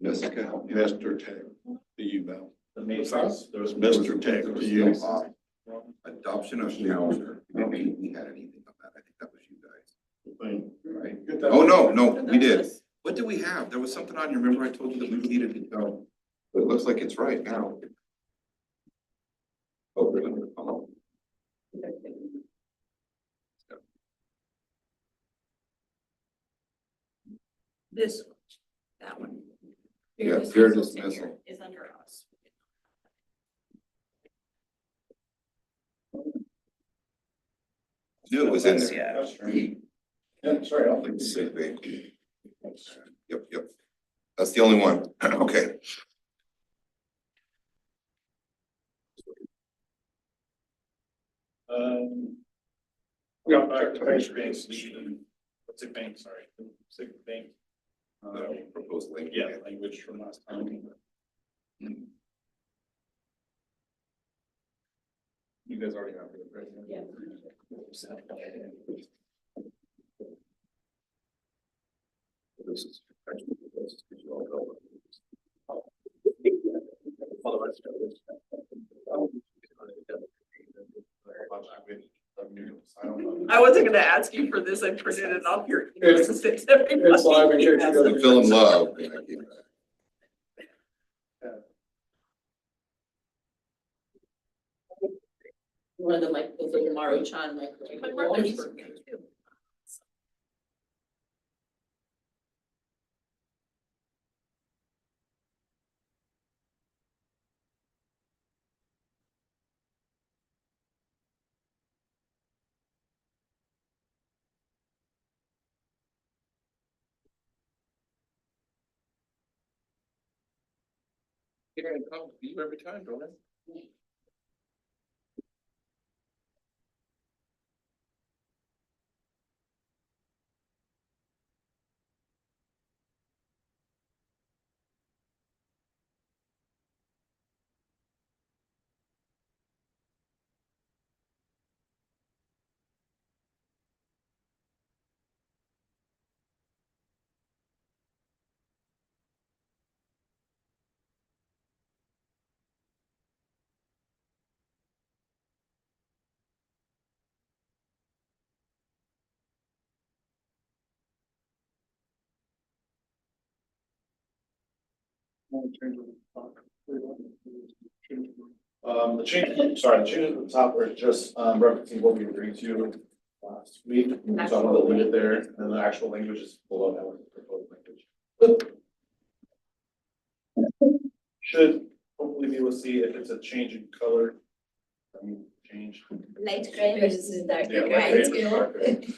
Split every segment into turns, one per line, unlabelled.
Jessica, help me.
Mr. Tech, the U Bell.
The Masons, there was.
Mr. Tech, the U.
Adoption of calendar. We had anything on that. I think that was you guys, right?
Get that.
Oh, no, we did. What did we have? There was something on, you remember I told you that we needed to go? But it looks like it's right now. Oh, we're gonna follow.
This one, that one.
Yeah, fear dismissal.
Is under us.
Knew it was in there.
Yeah.
That's right. Yeah, sorry, I'll
Like sick bank. Yep. That's the only one. Okay.
We got back to Bank, what's it bank, sorry, sick bank.
The proposed link.
Yeah, language from last time. You guys already have it, right?
Yeah.
This is. This is because you all know.
I wasn't gonna ask you for this, I printed it off your.
It's live in here.
I'm feeling love.
One of them like those like Maru-chan like.
My brother's birthday too.
You're gonna come to you every time, don't it?
The change, sorry, the change at the top were just referencing what we agreed to last week. So I'm gonna leave it there, and then the actual language is below that one, proposed language. Should hopefully be able to see if it's a change in color. I mean, change.
Light gray versus dark
Yeah,
gray.
light gray versus dark gray.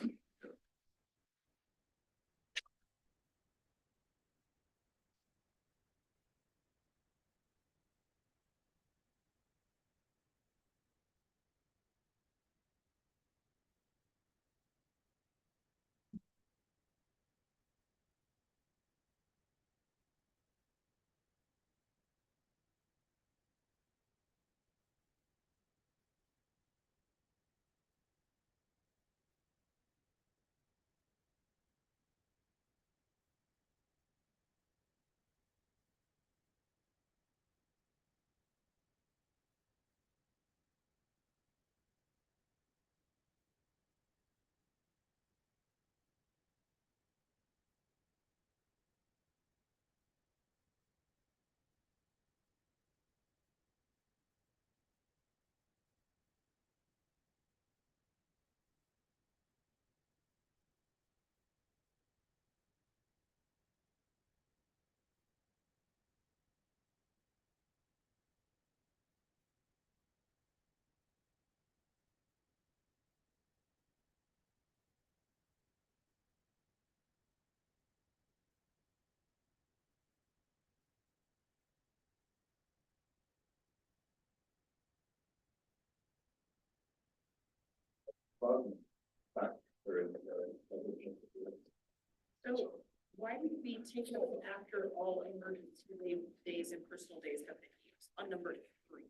So why would we take it after all emergency days and personal days have been used on number 3?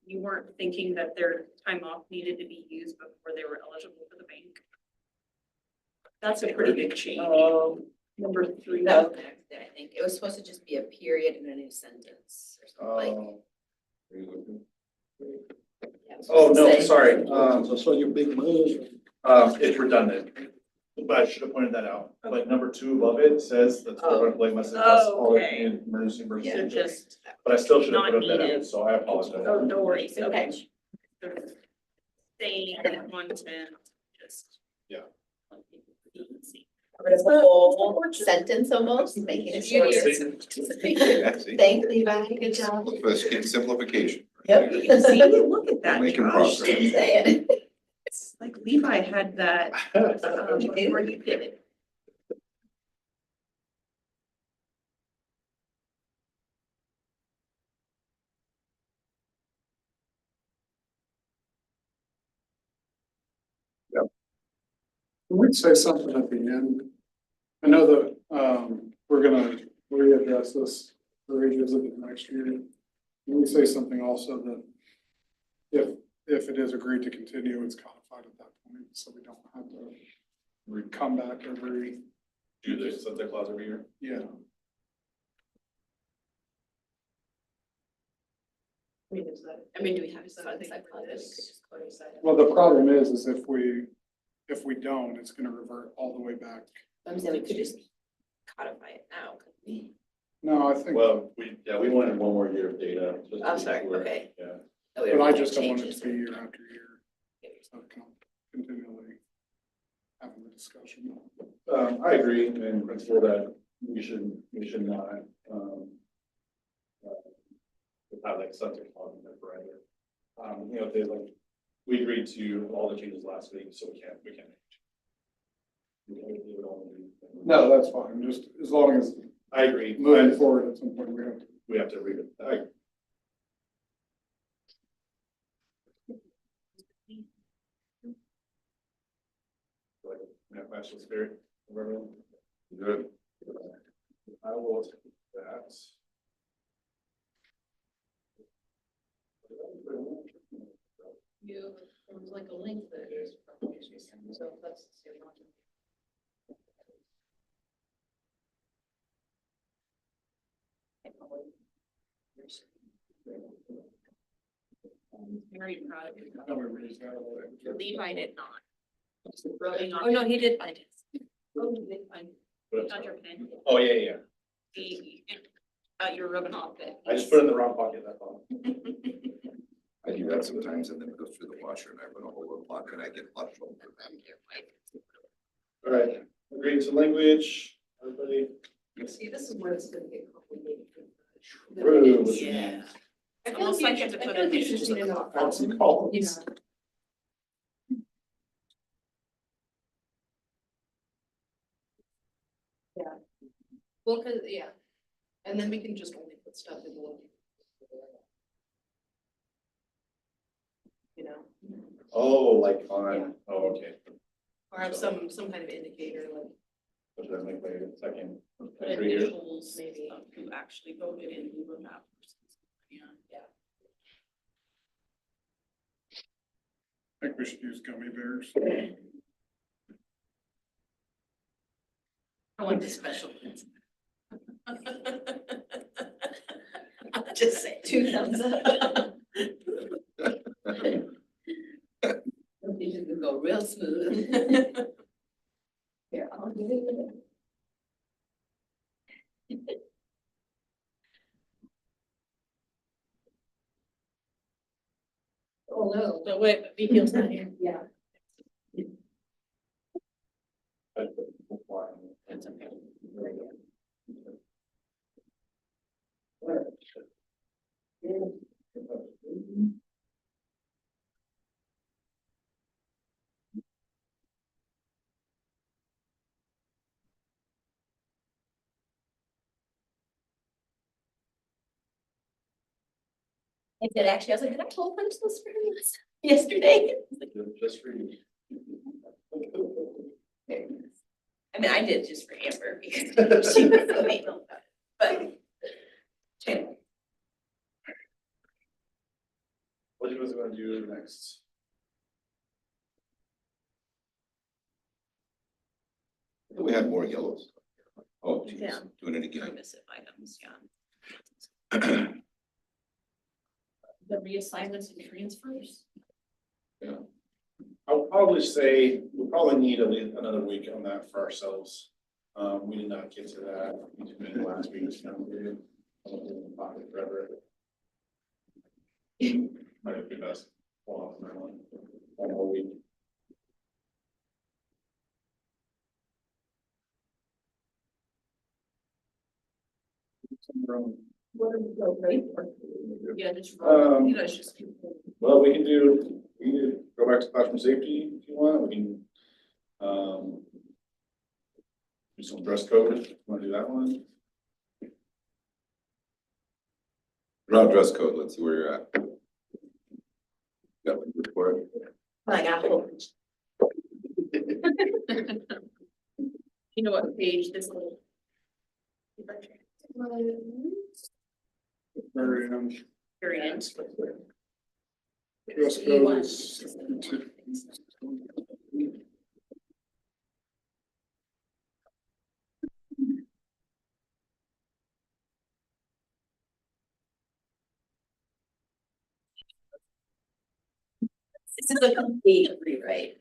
You weren't thinking that their time off needed to be used before they were eligible for the bank? That's a pretty big change. Number 3.
That was an accident. think. It was supposed to just be a period and a new sentence or something like. Yeah, it was
Oh,
supposed to
no,
say-
sorry,
So your big move.
it's redundant, but I should have pointed that out, like number 2 above it says that the like message, that's all it
Okay.
in emergency,
So
emergency.
just,
But I still should have
not
put that
needed.
out, so I apologize.
oh, no worries, okay.
Okay.
Saying content, just.
Yeah.
Rid of the whole sentence almost, making it shorter.
Yeah, see?
Thank Levi, good job.
Look for the simplification.
Yep.
See, look at that,
Making
Josh.
progress.
Say it.
It's like Levi had that, before you did it.
We'd say something at the end. I know that, we're gonna readdress this, revisit it next year. Can we say something also that if it is agreed to continue, it's codified at that point, so we don't have to come back every,
Do this sunset clause every year.
yeah.
I mean, do we have to sunset clause?
Well, the problem is if we don't, it's gonna revert all the way back.
I'm saying we could just codify it now, couldn't we?
No, I think,
Well, we wanted one more year of data. just to
Oh,
be
sorry,
sure.
okay.
Yeah.
That we
but I
make
just don't want it
changes.
to be year after year, so continually having the discussion.
I agree in principle that we should not, have like sunset clause in there forever. You know, if they like, we agreed to all the changes last week, so we can't. We would only do-
No, that's fine, just as long as
I agree.
moving forward at some point,
We have to read it. I like, yeah, match the spirit of everyone.
Good.
I will take that.
You, there was like a link that so that's.
I'm very proud of you.
we
Levi did not.
Oh, no, he did find it.
Oh, you did find it. Got your pen.
Oh, yeah.
The, you're rubbing off it.
I just put it in the wrong pocket, that's all.
I do that sometimes and then it goes through the washer and I run a whole little block and I get a lot of trouble for that.
All right, agreed to language, everybody.
See, this is where it's gonna get complicated.
True.
Yeah. I feel
Almost
like
like
you
you have to
I
put
feel
it
like you
in
should
just
see it
a
off.
fancy columns.
Well, cause, yeah, and then we can just only put stuff in the. You know,
Oh, like on, oh, okay.
or have some kind of indicator, like.
What should I make my second?
Put
entry here?
initials
Maybe.
of who actually voted in lieu of that person. Yeah.
I think we should use gummy bears.
I want the special ones. Just say.
2 thumbs up. You should go real smooth. Here, I'll do it. Oh, no.
But wait, BPL's not here.
Yeah.
That's okay.
I did actually, I was like, did I pull punch this for him yesterday?
Just for you.
I mean, I did just for Amber because she was so late, but. Anyway.
What you was gonna do next?
We had more yellows. Oh, geez,
Yeah.
doing it again.
Permissive items, yeah.
The reassignments and transfers.
I would probably say we probably need at least another week on that for ourselves. We did not get to that between last week's time period. Forever. Might be best. Hold on for that one more week.
What are we going to pay for? Yeah, just,
Um,
you know, it's just.
Well, we can go back to classroom safety if you want, we can, do some dress code, wanna do that one?
Around dress code, let's see where you're at. Got one report.
I got hope.
You know what page this little.
Very,
Very end.
dress code is.
This is a complete rewrite.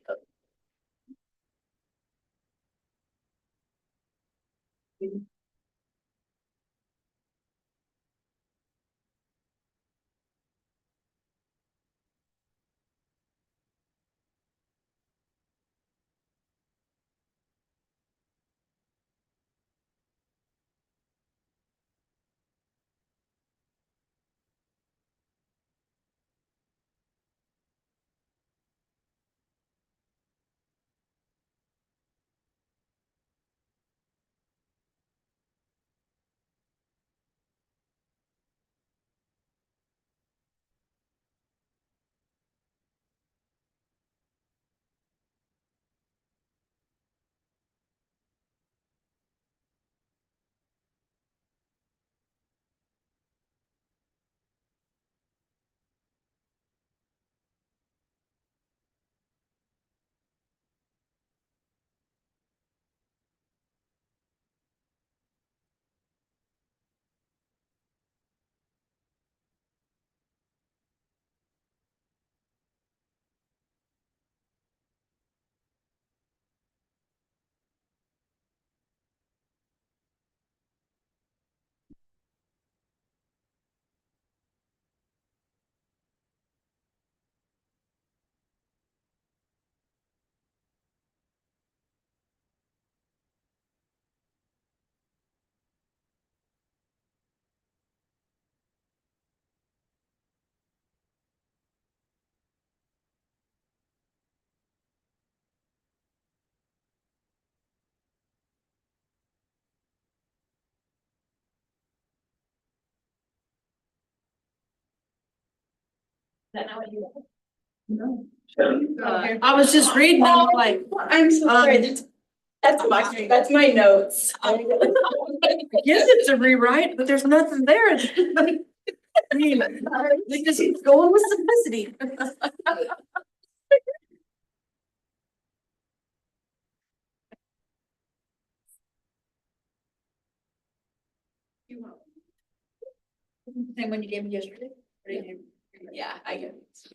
That not what you want?
No.
I was just reading, I'm like,
I'm so sorry, that's my notes.
I guess it's a rewrite, but there's nothing there. I mean, they just keep going with simplicity. Same one you gave me yesterday? Or did you-
Yeah, I get it.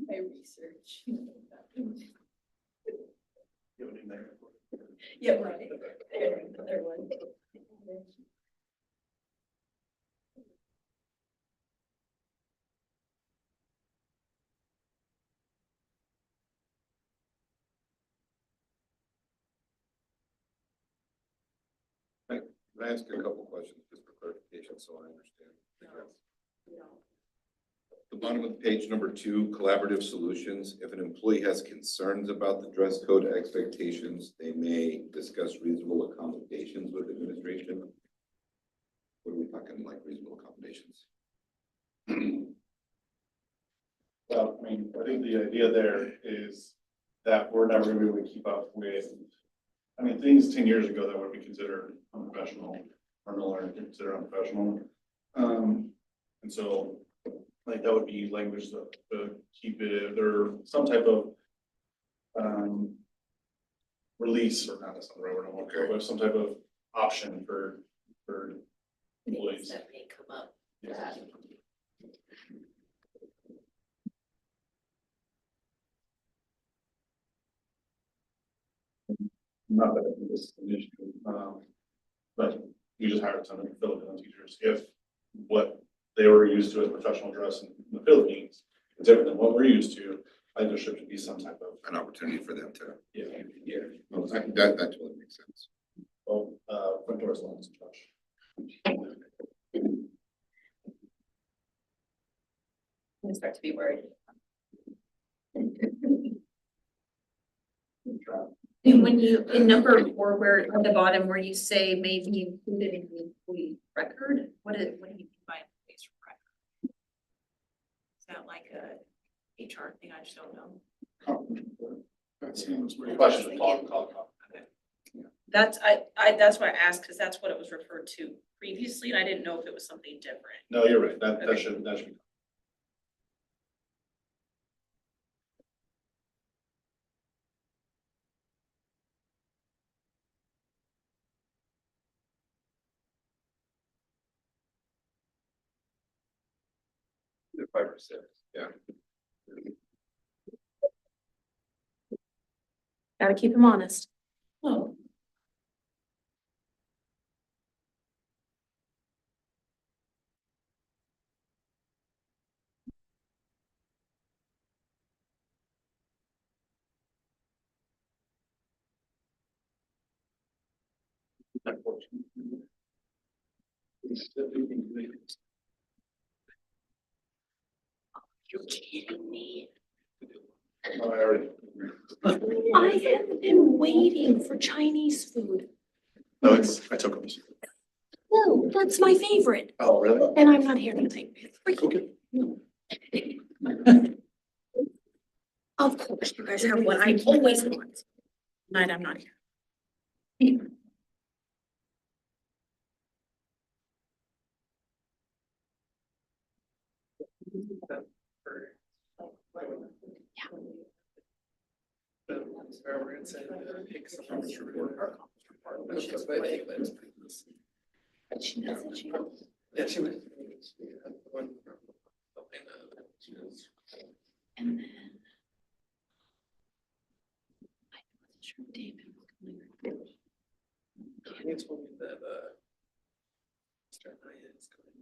My research. Yeah, right. There, another one.
Can I ask you a couple questions just for clarification so I understand? The bottom of page number 2, collaborative solutions. If an employee has concerns about the dress code expectations, they may discuss reasonable accommodations with administration. What are we talking, like reasonable accommodations?
Well, I mean, I think the idea there is that we're never gonna be able to keep up with, I mean, things 10 years ago that would be considered unprofessional or no longer considered unprofessional. And so, like, that would be language to keep it, or some type of, release, or not, that's not the right word, I want, but some type of option for
Things
employees.
that may come up.
Yeah. Not that this is an issue, but you just hired some Filipino teachers. If what they were used to as professional dress in the Philippines is different than what we're used to, I think there should be some type of,
An opportunity for them to,
yeah.
yeah, well, that totally makes sense.
Well, front doors, lines, Josh.
I'm gonna start to be worried.
And when you, in number 4, where at the bottom where you say may be included in the employee record, what do you mean by employee's record? Is that like a HR thing? I just don't know.
That seems weird.
Question, call.
That's, that's why I asked, because that's what it was referred to previously, and I didn't know if it was something different.
No, you're right. That
Okay.
should be.
The 5 or 6, yeah.
Gotta keep them honest.
Oh.
You're kidding me.
No, I already.
I have been waiting for Chinese food.
No, I took them.
No, that's my favorite.
Oh, really?
And I'm not here tonight.
Okay.
Of course, you guys have what I always want. Tonight, I'm not here.
But she doesn't, she.
Yeah, she was.
And then. I wasn't sure if David was coming.
He told me that, Mr. Nye is coming.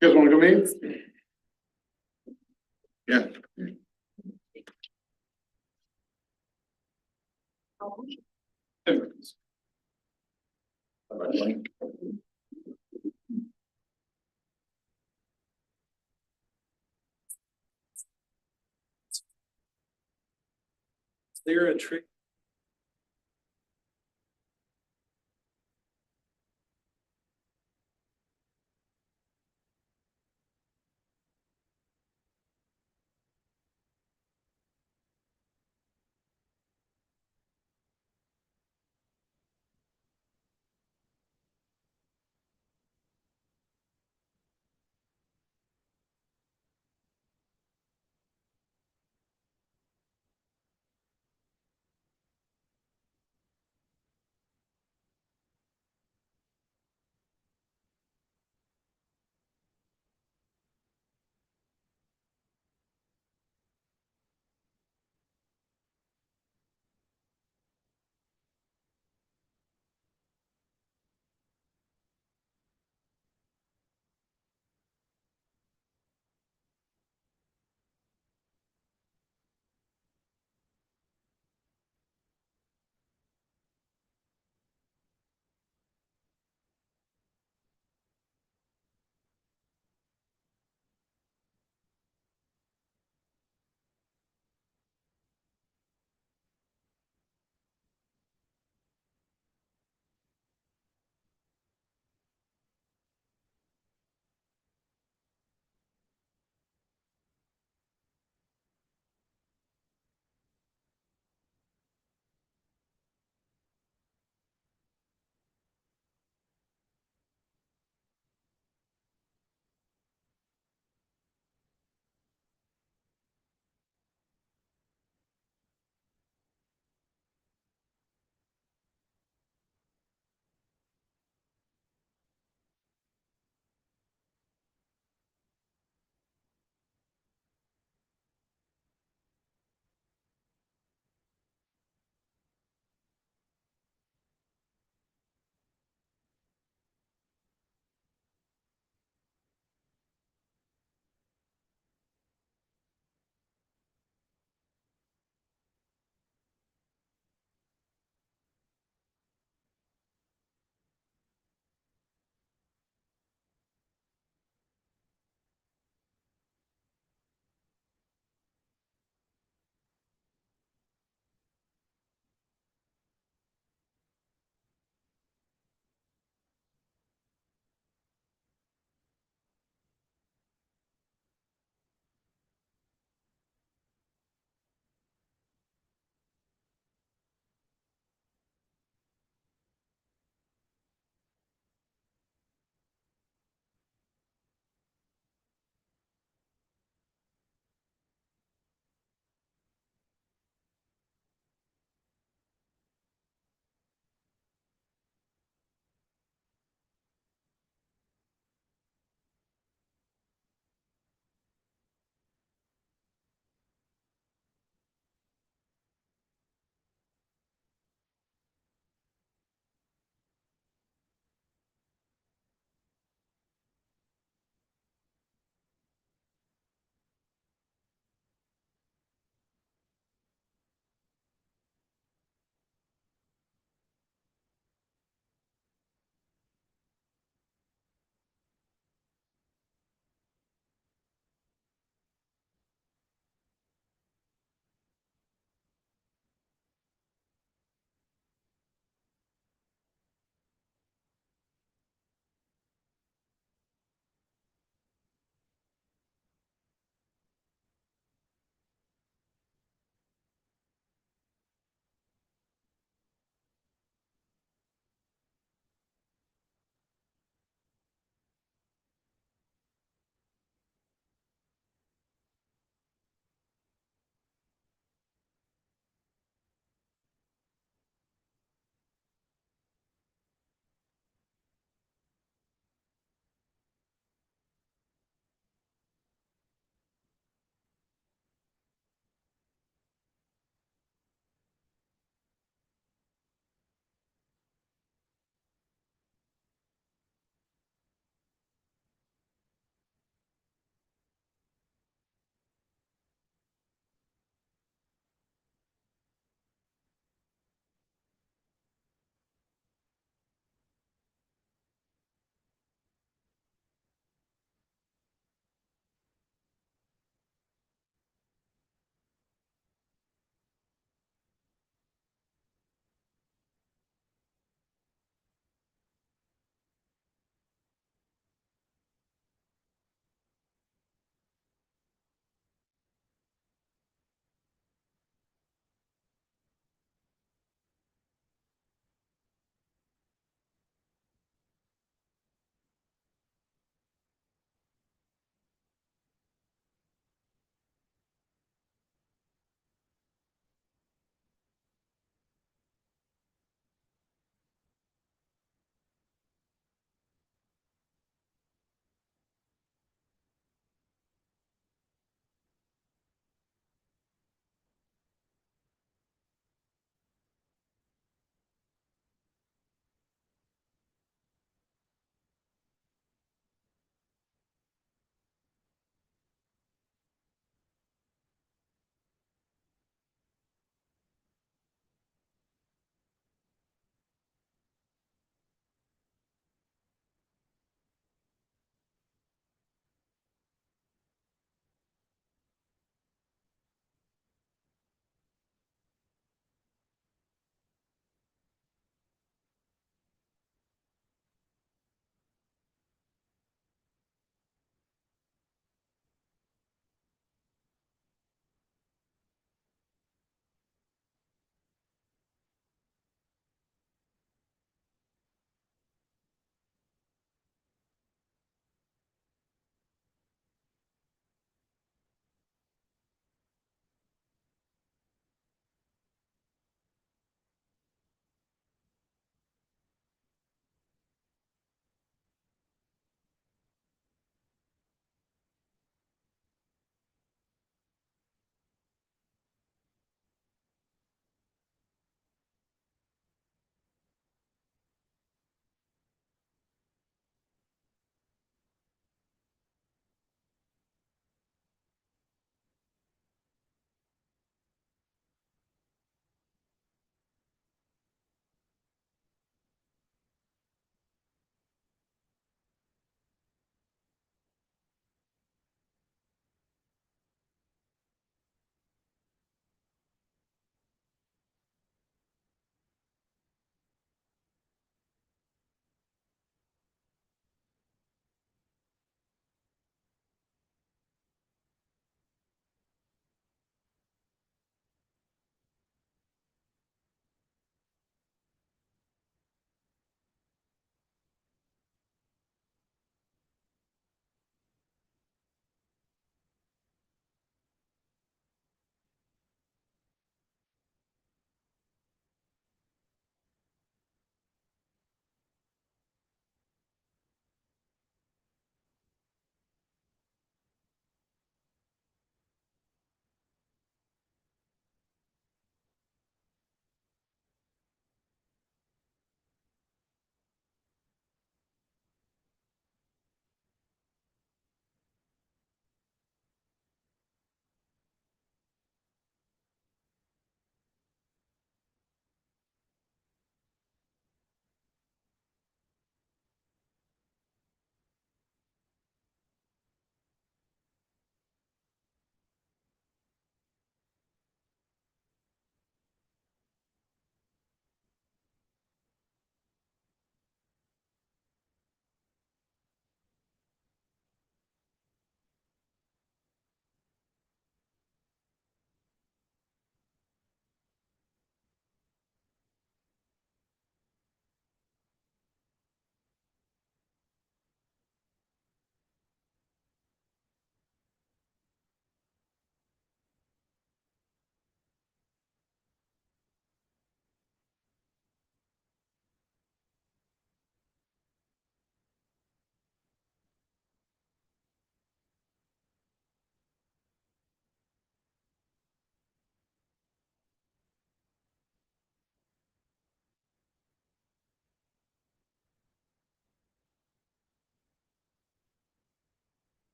You guys wanna go meet?
Yeah.
Is there a trick?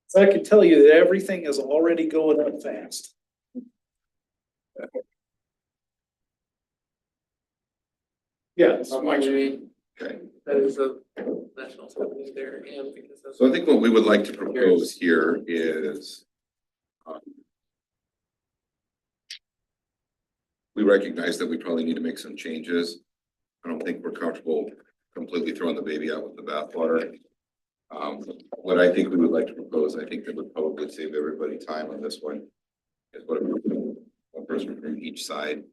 So I can tell you that everything is already going up fast. Yeah,
I'm actually-
Okay,
that is a national company there and because of.
so I think what we would like to propose here is we recognize that we probably need to make some changes. I don't think we're comfortable completely throwing the baby out with the bathwater. What I think we would like to propose, I think that would probably save everybody time on this one. Is what one person from each side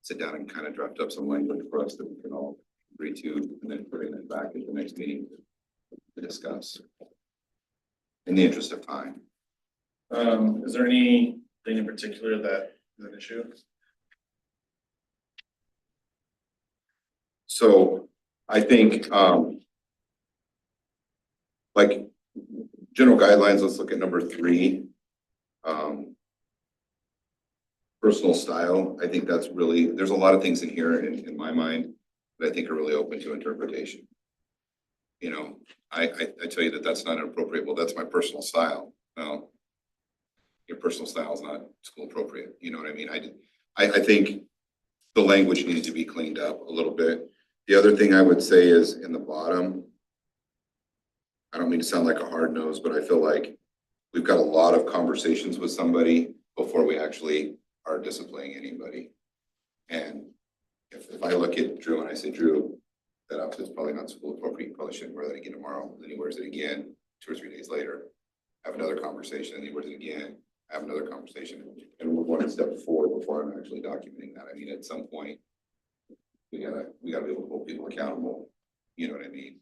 sit down and kind of draft up some language for us that we can all agree to, and then bring it back at the next meeting to discuss. In the interest of time.
Is there anything in particular that is an issue?
So I think, like general guidelines, let's look at number 3. Personal style, I think that's really, there's a lot of things in here in my mind that I think are really open to interpretation. You know, I tell you that that's not inappropriate. Well, that's my personal style. No, your personal style is not school appropriate. You know what I mean? I think the language needs to be cleaned up a little bit. The other thing I would say is in the bottom, I don't mean to sound like a hard nose, but I feel like we've got a lot of conversations with somebody before we actually are disciplining anybody. And if I look at Drew and I say, Drew, that outfit's probably not school appropriate, you probably shouldn't wear that again tomorrow. Then he wears it again 2 or 3 days later. Have another conversation, and he wears it again, have another conversation. And we're one step forward before I'm actually documenting that. I mean, at some point, we gotta be able to hold people accountable. You know what I mean?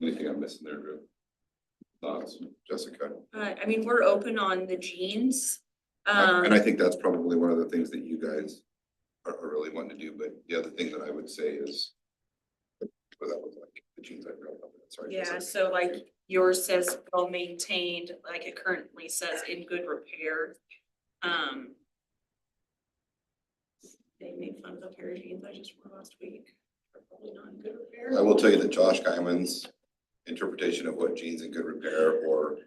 Anything I'm missing there, Drew? Thoughts, Jessica?
I mean, we're open on the jeans.
And I think that's probably one of the things that you guys are really wanting to do, but the other thing that I would say is what that was like, the jeans I brought up. Sorry.
Yeah,
Jessica.
so like yours says well maintained, like it currently says in good repair. They made fun of the pair of jeans I just wore last week. They're probably not in good repair.
I will tell you that Josh Guyman's interpretation of what jeans in good repair or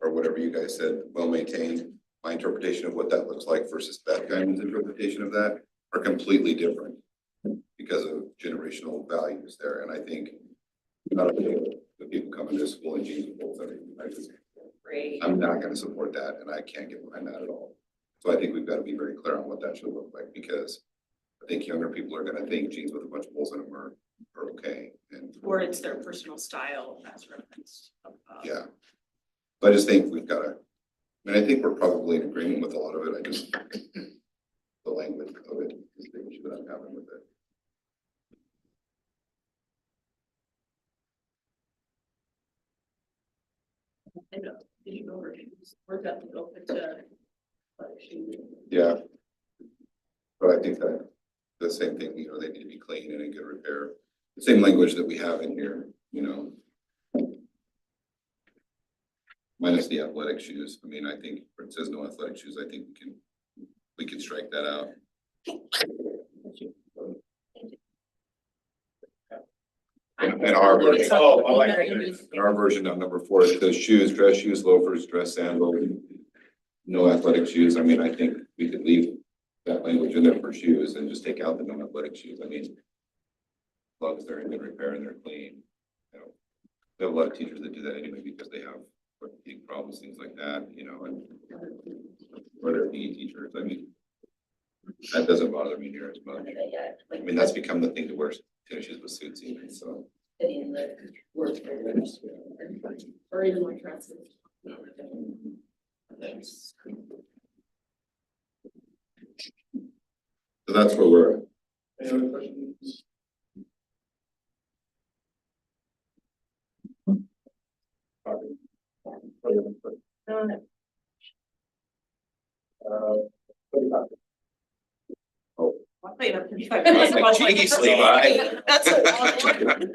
whatever you guys said, well maintained, my interpretation of what that looks like versus Beth Guyman's interpretation of that are completely different because of generational values there. And I think not only the people coming to school in jeans with both,
Great.
I'm not going to support that, and I can't get behind that at all. So I think we've got to be very clear on what that should look like, because I think younger people are going to think jeans with a bunch of holes in them are okay. And
Or it's their personal style as referenced.
yeah, so I just think we've got to. I mean, I think we're probably in agreement with a lot of it. I just the language of it is the issue that I'm having with it.
I know, did you go over shoes? We're definitely open to shoes.
Yeah, but I think that the same thing, you know, they need to be clean and in good repair. The same language that we have in here, you know. Minus the athletic shoes. I mean, I think where it says no athletic shoes, I think we can strike that out. In our version,
Oh, I like it.
in our version of number 4, it says shoes, dress shoes, loafers, dress sandals, no athletic shoes. I mean, I think we could leave that language in there for shoes and just take out the no athletic shoes. I mean, as long as they're in good repair and they're clean. You know, we have a lot of teachers that do that anyway because they have orthopedic problems, things like that, you know, and or they're PE teachers. I mean, that doesn't bother me here as much. I mean, that's become the thing to wear tennis shoes with suits even, so.
In the work programs. Or even like dresses.
So that's where we're at.
Any other questions?
I played up to
Jeez, Levi.
That's a long one.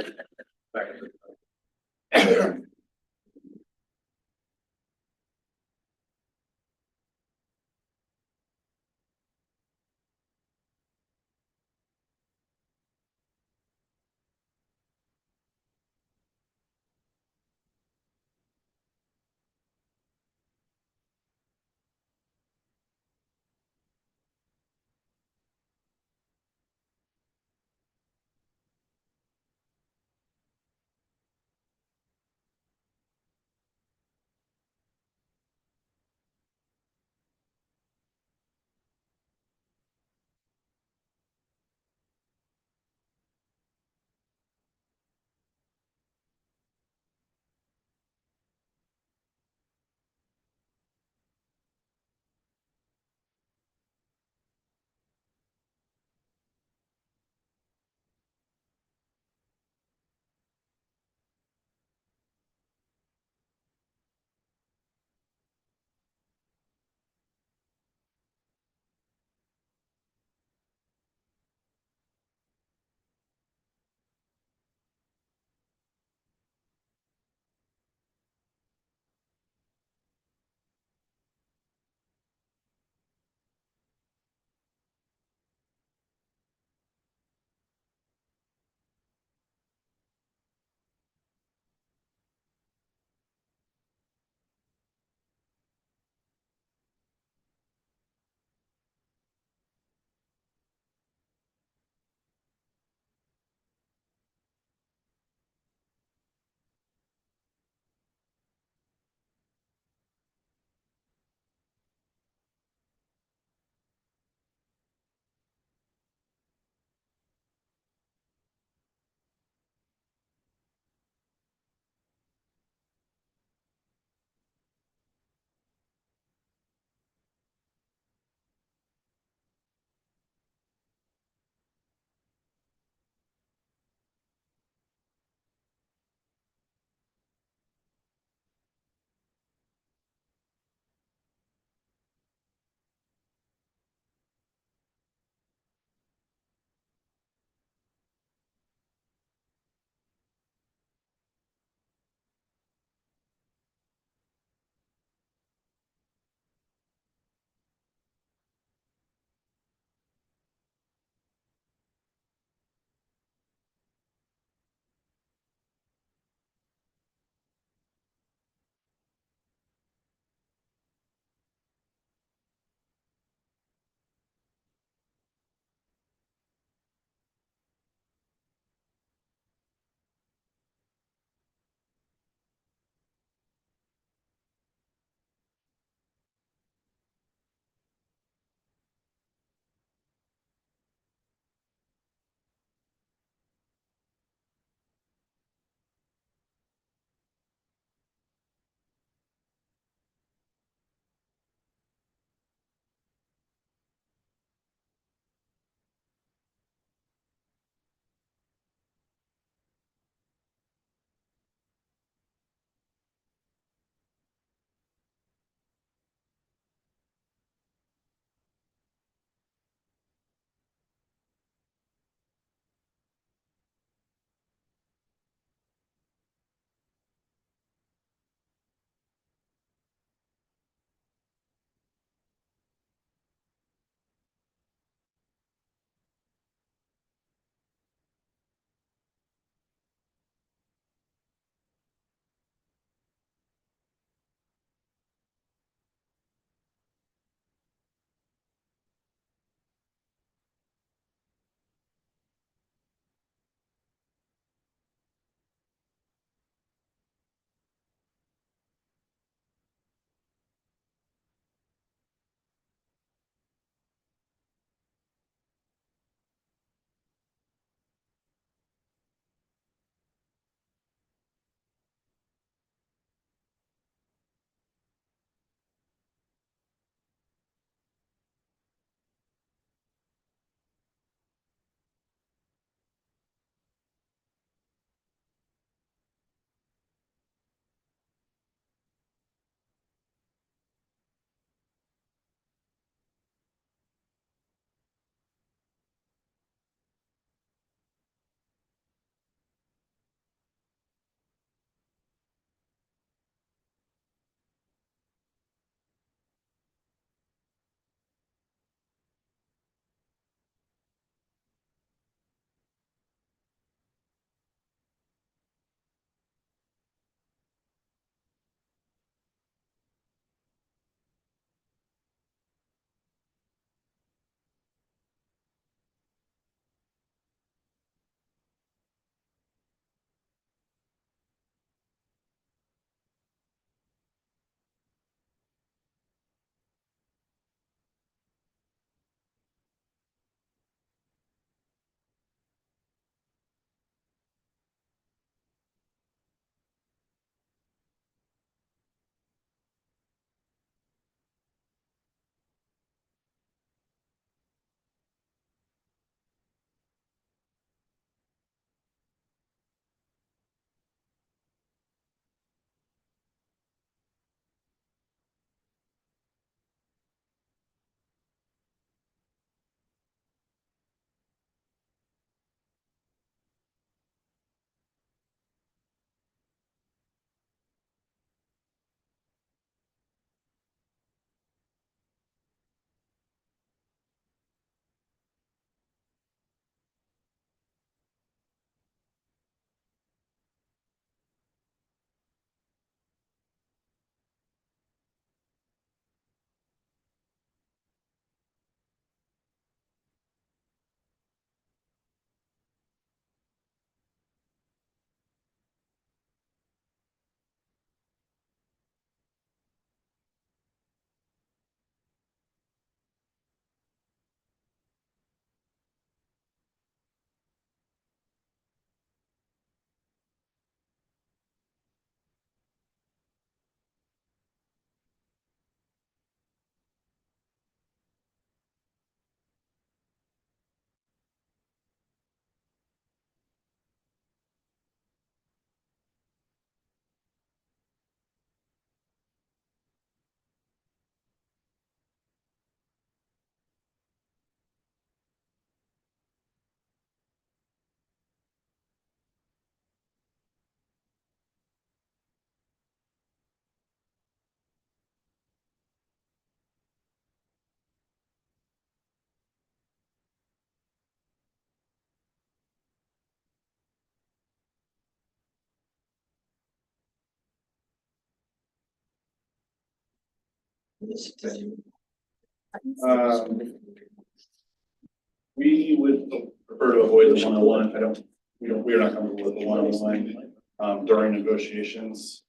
We would prefer to avoid the one-on-one. We are not comfortable with the one-on-one, during negotiations.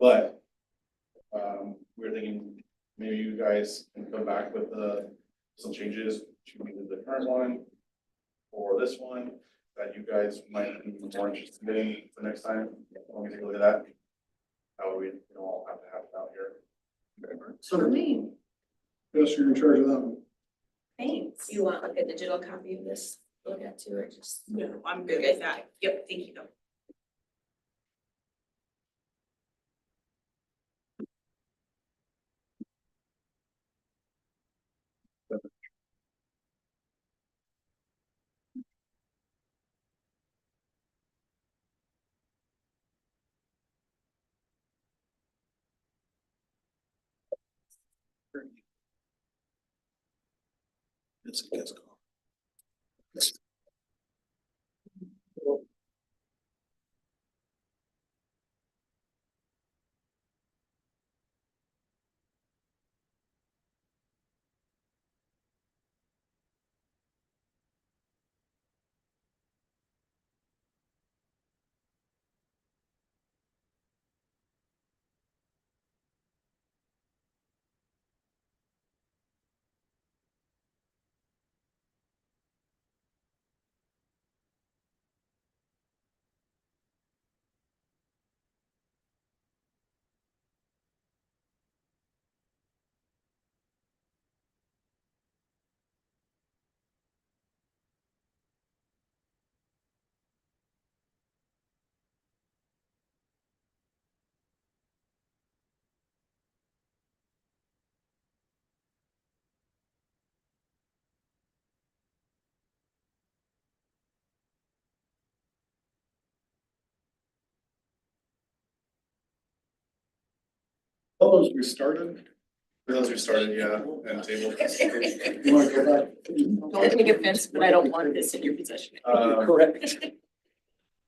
But, we're thinking maybe you guys can come back with, some changes to either the current one or this one that you guys might be more interested in for next time. Let me take a look at that. How we, all have to have it out here.
So,
For me,
yes, you're in charge of that one.
Thanks.
you want like a digital copy of this, to look at too, or just?
No, I'm good with that. Yep, thank you.
It's a guess call. All those restarted.
For those who started, yeah, and table.
You want to go back?
Don't take offense, but I don't want this in your possession.
Correct.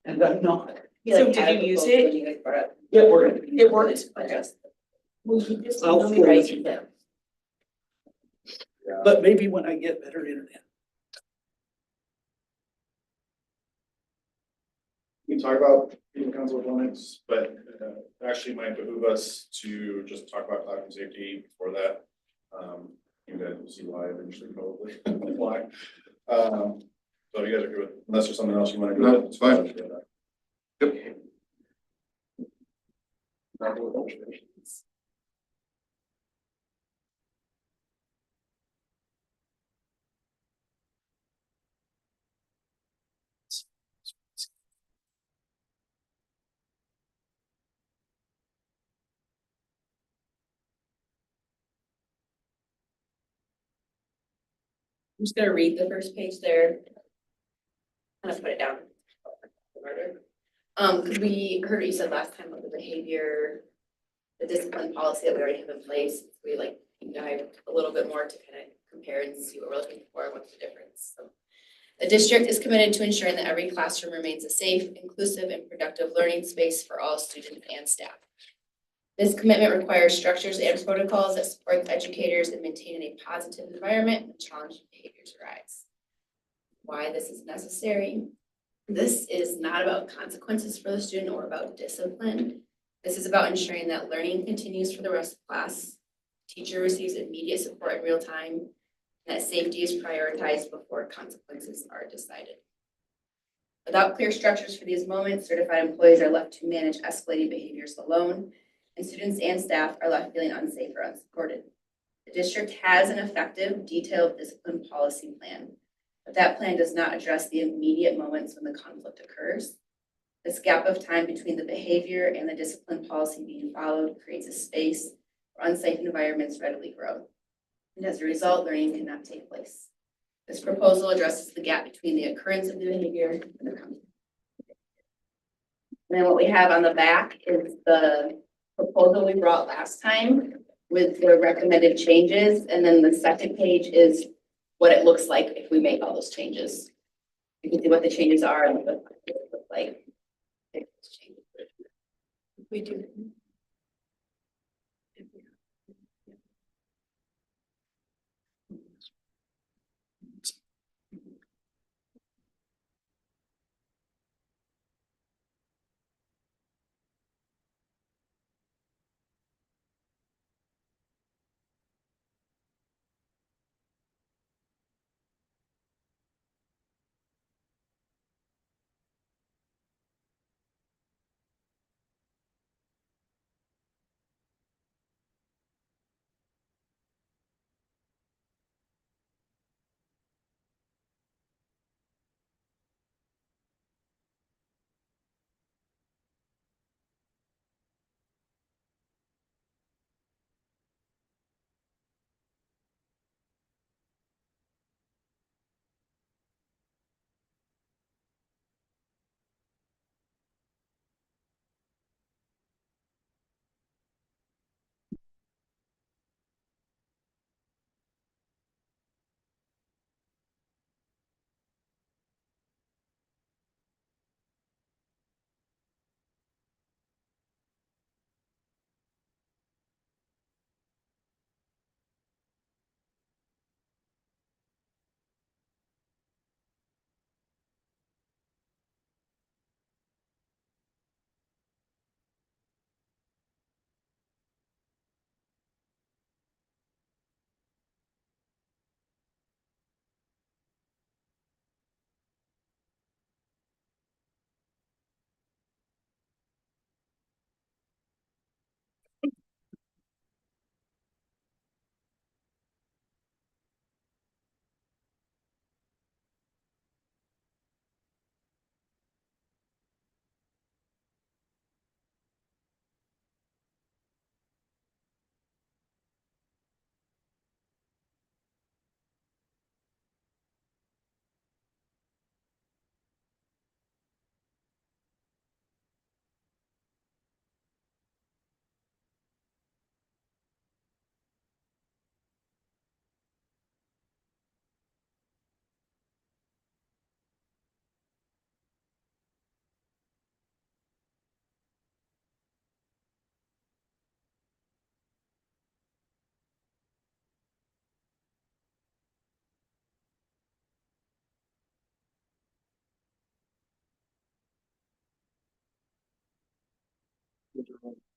And I'm not.
So did you use it?
Yeah, we're gonna.
It worked, I guess.
Well, you just
I'll
emailed me
forward
right
you.
now.
But maybe when I get better internet.
We can talk about people council appointments, but actually might behoove us to just talk about cloud and safety before that. You guys will see why eventually, probably why. So if you guys are good with, unless there's something else you want to go.
No, it's fine.
Yep.
I'm just gonna read the first page there. Kind of put it down. Cause we heard what you said last time about the behavior, the discipline policy that we already have in place. We like deep dive a little bit more to kind of compare and see what we're looking for and what's the difference. So the district is committed to ensuring that every classroom remains a safe, inclusive, and productive learning space for all students and staff. This commitment requires structures and protocols that support educators in maintaining a positive environment when challenging behaviors arise. Why this is necessary? This is not about consequences for the student or about discipline. This is about ensuring that learning continues for the rest of class, teacher receives immediate support in real time, and that safety is prioritized before consequences are decided. Without clear structures for these moments, certified employees are left to manage escalating behaviors alone, and students and staff are left feeling unsafe or unsupported. The district has an effective, detailed discipline policy plan, but that plan does not address the immediate moments when the conflict occurs. This gap of time between the behavior and the discipline policy being followed creates a space where unsafe environments readily grow. And as a result, learning cannot take place. This proposal addresses the gap between the occurrence of the behavior and the conflict. And then what we have on the back is the proposal we brought last time with the recommended changes. And then the second page is what it looks like if we make all those changes. You can see what the changes are and what it looks like.
We do.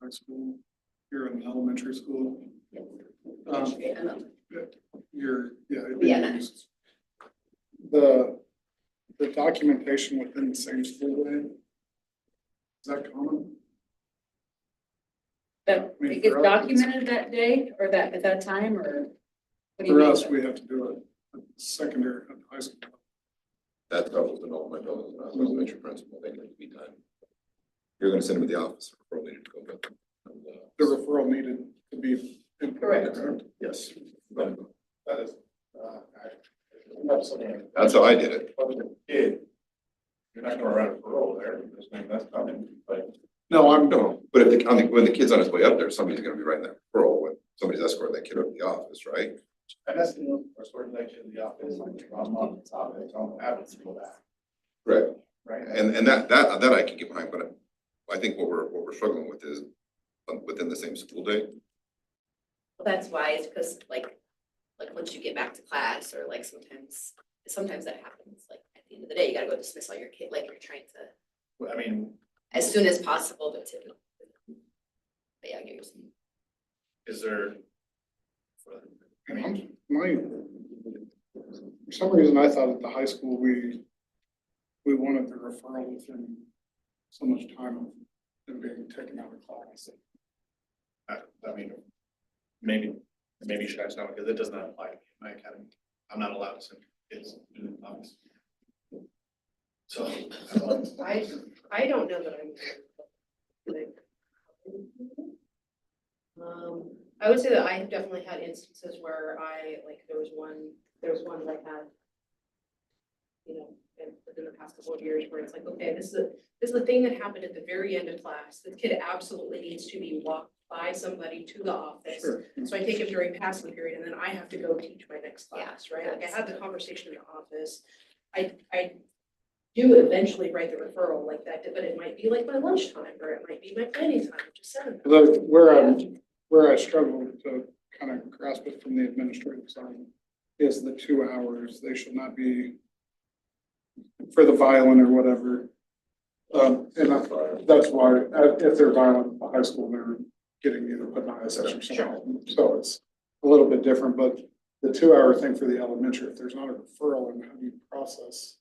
high school, you're in the elementary school. You're, yeah. it'd be
Yeah, no.
used. The documentation within the same school day. Is that common?
That
I mean,
it gets
for us,
documented that day or that at that time or? What do you
For
mean?
us, we have to do it at secondary, at high school.
That covers an elementary, elementary principal, they need to be done. You're gonna send them to the office, referral needed to go with them. And,
The referral needed to be.
Correct.
Yes,
That is, absolutely.
that's how I did it.
Kid, you're not gonna write a parole there, because that's coming, but.
No, I'm,
No, but if when the kid's on his way up there, somebody's gonna be writing that referral when somebody's escorting that kid up to the office, right?
And that's, or sort of like in the office, like, I'm on the top, it's on, happens to go back,
Right.
right?
And that I can get behind, but I think what we're struggling with is within the same school day.
Well, that's why, it's because like once you get back to class or like sometimes that happens, like at the end of the day, you gotta go dismiss all your kid, like you're trying to,
Well, I mean,
as soon as possible, but typically. But yeah, I get what you're saying.
is there? I mean,
for some reason, I thought at the high school, we wanted the referral within so much time of them being taken out of class.
I mean, maybe you should ask now, because it does not apply to me in my academy. I'm not allowed to send kids to the office. So,
I don't know that I'm. I would say that I have definitely had instances where there was one that I had. You know, within the past couple of years where it's like, okay, this is a thing that happened at the very end of class. The kid absolutely needs to be walked by somebody to the office.
Sure.
So I take him during passing period and then I have to go teach my next class, right? Like I had the conversation in the office. I do eventually write the referral like that, but it might be like my lunchtime or it might be my planning time, which is 7.
Where I struggle to kind of grasp it from the administrative side is the 2 hours. They should not be for the violent or whatever. And that's why, if they're violent at the high school, they're getting either put in ISS or something. So it's a little bit different, but the 2 hour thing for the elementary, if there's not a referral, and how do you process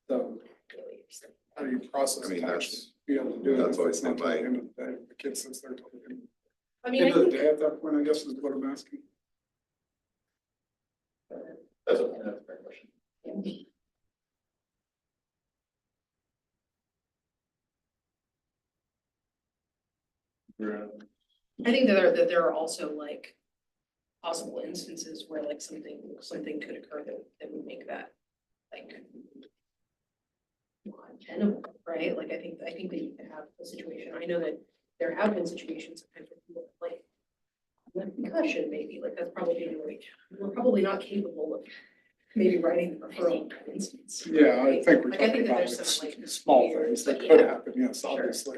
how do you process
I mean,
to
that's-
actually be able to do it?
that's
if
always
it's not till
my-
the end of the day, the kid sits there till the end.
I mean, I
End of the
think,
day at that point, I guess is what I'm asking.
that's a fair question.
I think that there are also like possible instances where like something could occur that would make that like untenable, right? Like I think that you can have a situation. I know that there have been situations sometimes where people like with concussion maybe, like that's probably we're probably not capable of maybe writing the referral in that instance.
Yeah, I
right?
think we're
Like, I
talking
think that
about
there's some,
like
like,
small
weird-
things that
but
could
yeah.
happen, yes,
Sure.
obviously.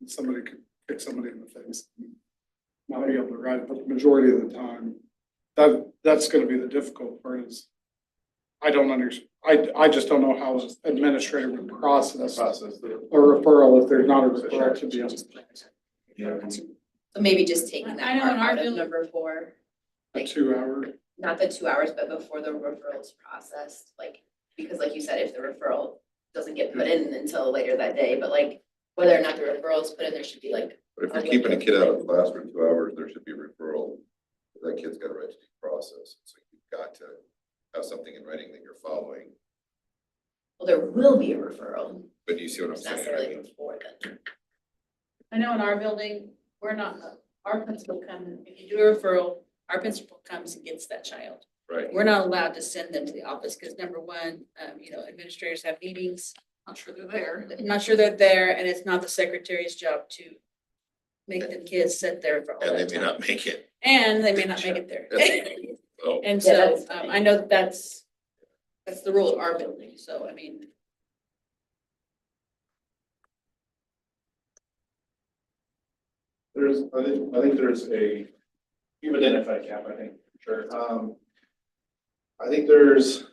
Somebody could kick somebody in the face. Not be able to write it, but the majority of the time, that's gonna be the difficult part is I don't I just don't know how an administrator would process a
Process the.
referral if there's not a referral to the other.
Yeah.
So maybe just taking that
I know
part
in our
out of
building-
number 4,
A 2 hour,
not the 2 hours, but before the referral is processed, like, because like you said, if the referral doesn't get put in until later that day, but like whether or not the referral is put in, there should be like,
But if you're keeping a kid out of class for 2 hours, there should be a referral. That kid's got a right to due process, so you've got to have something in writing that you're following.
well, there will be a referral,
But do you see what I'm
it's
saying?
necessarily before then.
I know in our building, we're not, our principal comes, if you do a referral, our principal comes and gets that child.
Right.
We're not allowed to send them to the office because number one, administrators have meetings.
Not sure they're there.
I'm not sure they're there and it's not the secretary's job to make the kids sit there for all
And
that
they may
time.
not make it.
And they may not make it there.
Oh,
And
Yeah,
so,
that's-
I know that's the rule of our building. So, I mean,
I think there's you've identified a gap, I think, sure. I think there's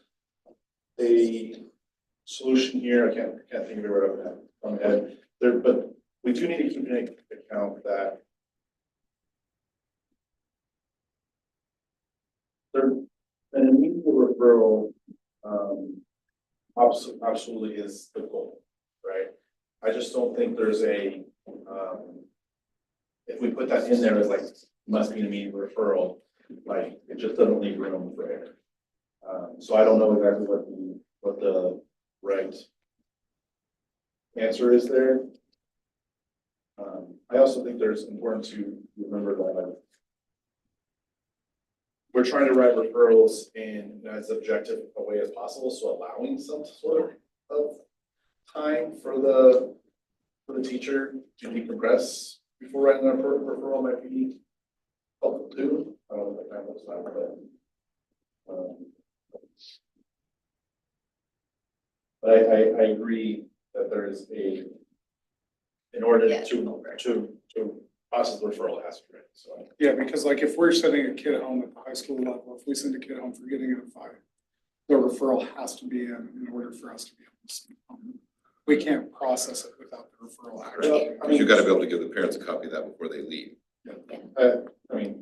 a solution here, I can't think of it right off the top of my head, but we do need to keep account that there, an immediate referral, absolutely is the goal, right? I just don't think there's a, if we put that in there as like, must be an immediate referral, like, it just doesn't leave room for error. So I don't know exactly what the right answer is there. I also think there's important to remember that we're trying to write referrals in as objective a way as possible, so allowing some sort of time for the teacher to decompress before writing their referral might be helpful too. I don't know what that looks like, but I agree that there is in order
Yeah,
to process the referral, it has to be written, so.
Yeah, because like if we're sending a kid home at the high school level, if we send a kid home for getting in a fight, the referral has to be in order for us to be able to send it home. We can't process it without the referral actually.
But you gotta be able to give the parents a copy of that before they leave.
I mean,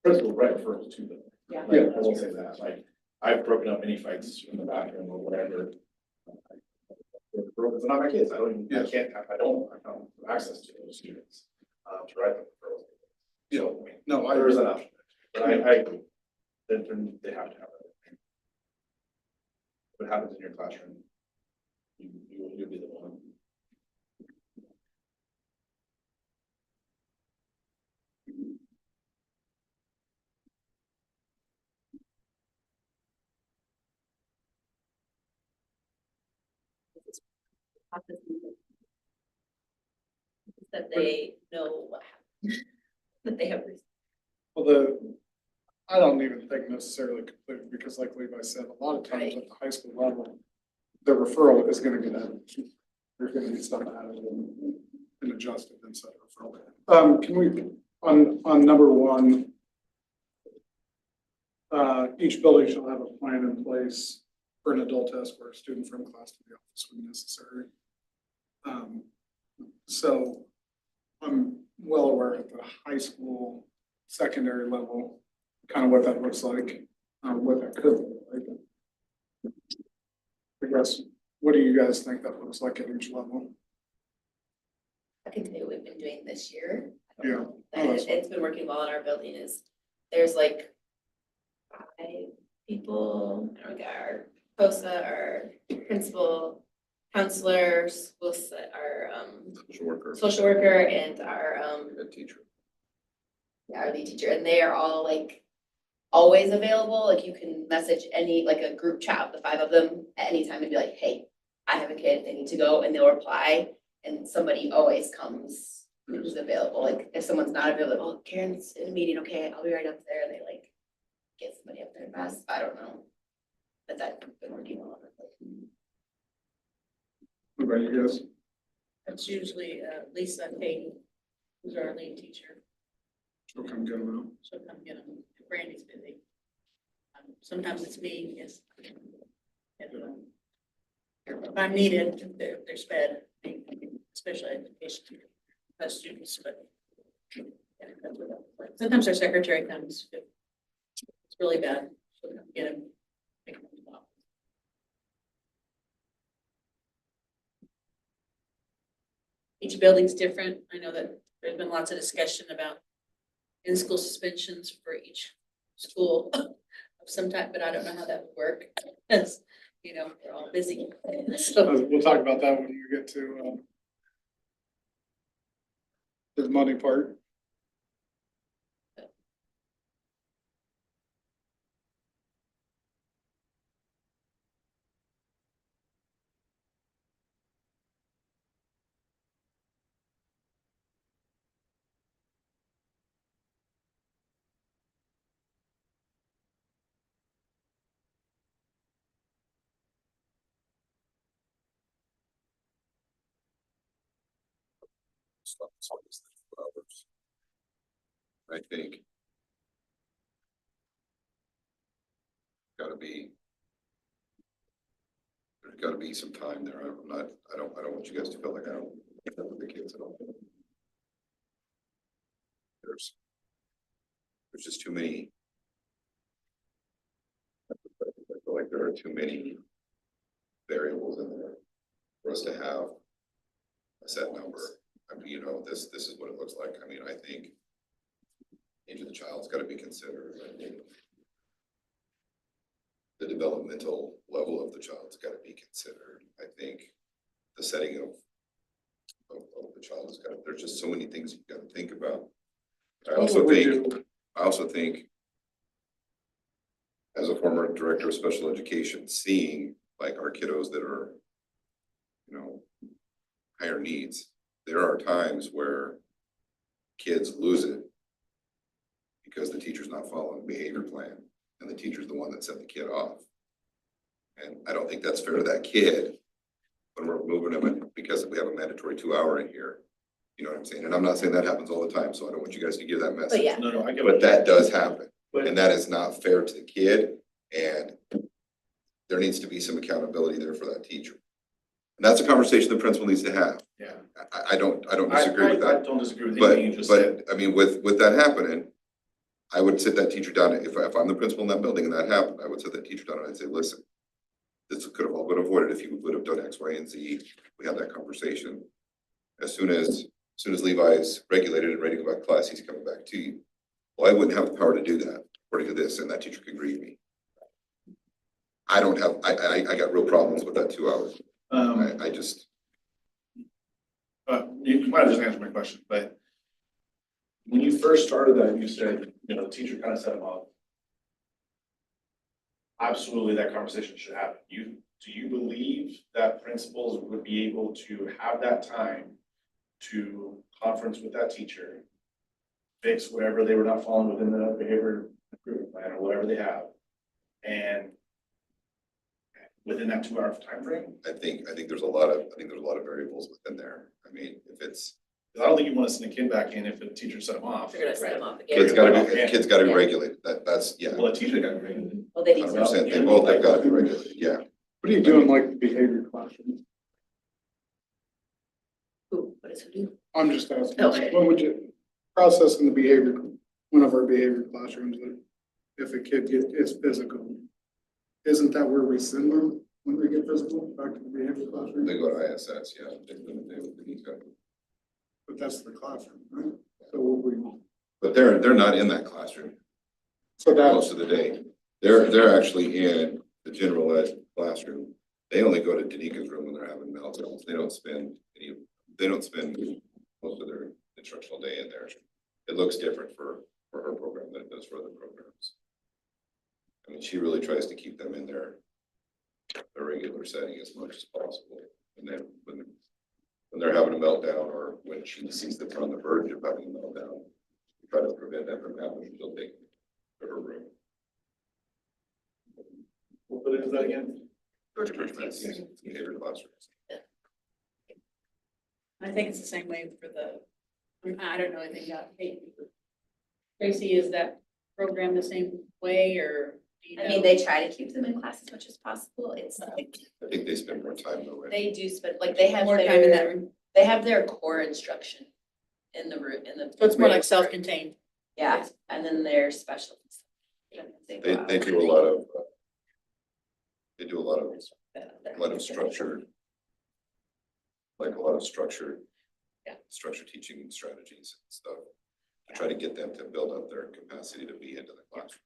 principal right referrals to them.
Yeah.
Like, I will say that, like, I've broken up many fights in the bathroom or whatever. It's not my kids, I don't have access to those students, to write them referrals. So, I mean,
No,
there is an option, but I agree. Then they have to have it. What happens in your classroom? You'll be the one.
That they know what happened, that they have.
Well, I don't even think necessarily completely, because like Levi said, a lot of times at the high school level, the referral is gonna get added. There's gonna be stuff added and adjusted inside the referral. Can we, on number one, each building shall have a plan in place for an adult test where a student from class to the office when necessary. So I'm well aware at the high school, secondary level, kind of what that looks like, what that could look like. I guess, what do you guys think that looks like at each level?
I can tell you what we've been doing this year.
Yeah.
And
Oh, that's
it's been working well in our building is, there's like 5 people, we got our COSA, our principal, counselor, our
Social worker,
social worker and our
head teacher.
our lead teacher, and they are all like always available. Like you can message like a group chat of the 5 of them at any time and be like, hey, I have a kid, they need to go, and they'll reply. And somebody always comes who's available. Like if someone's not available, oh, Karen's in a meeting, okay, I'll be right up there. And they like get somebody up there fast. I don't know. But that's been working well.
What about you guys?
That's usually Lisa Payton, who's our lead teacher.
She'll come get them out.
She'll come get them. Brandy's busy. Sometimes it's me, yes. And, if I'm needed, they're sped, special education students, but yeah, that's what that's like. Sometimes our secretary comes. If it's really bad. She'll come get him. Take him to the office. Each building's different. I know that there's been lots of discussion about in-school suspensions for each school of some type, but I don't know how that would work. Because, you know, we're all busy. So,
We'll talk about that when you get to the money part.
I think. There's gotta be some time there. I don't want you guys to feel like I don't with the kids at all. there's just too many. I feel like there are too many variables in there for us to have a set number. I mean, you know, this is what it looks like. I mean, I think age of the child's got to be considered. I think the developmental level of the child's got to be considered. I think the setting of the child has got to, there's just so many things you've got to think about. I also think as a former director of special education, seeing like our kiddos that are, you know, higher needs, there are times where kids lose it because the teacher's not following the behavior plan and the teacher's the one that set the kid off. And I don't think that's fair to that kid when we're moving them in because we have a mandatory 2-hour in here. You know what I'm saying? And I'm not saying that happens all the time, so I don't want you guys to give that message.
But yeah,
No, I get
But
what
that does happen,
But
and that is not fair to the kid, and there needs to be some accountability there for that teacher. And that's a conversation the principal needs to have.
yeah.
I don't disagree with
I
that,
don't disagree with anything you just said.
but I mean, with that happening, I would sit that teacher down, if I'm the principal in that building and that happened, I would sit that teacher down and I'd say, listen, this could have all been avoided if you would have done X, Y, and Z. We had that conversation. As soon as Levi's regulated and ready to go back to class, he's coming back to you. Well, I wouldn't have the power to do that according to this, and that teacher can grieve me. I don't have, I got real problems with that 2 hours. I just,
You might have just answered my question, but when you first started that, you said, you know, the teacher kind of set them up. Absolutely, that conversation should happen. Do you believe that principals would be able to have that time to conference with that teacher, fix whatever they were not following within the behavior improvement plan or whatever they have, and within that 2-hour time frame?
I think there's a lot of variables within there. I mean, if it's,
Because I don't think you want to send a kid back in if the teacher set them off.
you're gonna set them off again.
kids gotta be,
Yeah.
kids gotta be
Yeah.
regulated. That's, yeah,
Well, the teacher got graded.
Well, they need to.
100%. They both have gotta be regulated, yeah.
What do you do in like the behavior classroom?
What does it do?
I'm just asking,
Okay.
what would you process in the behavior, one of our behavior classrooms, that if a kid is physical, isn't that where we send them when they get physical, back to the behavior classroom?
They go to ISS, yeah.
But that's the classroom, right? So what we,
But they're not in that classroom
so that,
most of the day. They're actually in the general ed classroom. They only go to Danika's room when they're having meltdowns. They don't spend most of their instructional day in there. It looks different for her program than it does for other programs. I mean, she really tries to keep them in their regular setting as much as possible. And then when they're having a meltdown or when she sees them on the verge of having a meltdown, we try to prevent that from happening. She'll take them to her room.
What is that again?
Behavior classrooms.
I think it's the same way for I don't know anything about Kate. Tracy, is that program the same way or? Do you
I mean,
know?
they try to keep them in class as much as possible. It's like,
I think they spend more time though, right?
they do spend, like, they have
More time in that
their,
room.
they have their core instruction in the room, in the.
So it's more like
room.
self-contained.
Yeah, and then their special.
They do a lot of, structured, like a lot of structured.
Yeah.
Structured teaching strategies and stuff. To try to get them to build up their capacity to be into the classroom.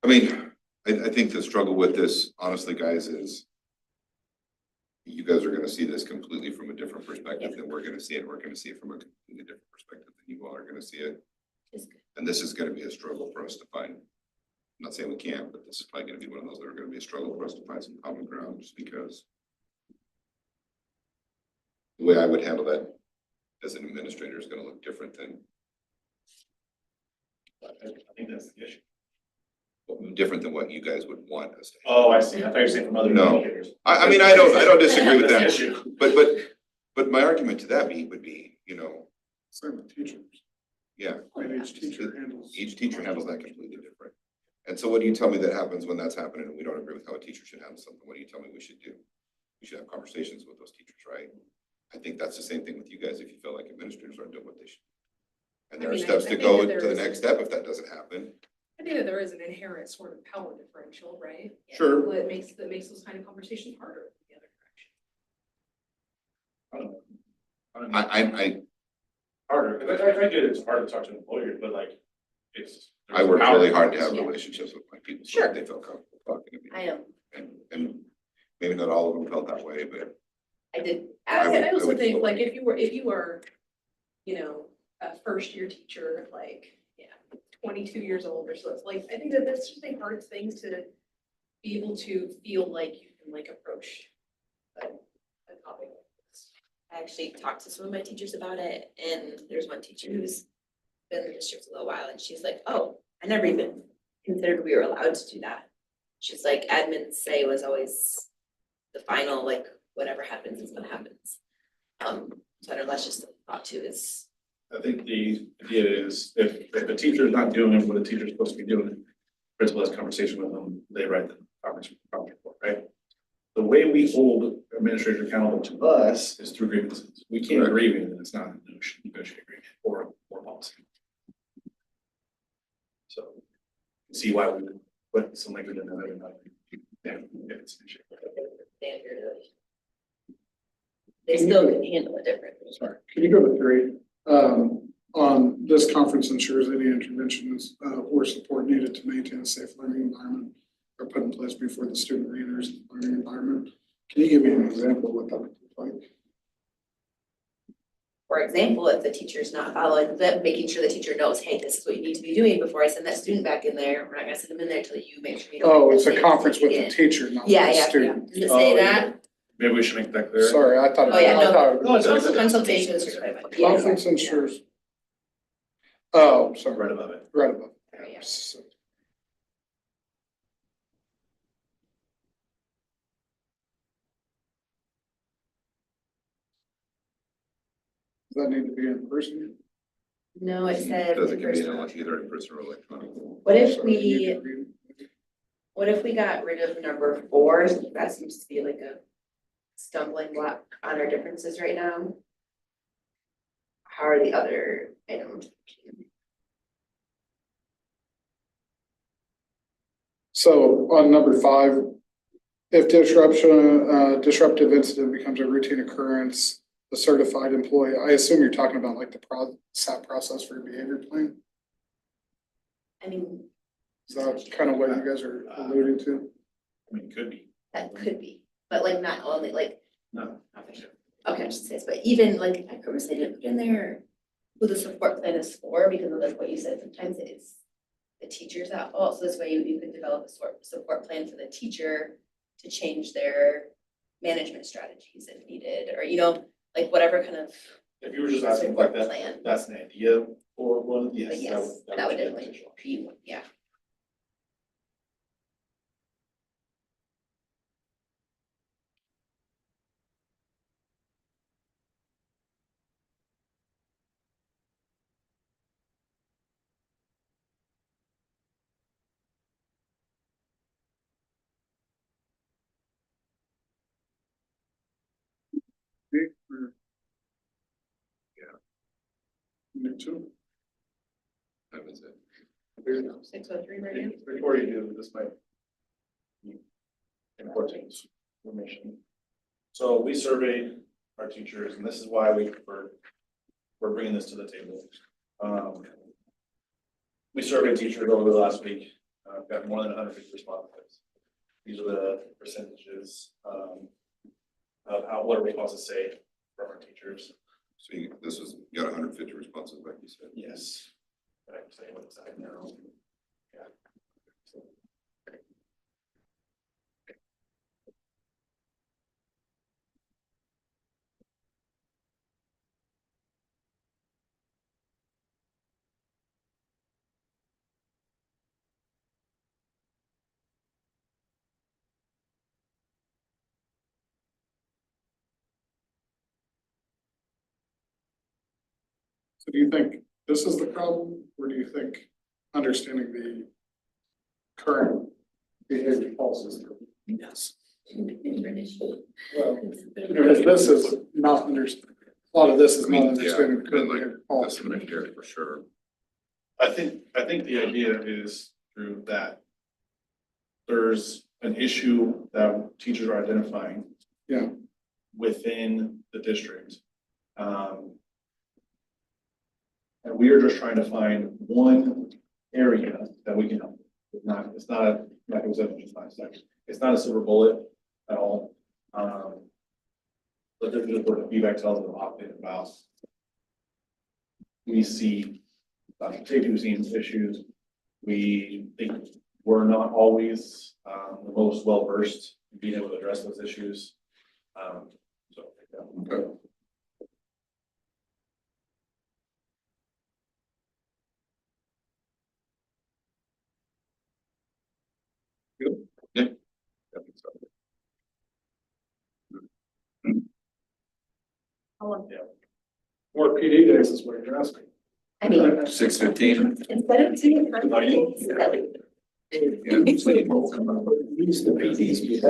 I mean, I think the struggle with this, honestly, guys, is you guys are gonna see this completely from a different perspective than we're gonna see it. We're gonna see it from a completely different perspective than you all are gonna see it.
Is good.
And this is gonna be a struggle for us to find. I'm not saying we can't, but this is probably gonna be one of those that are gonna be a struggle for us to find some common ground, just because the way I would handle that as an administrator is gonna look different than,
I think that's the issue.
different than what you guys would want us to.
Oh, I see. I thought you were saying from other
No.
educators.
I mean, I don't disagree with
That's
that,
the issue.
but my argument to that would be,
Same with teachers.
yeah,
And each teacher handles.
each teacher handles that completely different. And so what do you tell me that happens when that's happening and we don't agree with how a teacher should handle something? What do you tell me we should do? We should have conversations with those teachers, right? I think that's the same thing with you guys if you feel like administrators aren't doing what they should. And there
I
are
mean, I
steps to
think
go
that
to
there
the
is-
next step if that doesn't happen.
I think that there is an inherent sort of power differential, right?
Sure.
That makes those kind of conversations harder in the other direction.
I don't know.
I
Harder, 'cause I get it's hard to talk to employers, but like, it's.
I work really hard to have
Yeah.
relationships with my people, so
Sure.
that they feel comfortable talking to me.
I am,
And maybe not all of them felt that way, but
I did
I would-
I also
would
think
feel
like
like-
if you were, a first year teacher, like, 22 years old or so, it's like, I think that that's just a hard thing to be able to feel like you can like approach a topic like this.
I actually talked to some of my teachers about it, and there's one teacher who's been in the district a little while, and she's like, oh, I never even considered we were allowed to do that. She's like, admin's say was always the final, like, whatever happens is what happens. So I don't know, that's just a thought too, is,
I think the idea is if a teacher is not doing what a teacher's supposed to be doing, principal has a conversation with them, they write the conference report, right? The way we hold administrators accountable to us is through grievances. We can't
Correct.
agree with it, it's not a negotiated agreement or policy. So see why we would put some language in there, not, yeah, if it's an issue.
standard. They still can handle it differently.
Sorry, can you go to 3? On this conference ensures any interventions or support needed to maintain a safe learning environment are put in place before the student reenters the learning environment. Can you give me an example of what that would look like?
For example, if the teacher's not following them, making sure the teacher knows, hey, this is what you need to be doing before I send that student back in there. We're not gonna send them in there until you make sure you don't.
Oh,
make
it's a
mistakes
conference with the
again.
teacher, not with
Yeah,
the
yeah,
student.
Does it say
Oh,
that?
Maybe we should make that clear.
Sorry, I thought.
Oh, yeah,
I thought-
No, it's
Council
okay.
consultation is required. Yeah,
Conference ensures. Oh, sorry,
Right above it.
right above.
There, yeah.
So- Does that need to be in person?
No, it said.
does it can be
in person.
either in person or electronic.
What if
Sorry, you need
we,
to read it.
what if we got rid of number 4? That seems to be like a stumbling block on our differences right now. How are the other items?
So on number 5, if disruptive incident becomes a routine occurrence, the certified employee, I assume you're talking about like the SAP process for your behavior plan?
I mean,
Is that kind of what you guys are alluding to?
I mean, it could be,
that could be, but like not only like,
no.
okay, I should say, but even like, I purposely didn't put in there who the support plan is for, because of like what you said, sometimes it's the teachers at fault, so this way you could develop a support plan for the teacher to change their management strategies if needed, or like whatever kind of
If you were just asking like
support
that,
plan.
that's an idea for one,
But
yes.
yes, that would
be
definitely
beneficial.
be, one, yeah.
Me too.
That was it.
603 right now.
Before you do, this might be important information. So we surveyed our teachers, and this is why we're bringing this to the table. We surveyed teachers over the last week, got more than 150 responses. These are the percentages of what responses say from our teachers.
So you got 150 responses, like you said.
Yes. I can say what it's at now. Yeah.
So do you think this is the problem, or do you think understanding the current behavior policies?
Yes.
Well, because this is not a lot of this is
I mean,
not understanding the
yeah,
current
like
behavior
This
policy.
one here for sure.
I think the idea is through that there's an issue that teachers are identifying.
Yeah.
Within the district. And we are just trying to find one area that we can help. It's not, like it was said, it's not a silver bullet at all. But there's just what the feedback tells them often about. We see, safety routines issues. We think we're not always, the most well-versed in being able to address those issues. So, yeah.
Okay. Good. Yeah. I think so.
More PD days is what you're asking.
I mean,
6:15.
instead of doing things that we.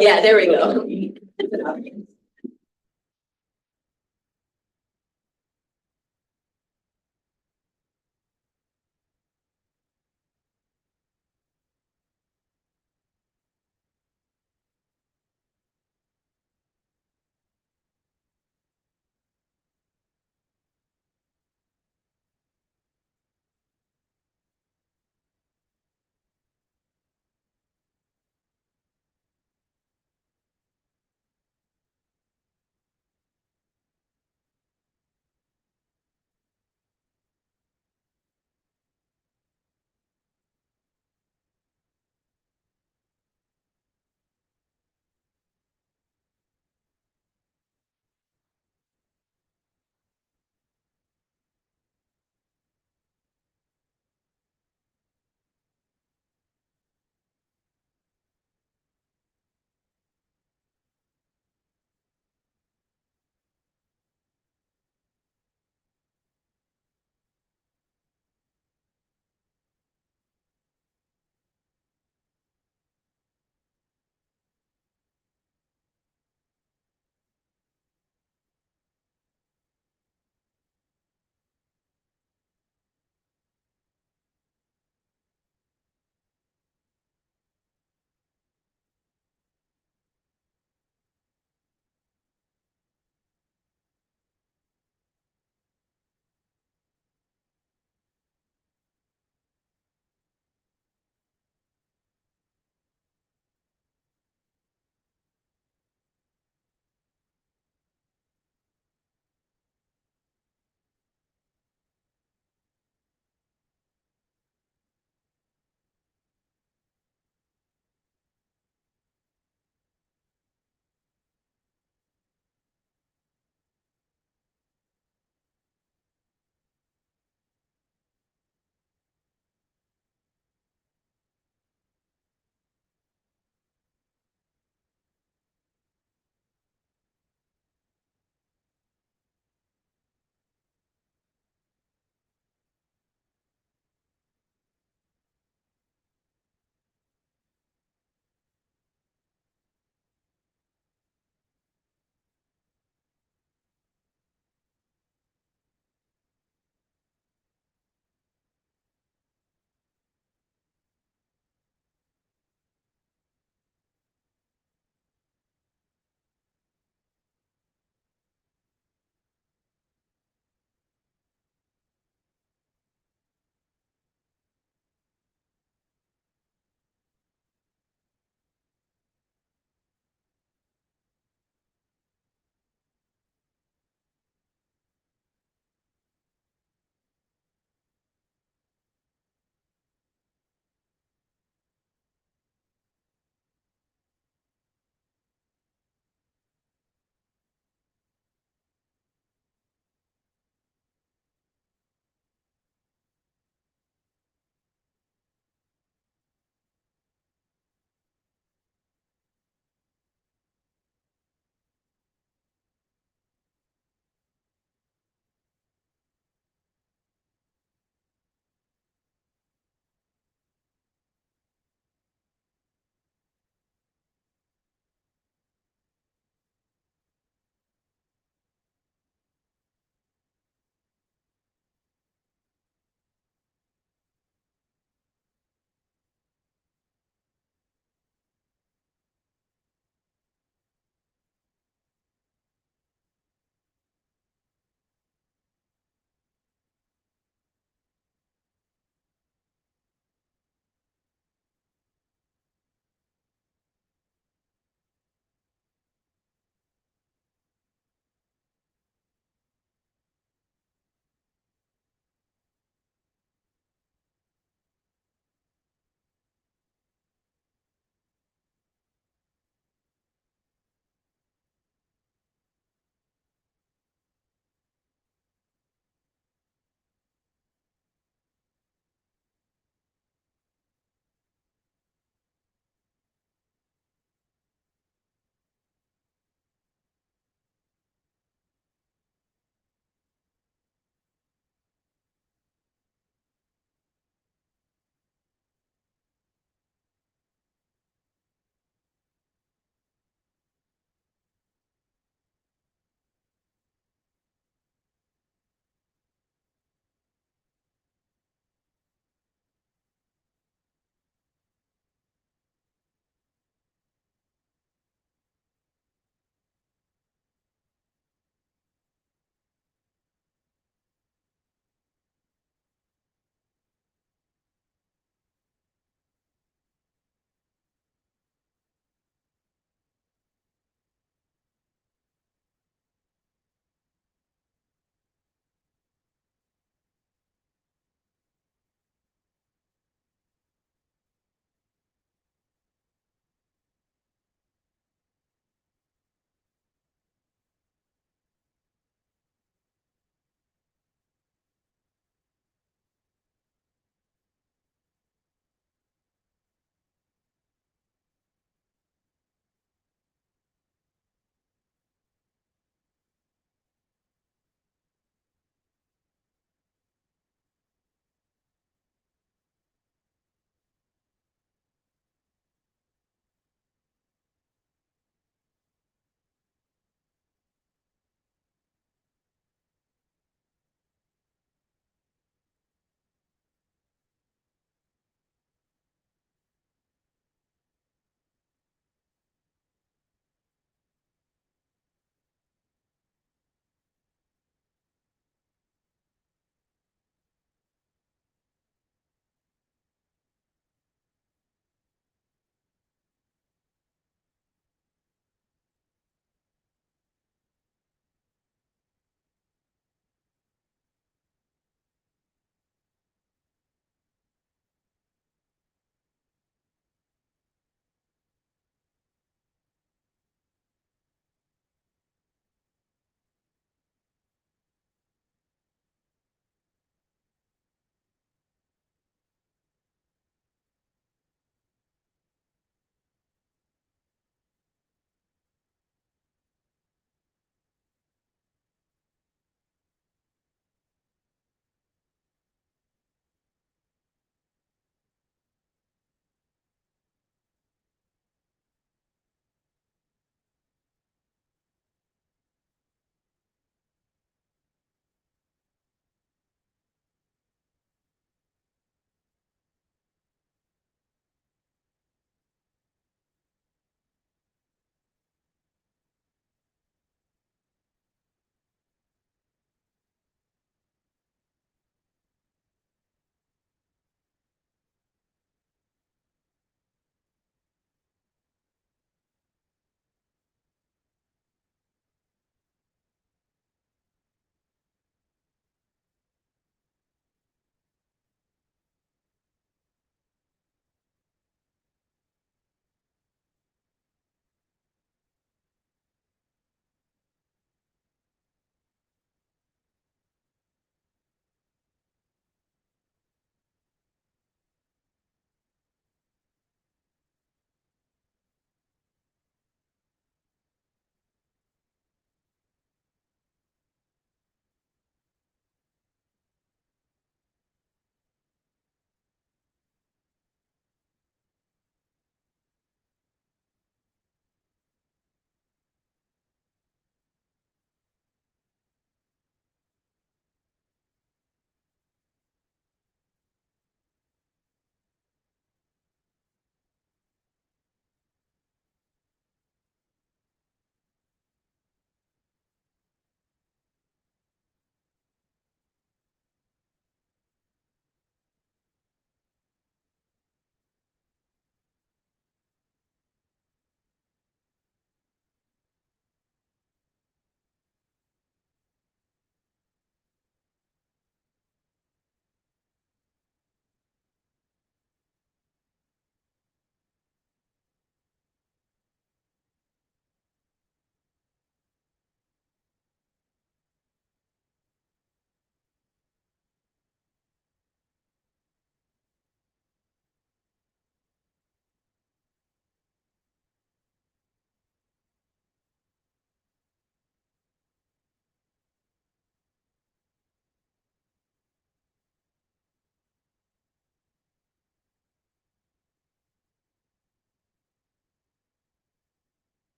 Yeah, there we go.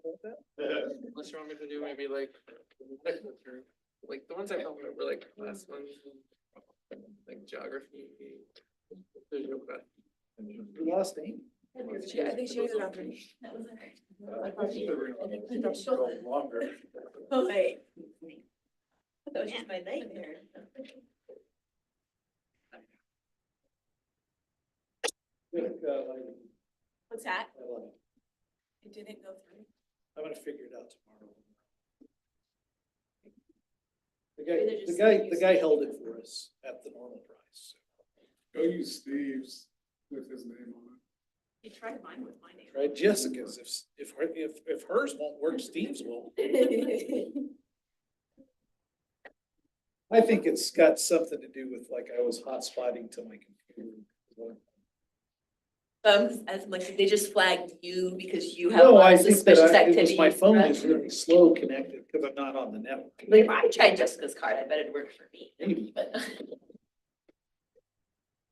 Unless you want me to do maybe like the ones I found were like last ones, like geography.
Last name?
I think she was it after. That was
Longer.
Oh, wait. That was just my nightmare. What's that? It didn't go through.
I'm gonna figure it out tomorrow.
Maybe they're just
The guy held it for us at the normal price.
Go use Steve's with his name on
You tried mine with my name.
Right, Jessica's, if hers won't work, Steve's won't. I think it's got something to do with like I was hotspotting to my computer.
As like, they just flagged you because you have a
No,
lot
I
of
think that
suspicious
it was
activity.
my phone is really slow connected because I'm not on the network.
Like, if I tried Jessica's card, I bet it worked for me,
Maybe.
but.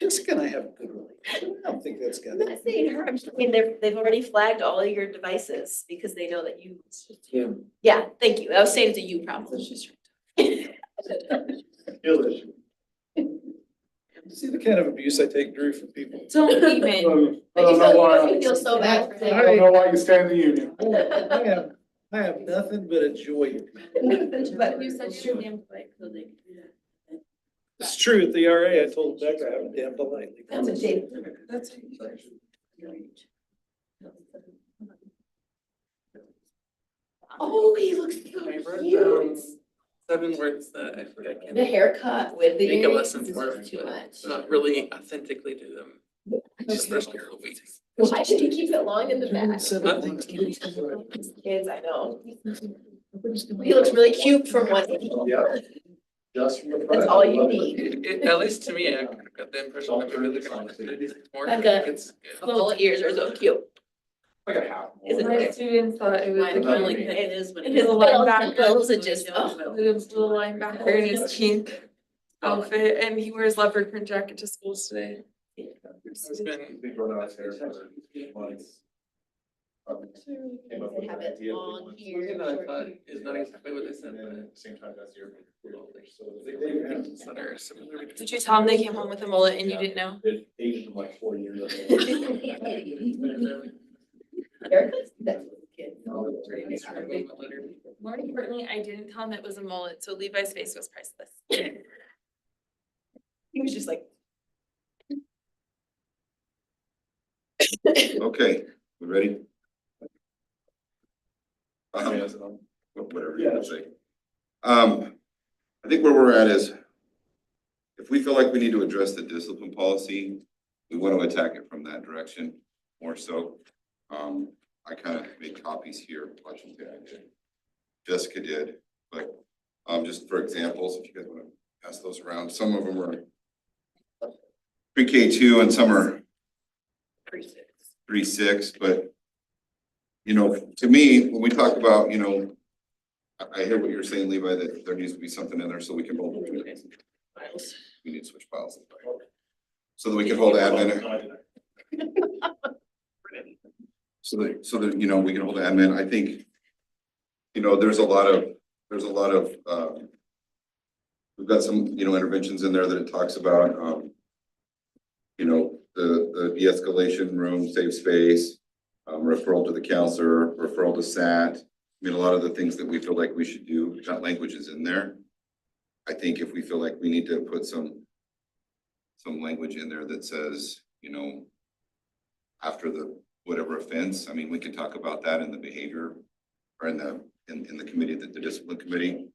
Jessica and I have a good relationship. I don't think that's
I'm
got.
not saying her, I'm just saying they've already flagged all of your devices because they know that you. Yeah, thank you. I was saying it's a you problem.
See the kind of abuse I take, Drew, from people.
Don't even.
it.
But you feel so bad for
I
saying.
don't know why you stay in the union.
I have nothing but a joy.
But you said your name like, so they.
It's true, at the RA, I told Becca I would damn politely.
That's a shame.
That's.
Oh, he looks so
I wrote
cute.
down 7 words that I feel like I
The
can
haircut with the
make a
earrings
lesson
is
for,
just too
but
much.
not really authentically do them. Just first couple of weeks.
Why should he keep it long in the back?
Nothing.
Kids, I know. He looks really cute from one.
Yeah. Just from the front.
That's all you need.
At least to me, I got the impression that maybe they're gonna do these more.
Like a-
It's good.
Little ears are so cute.
Like a half.
Isn't
My
it?
students thought it was
Mine
the
only-
cutest.
It is when
And
it's
his
little
linebacker.
girls are just, oh.
His little linebacker in his pink outfit, and he wears leopard print jacket to school today.
It's been,
Been growing out his hair for months. Came up with
They have
an
it
idea.
long
something
here.
that I thought is not exactly what they said,
And then
but
at the same time, that's your. So
things that are similar.
Did you tell him they came home with a mullet and you didn't know?
It aged them like 4 years.
Haircuts? That's what the kids.
More importantly, I didn't tell him it was a mullet, so Levi's face was priceless.
He was just like.
Okay, we ready? Whatever you want to say. I think where we're at is, if we feel like we need to address the discipline policy, we want to attack it from that direction more so. I kind of made copies here, Washington, I did. Jessica did, but, just for examples, if you guys want to pass those around, some of them are pre-K 2 and some are 3-6, but you know, to me, when we talk about, you know, I hear what you're saying, Levi, that there needs to be something in there so we can hold. We need to switch files. So that we can hold admin, so that, you know, we can hold admin. I think, you know, there's a lot of, we've got some, you know, interventions in there that it talks about, you know, the de-escalation room, safe space, referral to the counselor, referral to SAT. I mean, a lot of the things that we feel like we should do, that language is in there. I think if we feel like we need to put some language in there that says, you know, after the whatever offense, I mean, we can talk about that in the behavior or in the committee, the discipline committee.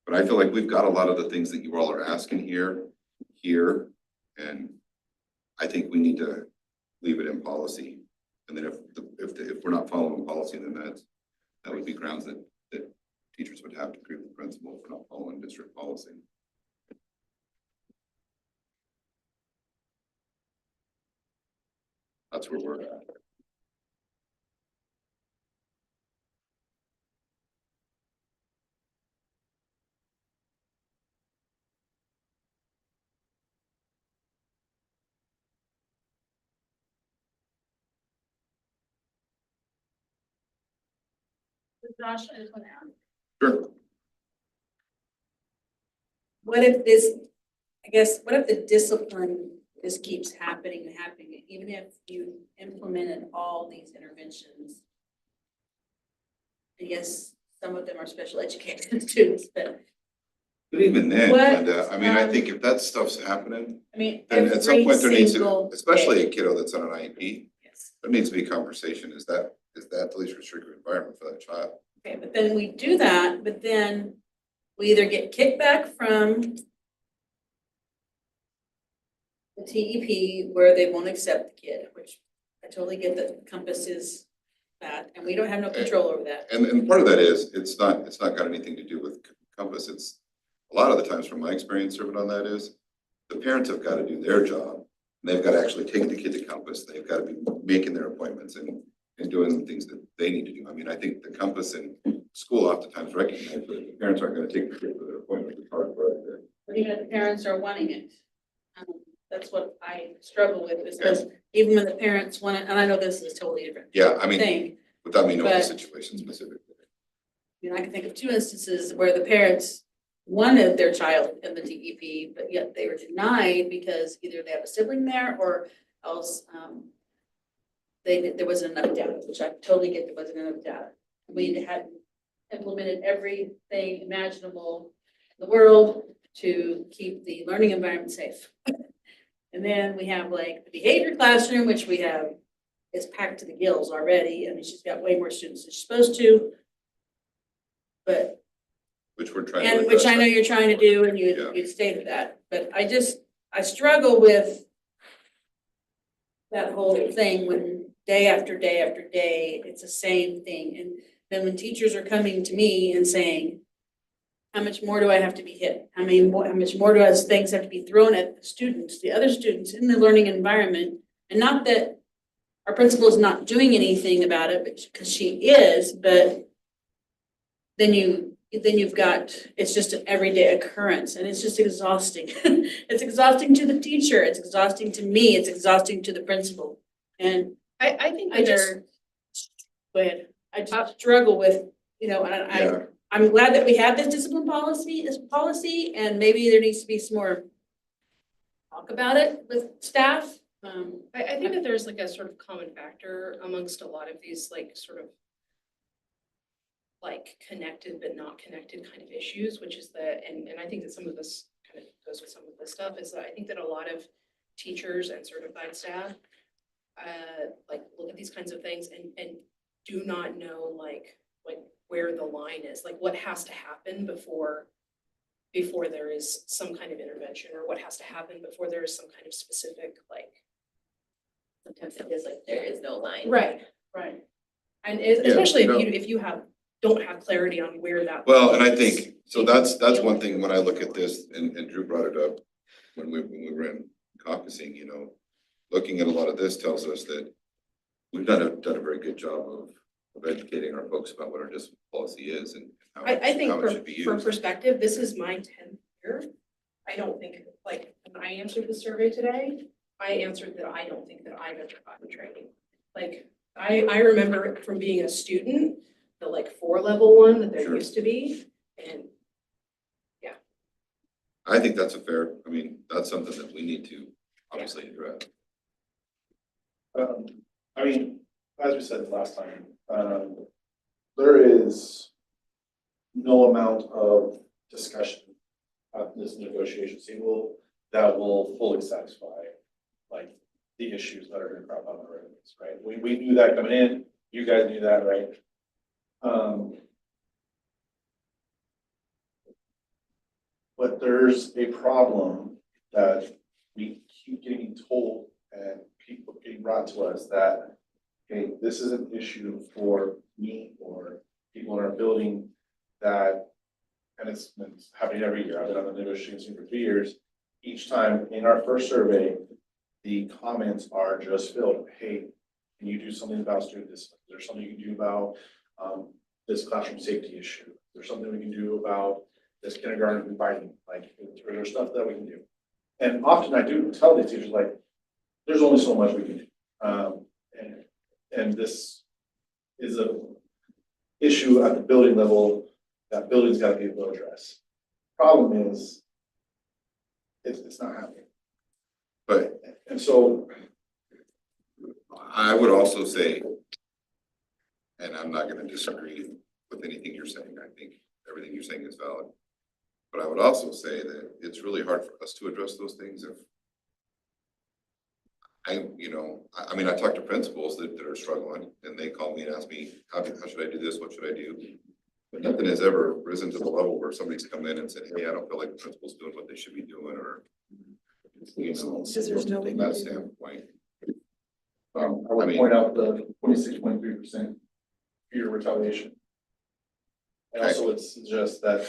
But I feel like we've got a lot of the things that you all are asking here, and I think we need to leave it in policy. And then if we're not following policy, then that would be grounds that teachers would have to grieve the principal for not following district policy. That's where we're at.
Josh, I just want to ask.
Sure.
What if this, I guess, what if the discipline just keeps happening and happening, even if you implemented all these interventions? I guess some of them are special education students, but
But even then,
What,
Linda, I mean, I think if that stuff's happening,
I mean,
then at some point there needs to,
every
especially
single
a kiddo that's on an IEP,
day. Yes.
there needs to be a conversation. Is that the least restrictive environment for that child?
Okay, but then we do that, but then we either get kickback from the TEP where they won't accept the kid, which I totally get that Compass is that, and we don't have no control over that.
And part of that is, it's not got anything to do with Compass. It's, a lot of the times from my experience serving on that is, the parents have got to do their job. And they've got to actually take the kid to Compass. They've got to be making their appointments and doing the things that they need to do. I mean, I think the Compass and school oftentimes recognize that the parents aren't going to take the kid to their appointment. It's hard for us to.
But even if the parents are wanting it. That's what I struggle with, is because even when the parents want it, and I know this is totally different
Yeah, I mean,
thing.
without me knowing the
But-
situation specifically.
I mean, I can think of 2 instances where the parents wanted their child in the TEP, but yet they were denied because either they have a sibling there or else, there wasn't enough data, which I totally get, there wasn't enough data. We had implemented everything imaginable in the world to keep the learning environment safe. And then we have like the behavior classroom, which we have is packed to the gills already. I mean, she's got way more students than she's supposed to. But,
Which we're trying to.
and which I know
address.
you're trying to do, and
Yeah.
you stated that, but I struggle with that whole thing when day after day after day, it's the same thing. And then when teachers are coming to me and saying, how much more do I have to be hit? How much more things have to be thrown at the students, the other students in the learning environment? And not that our principal is not doing anything about it, because she is, but then you've got, it's just an everyday occurrence, and it's just exhausting. It's exhausting to the teacher, it's exhausting to me, it's exhausting to the principal. And
I think
I
that
just,
there,
go ahead, I just struggle with, and
Yeah.
I'm glad that we have this discipline policy, and maybe there needs to be some more talk about it with staff.
I think that there's like a sort of common factor amongst a lot of these like sort of like connected but not connected kind of issues, which is that, and I think that some of this kind of goes with some of this stuff, is that I think that a lot of teachers and certified staff like look at these kinds of things and do not know like where the line is, like what has to happen before there is some kind of intervention, or what has to happen before there is some kind of specific like.
Sometimes it feels like there is no line.
Right. And
Yeah,
especially
you know.
if you don't have clarity on where that.
Well,
line
and I
is.
think, so that's one thing when I look at this, and Drew brought it up when we were in caucusing, looking at a lot of this tells us that we've done a very good job of educating our folks about what our discipline policy is and how
I think
it should be
for
used.
perspective, this is my 10th year. I don't think, like, when I answered the survey today, I answered that I don't think that I've ever gotten training. Like, I remember from being a student, the like 4-level one that there
Sure.
used to be, and
I think that's that's something that we need to obviously address.
I mean, as we said last time, there is no amount of discussion at this negotiation table that will fully satisfy, like, the issues that are gonna crop up on the revenues, right? We knew that coming in, you guys knew that, right? But there's a problem that we keep getting told and people getting brought to us that, hey, this is an issue for me or people in our building that, and it's happening every year. I've been on the negotiating team for 3 years. Each time in our first survey, the comments are just filled, hey, can you do something about student discipline? Is there something you can do about this classroom safety issue? Is there something we can do about this kindergarten biting? Like, is there stuff that we can do? And often I do tell these teachers, like, there's only so much we can do. And this is issue at the building level, that building's gotta be able to address. Problem is, it's not happening.
But
And so,
I would also say, and I'm not gonna disagree with anything you're saying, I think everything you're saying is valid. But I would also say that it's really hard for us to address those things if I mean, I talk to principals that are struggling and they call me and ask me, how should I do this? What should I do? But nothing has ever risen to the level where somebody's come in and said, hey, I don't feel like the principal's doing what they should be doing, or, from that standpoint.
I would
mean-
point out the 26.3% fear retaliation. And also would suggest that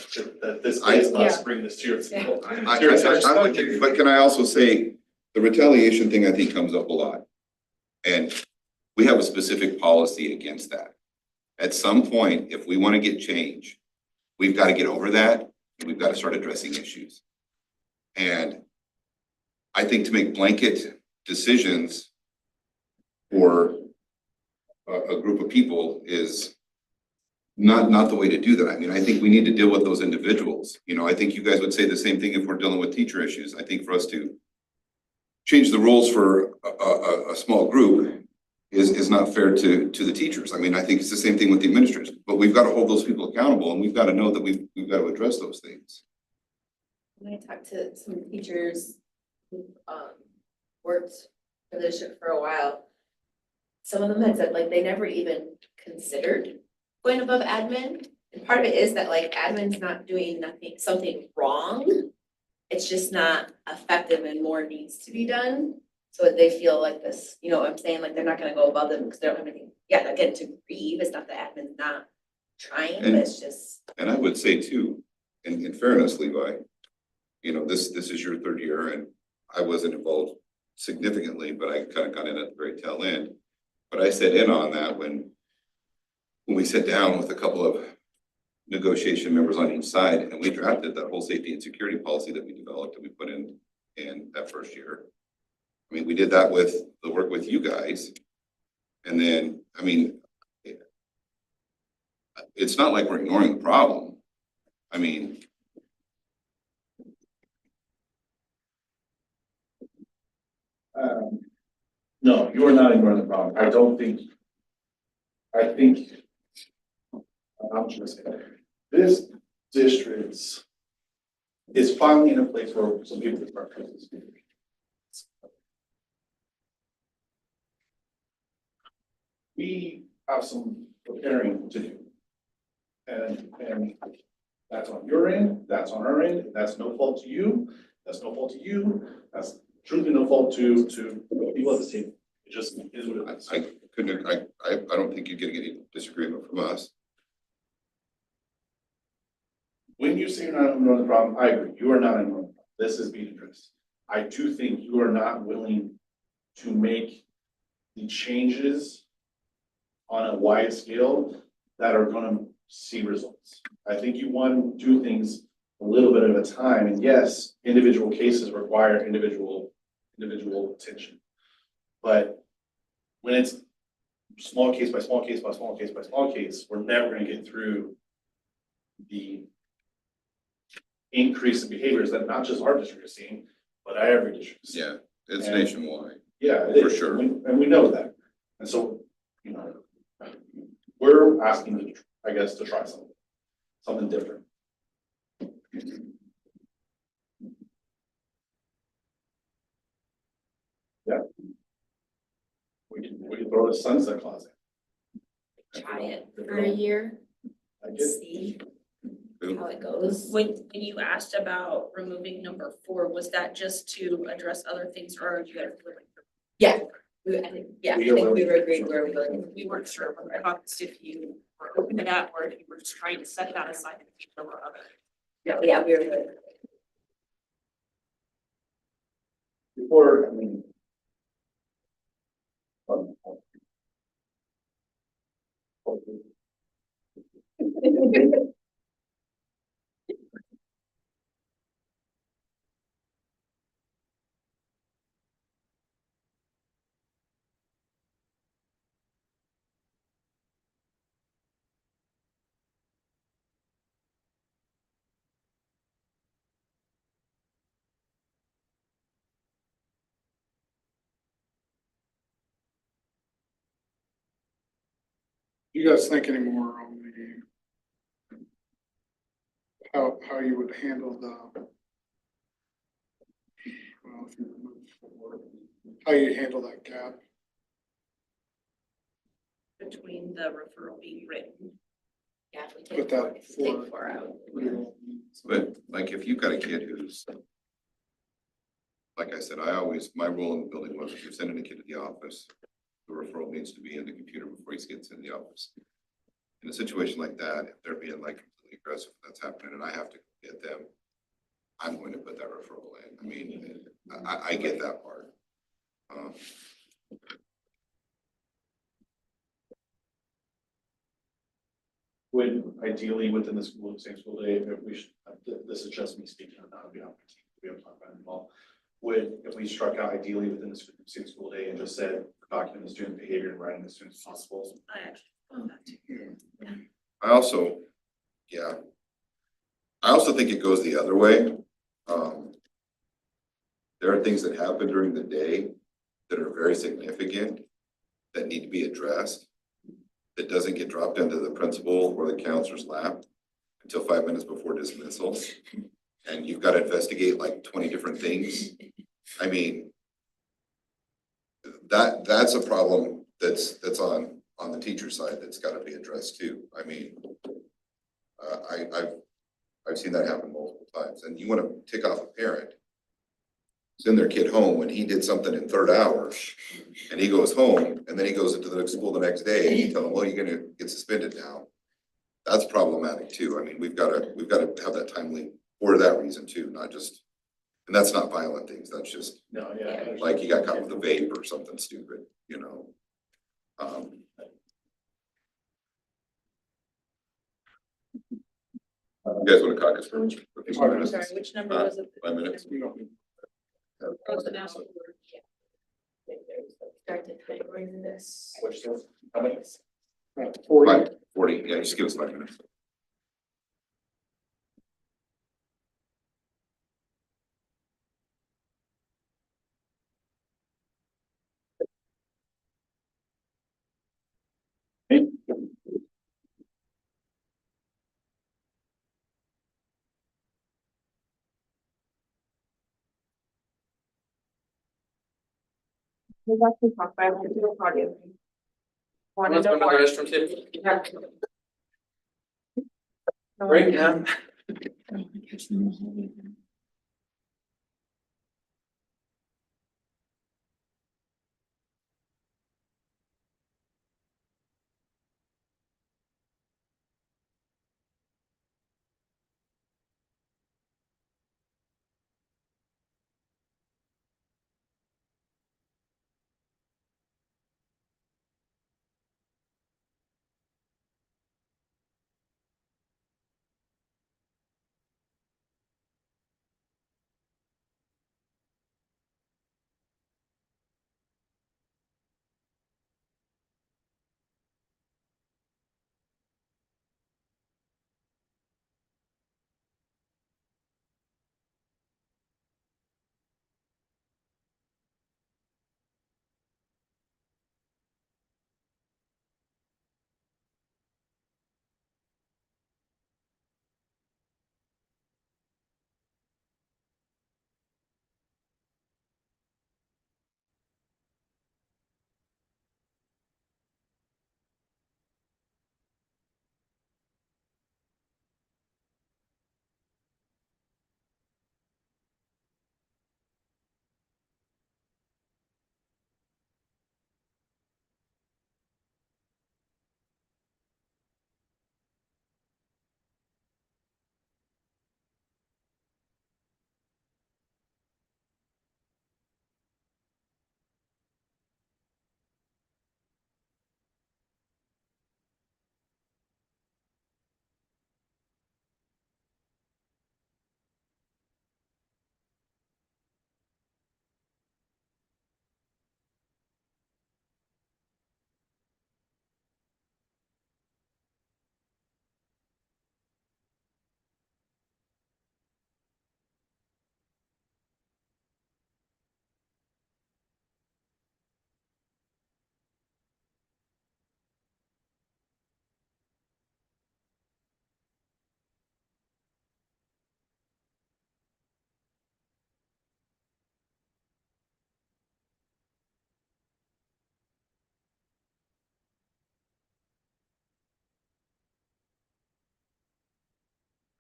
this is
Yeah.
not bring this to your table.
I'm with you, but can I also say, the retaliation thing I think comes up a lot. And we have a specific policy against that. At some point, if we want to get change, we've got to get over that and we've got to start addressing issues. And I think to make blanket decisions for a group of people is not the way to do that. I mean, I think we need to deal with those individuals. You know, I think you guys would say the same thing if we're dealing with teacher issues. I think for us to change the rules for a small group is not fair to the teachers. I mean, I think it's the same thing with the administrators, but we've got to hold those people accountable and we've got to know that we've got to address those things.
When I talked to some teachers who worked for the district for a while, some of them had said like they never even considered going above admin. And part of it is that like admin's not doing something wrong. It's just not effective and more needs to be done. So they feel like this, you know what I'm saying? Like they're not gonna go above them because they don't have anything, yeah, they're getting to grieve. It's not that admin's not trying, but it's just.
And I would say too, in fairness, Levi, you know, this is your third year and I wasn't involved significantly, but I kind of got in at the very tail end. But I sat in on that when we sat down with a couple of negotiation members on each side and we drafted that whole safety and security policy that we developed and we put in that first year. I mean, we did that with the work with you guys. And then, I mean, it's not like we're ignoring the problem. I mean,
No, you are not ignoring the problem. I think, I'm just gonna say, this district is finally in a place where some people can start trusting schools. We have some preparing to do. And that's on your end, that's on our end, that's no fault to you, that's no fault to you, that's truly no fault to people at the table. It just is what it is.
I don't think you're getting any disagreement from us.
When you say you're not ignoring the problem, I agree, you are not ignoring the problem. This is being addressed. I do think you are not willing to make the changes on a wide scale that are gonna see results. I think you want to do things a little bit at a time, and yes, individual cases require individual attention. But when it's small case by small case by small case by small case, we're never gonna get through the increase in behaviors that not just our district is seeing, but every district is seeing.
Yeah, it's
And-
nationwide.
Yeah, it
For
is,
sure.
and we know that. And so, you know, we're asking to, I guess, to try something different. Yeah. We can throw a sunset clause in.
Try it for a year,
I
and
get,
see how it goes.
When you asked about removing number 4, was that just to address other things or are you guys willing?
Yeah, I think we were agreed where we were.
We weren't sure whether it helps if you were open to that or if you were just trying to set that aside and keep there were other.
Yeah, we were good.
before, I mean.
You guys think anymore on the, how you would handle the, well, if you move forward, how you handle that gap?
Between the referral being written.
Yeah, if we
Put
take
that
four, if we
for-
take four out.
But like, if you've got a kid who's, like I said, my role in the building was, if you're sending a kid to the office, the referral needs to be in the computer before he gets in the office. In a situation like that, if they're being like completely aggressive, that's happening, and I have to get them, I'm going to put that referral in. I mean, I get that part.
Would ideally within the school, same school day, if we should, this is just me speaking, I'm not be on, we haven't talked about it at all. Would, if we struck out ideally within the same school day and just said, document the student behavior and writing as soon as possible.
I actually thought that too.
I also, yeah. I also think it goes the other way. There are things that happen during the day that are very significant that need to be addressed. That doesn't get dropped into the principal or the counselor's lap until 5 minutes before dismissal. And you've got to investigate like 20 different things. I mean, that's a problem that's on the teacher side that's got to be addressed too. I mean, I've seen that happen multiple times, and you want to tick off a parent, send their kid home when he did something in third hour, and he goes home, and then he goes into the school the next day, and you tell him, well, you're gonna get suspended now. That's problematic too. I mean, we've got to have that timely for that reason too, not just, and that's not violent things. That's just
No, yeah.
like he got caught with a vape or something stupid, you know. You guys want to caucus for a few more
I'm
minutes?
sorry, which number was it?
5 minutes?
Oh, so now we're, yeah. Start to categorize this.
Which one? How many?
40.
40, yeah, just give us 5 minutes.
We've actually talked about it, do a cardio. Want to
Let's go
know
to the
more?
restroom too.
Yeah.
Break time.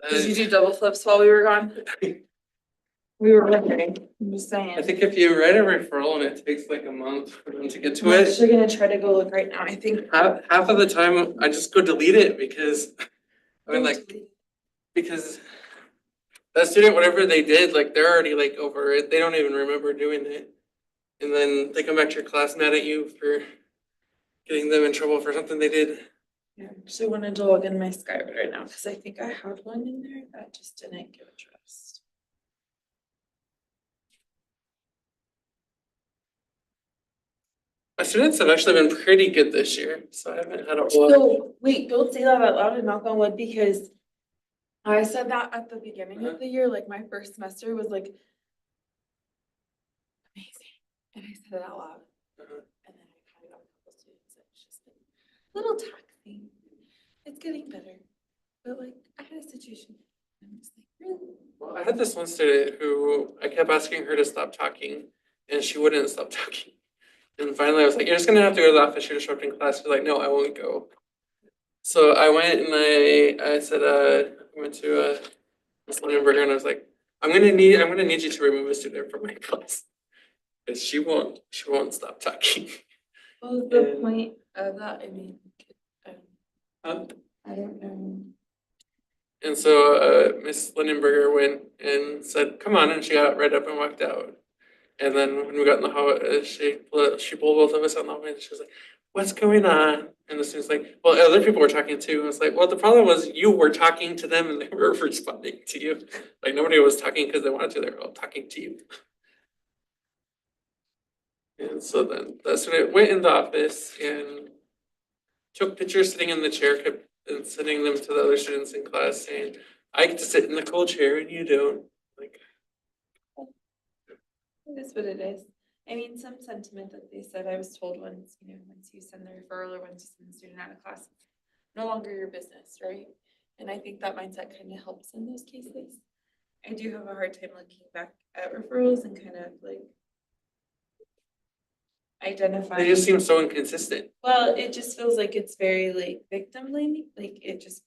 Did you do double flips while we were gone? We were wondering, I'm just saying.
I think if you write a referral and it takes like a month for them to get to
I'm
it,
actually gonna try to go look right now, I think.
half of the time I just go delete it because, I mean, like,
Delete.
because that student, whatever they did, like, they're already like over it, they don't even remember doing it. And then they come back to your class mad at you for getting them in trouble for something they did.
Yeah, I actually wanted to log in my Skyward right now, cause I think I had one in there that just didn't get addressed.
My students have actually been pretty good this year, so I haven't had a whole lot.
So, wait, don't say that out loud and knock on wood, because I said that at the beginning of the year, like my first semester was like amazing, and I said it out loud.
Uh-huh.
And then I kind of got a couple students that it's just been a little taxing. It's getting better, but like I had a situation. I'm just like, really?
Well, I had this one student who I kept asking her to stop talking, and she wouldn't stop talking. And finally, I was like, "You're just gonna have to go to the office. You're disrupting class." She's like, "No, I won't go." So I went and I said, I went to Ms. Lindenberger and I was like, I'm gonna need you to remove a student from my class. Because she won't stop talking.
What was the
And-
point of that? I mean,
Um,
I don't know.
And so Ms. Lindenberger went and said, "Come on," and she got right up and walked out. And then when we got in the hall, she pulled both of us out in the hallway and she was like, "What's going on?" And the student's like, "Well, other people were talking too." And it's like, "Well, the problem was you were talking to them and they were responding to you. Like nobody was talking because they wanted to, they were all talking to you." And so then that student went in the office and took pictures sitting in the chair, kept and sending them to the other students in class saying, "I get to sit in the cool chair and you don't." Like,
It is what it is. I mean, some sentiment that they said, I was told once, you know, once you send the referral or once you send the student out of class, it's no longer your business, right? And I think that mindset kind of helps in those cases. I do have a hard time looking back at referrals and kind of like identifying.
they just seem so inconsistent.
Well, it just feels like it's very like victim blaming, like it just,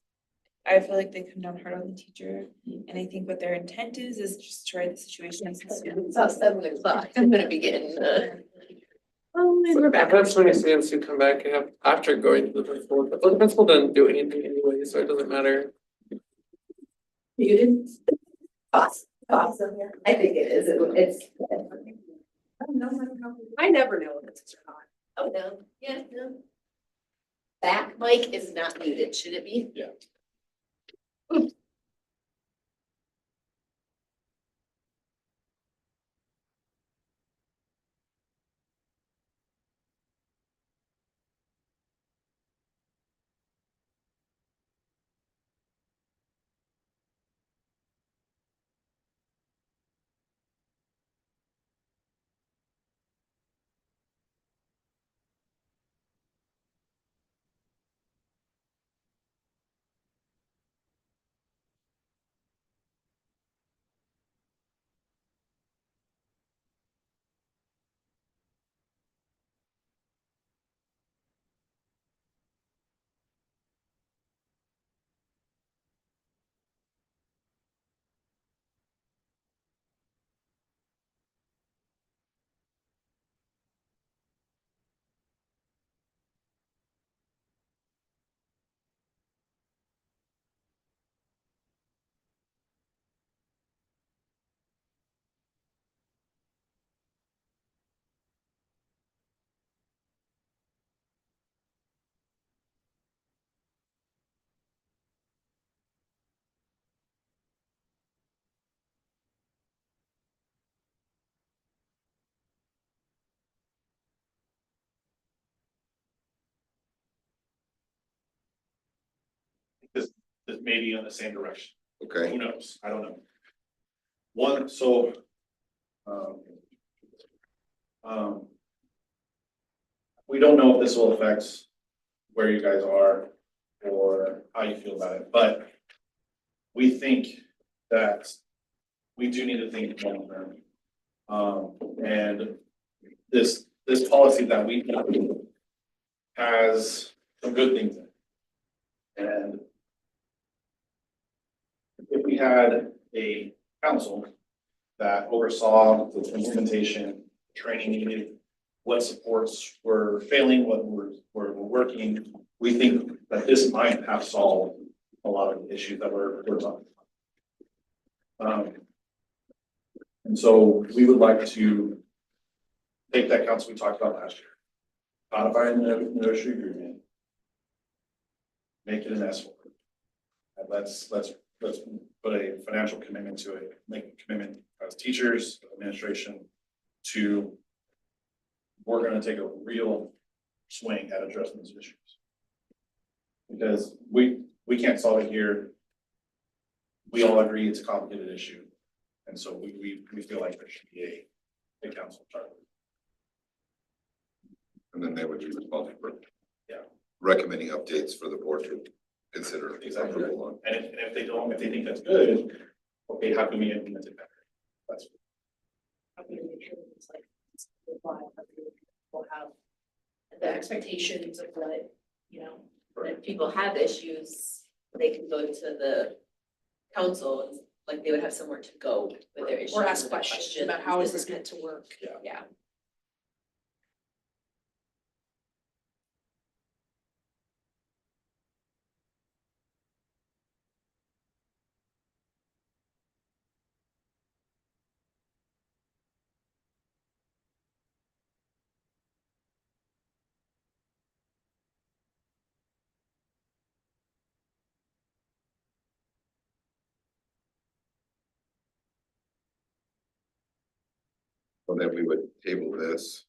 I feel like they come down hard on the teacher. And I think what their intent is just to write the situation. as
It's
students.
about 7 o'clock. I'm gonna be getting,
Oh, and we're back.
I've had so many students who come back after going to the principal, but the principal doesn't do anything anyway, so it doesn't matter.
you didn't. Awesome. I think it is. It's.
I never know if it's or not.
Oh, no, yeah, no. Back mic is not muted, should it be?
Yeah. This may be on the same direction.
Okay,
Who knows? I don't know. One, so. We don't know if this will affect where you guys are or how you feel about it, but we think that we do need to think long term. And this policy that we have has some good things in it. And we had a council that oversaw the implementation, training needed, what supports were failing, what were working. We think that this might have solved a lot of the issues that we're talking about. And so we would like to take that council we talked about last year, codify in the nursery agreement, make it an S four. And let's put a financial commitment to it, make a commitment as teachers, administration, to we're gonna take a real swing at addressing these issues. Because we can't solve it here. We all agree it's a complicated issue. And so we feel like there should be a council charter.
And then they would be responsible for.
Yeah.
Recommending updates for the board to consider.
Exactly.
approval on.
And if they don't, if they think that's good, okay, how can we implement it better? That's.
How can we make sure that it's like, it's applied, how can people have the expectations of what, you know,
If people have issues, they can go to the council, and like they would have somewhere to go with their issues.
or ask
with their
questions about how is this
is
meant to work?
Yeah.
So then we would table this.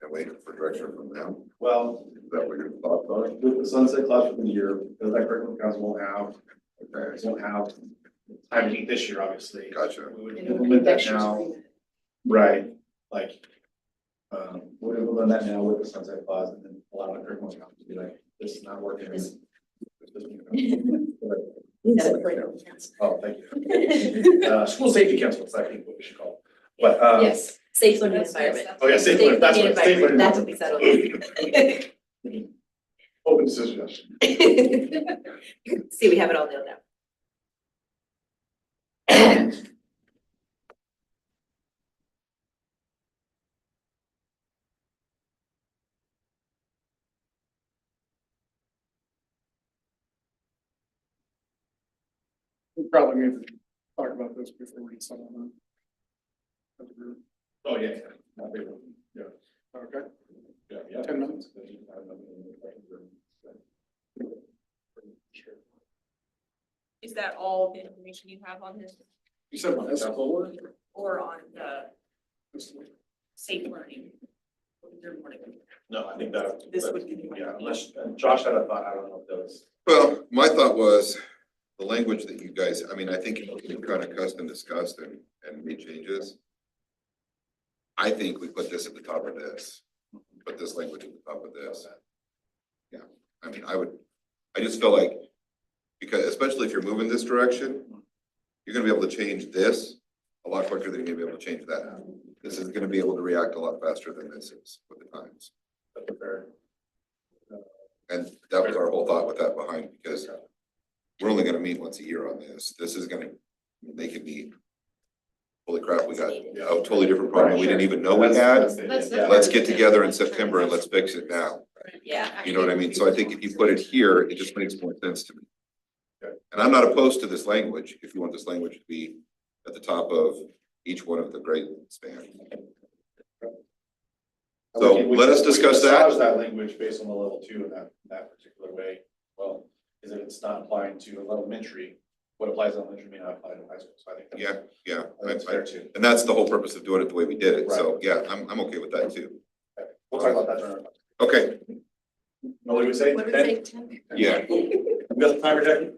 And wait for direction from them.
Well,
Is that what your thoughts are?
with the sunset clause for the year, because that curriculum council won't have time to meet this year, obviously.
Gotcha.
We would
And it would
implement
be
that
next year's
now,
agreement.
right, like, we'll implement that now with the sunset clause and then allow the curriculum council to be like, this is not working. Oh, thank you. School safety council, is I think what we should call it. But,
Yes, safe learning
That's- yes,
environment.
that's-
oh yeah, safe learning, that's what, safe learning.
That's what we settled on.
Open suggestion.
See, we have it all nailed down.
We probably need to talk about this before we decide on that.
Oh, yeah, not big one. Yeah,
Okay,
yeah.
10 minutes.
Is that all the information you have on this
You said what, S4?
or on the safe learning? Is there more to go?
No, I think that.
This would be-
Yeah, unless, Josh had a thought, I don't know if that was.
Well, my thought was the language that you guys, I mean, I think you kind of cussed and discussed and made changes. I think we put this at the top of this, put this language at the top of this. Yeah, I mean, I just feel like, because especially if you're moving this direction, you're gonna be able to change this a lot quicker than you're gonna be able to change that. This is gonna be able to react a lot faster than this is with the times.
That's fair.
And that was our whole thought with that behind, because we're only gonna meet once a year on this. This is gonna, they could be, holy crap, we got a totally different problem we didn't even know we had. Let's get together in September and let's fix it now.
Yeah.
You know what I mean? So I think if you put it here, it just makes more sense to me.
Okay.
And I'm not opposed to this language, if you want this language to be at the top of each one of the grade span. So let us discuss that.
Massage that language based on the level 2 in that particular way. Well, is that it's not applying to elementary, what applies to elementary may not apply to high school, so I think.
Yeah,
That's fair too.
and that's the whole purpose of doing it the way we did it. So, yeah, I'm okay with that too.
Okay. We'll talk about that during our.
Okay,
No, what do we say?
What do we
10?
say, 10?
yeah.
We got the timer, Jackie?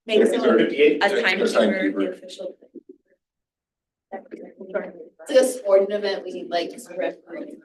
Make
Is there 58?
a timekeeper, the official. It's like a sporting event, we need like a referee.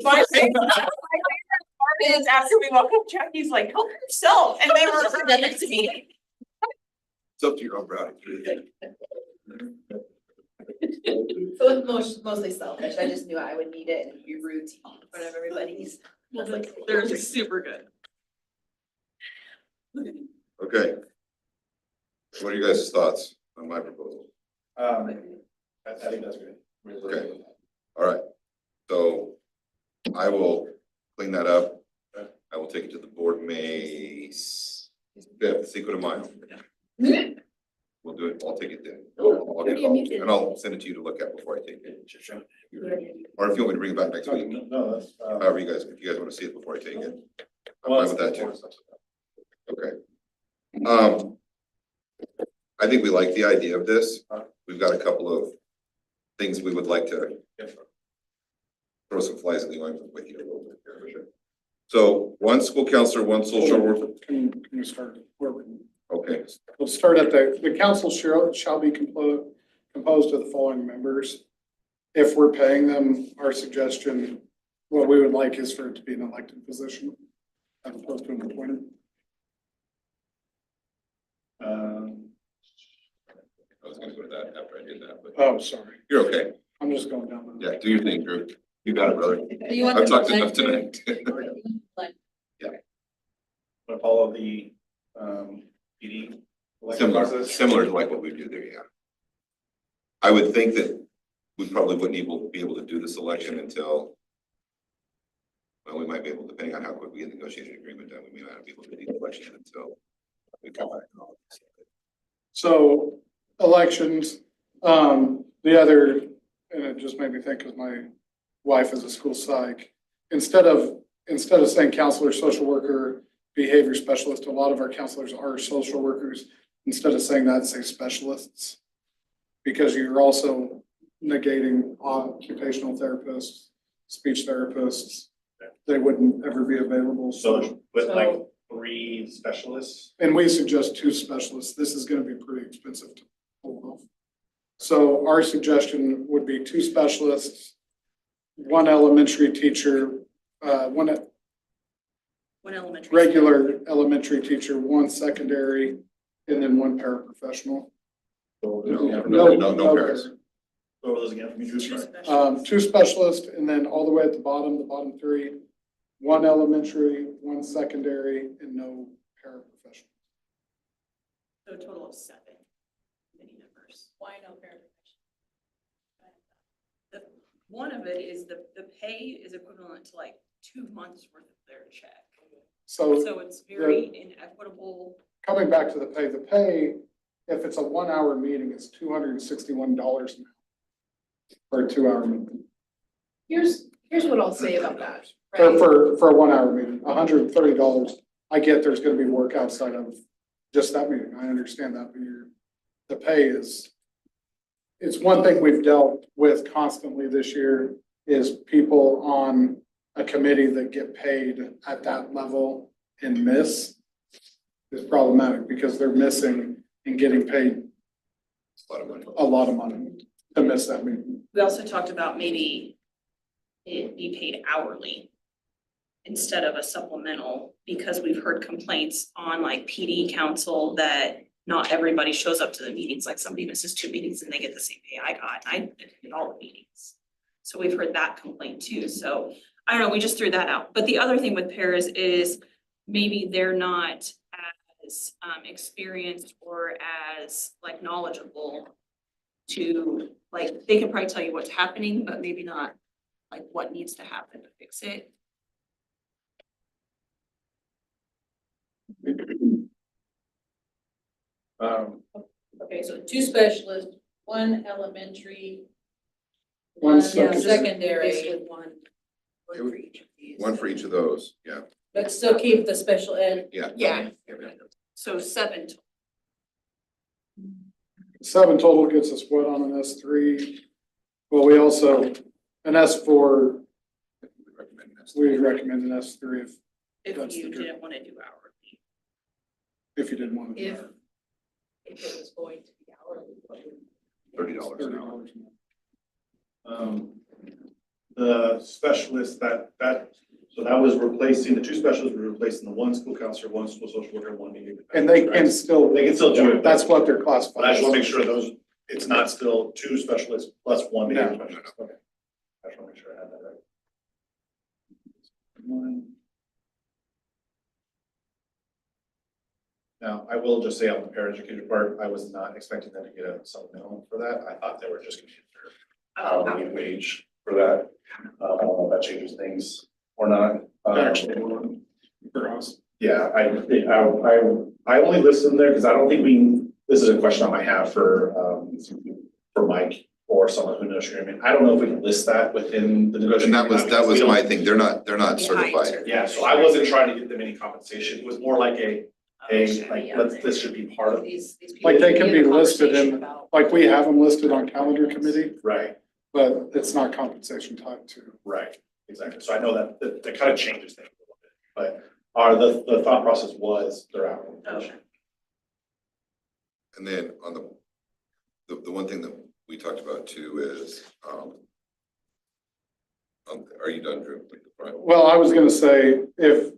My favorite part is after we walk up, Jackie's like, help yourself, and they were presented to me.
It's up to your own brownie.
So it's mostly selfish, I just knew I would need it and it'd be rude to eat in front of everybody's.
Well, they're just super good.
Okay. What are you guys' thoughts on my proposal?
I think that's good.
Okay. All right, so I will clean that up. I will take it to the board May 5th, Cinco de Mayo. We'll do it, I'll take it then. I'll get it all, and I'll send it to you to look at before I take it. Or if you want me to bring it back next week,
No, that's.
however you guys, if you guys want to see it before I take it. I'm fine with that too. Okay. I think we like the idea of this. We've got a couple of things we would like to throw some flies in the ointment with you a little bit here, for sure. So one school counselor, one social worker.
Can you start where we?
Okay,
We'll start at the council shall be composed of the following members. If we're paying them, our suggestion, what we would like is for it to be an elected position as opposed to an appointed.
I was gonna go to that after I did that, but
Oh, sorry.
you're okay.
I'm just going down. the-
Yeah, do your thing, Drew. You got it, brother.
Do you want
I've
them
talked enough
elected?
tonight.
Want to follow the, PD? election process?
Similar to like what we do there, yeah. I would think that we probably wouldn't be able to do this election until, well, we might be able, depending on how quick we get the negotiated agreement done, we may not be able to do the election until we come back. and all this.
So elections, the other, and it just made me think because my wife is a school psych. Instead of saying counselor, social worker, behavior specialist, a lot of our counselors are social workers. Instead of saying that, say specialists. Because you're also negating occupational therapists, speech therapists. They wouldn't ever be available.
So with like 3 specialists?
And we suggest 2 specialists. This is gonna be pretty expensive to pull off. So our suggestion would be 2 specialists, 1 elementary teacher, 1
elementary.
regular elementary teacher, 1 secondary, and then 1 paraprofessional.
No pairs.
Go over those again for me, Drew, sorry.
2 specialists, and then all the way at the bottom 3, 1 elementary, 1 secondary, and no paraprofessional.
So a total of 7 committee members.
Why no paraprofessional?
One of it is the pay is equivalent to like 2 months worth of their check.
So
So it's very inequitable.
coming back to the pay, if it's a 1-hour meeting, it's $261 an hour for a 2-hour meeting.
Here's what I'll say about that,
Or
right?
for a 1-hour meeting, $130. I get there's gonna be work outside of just that meeting. I understand that, but the pay it's one thing we've dealt with constantly this year is people on a committee that get paid at that level and miss is problematic because they're missing and getting paid
It's a lot of money.
a lot of money to miss that meeting.
We also talked about maybe it be paid hourly instead of a supplemental, because we've heard complaints on like PD council that not everybody shows up to the meetings, like somebody misses 2 meetings and they get the same pay I got. I did all the meetings. So we've heard that complaint too. So I don't know, we just threw that out. But the other thing with pairs is maybe they're not as experienced or as like knowledgeable to, like, they can probably tell you what's happening, but maybe not like what needs to happen to fix it.
Okay, so 2 specialists, 1 elementary,
One
1
secondary.
secondary,
Basically one.
It would-
for each of these.
One for each of those, yeah,
But still keep the special ed.
yeah.
Yeah. So 7 total.
7 total gets us what on an S3? Well, we also, an S4,
We recommend that.
we recommend an S3
If
That's
you
the truth.
didn't want to do hourly.
if you didn't want to.
If it was going to be hourly.
$30 an hour.
$30 an hour.
the specialist so that was replacing, the two specialists were replacing the one school counselor, one school social worker, and one meeting.
And they can still.
They can still do it.
That's what they're classified.
But I just wanna make sure it's not still two specialists plus one meeting
No.
specialist. Okay. I just wanna make sure I had that right. Now, I will just say on the paraeducator part, I was not expecting them to get a supplemental for that. I thought they were just gonna get their hourly wage for that. I don't know if that changes things or not.
Actually, for us.
Yeah, I only listed them there because I don't think this is a question I might have for Mike or someone who knows your name. I don't know if we can list that within the negotiation.
And that was my thing. They're not certified.
Yeah, so I wasn't trying to get them any compensation. It was more like this should be part of.
These people
Like they
should
can
in
be
a
listed
conversation
in,
about-
like we have them listed on calendar committee,
Right,
but it's not compensation type two.
right, exactly. So I know that kind of changes things a little bit, but the thought process was they're out.
Okay.
And then on the one thing that we talked about too is, are you done, Drew?
Well, I was gonna say, if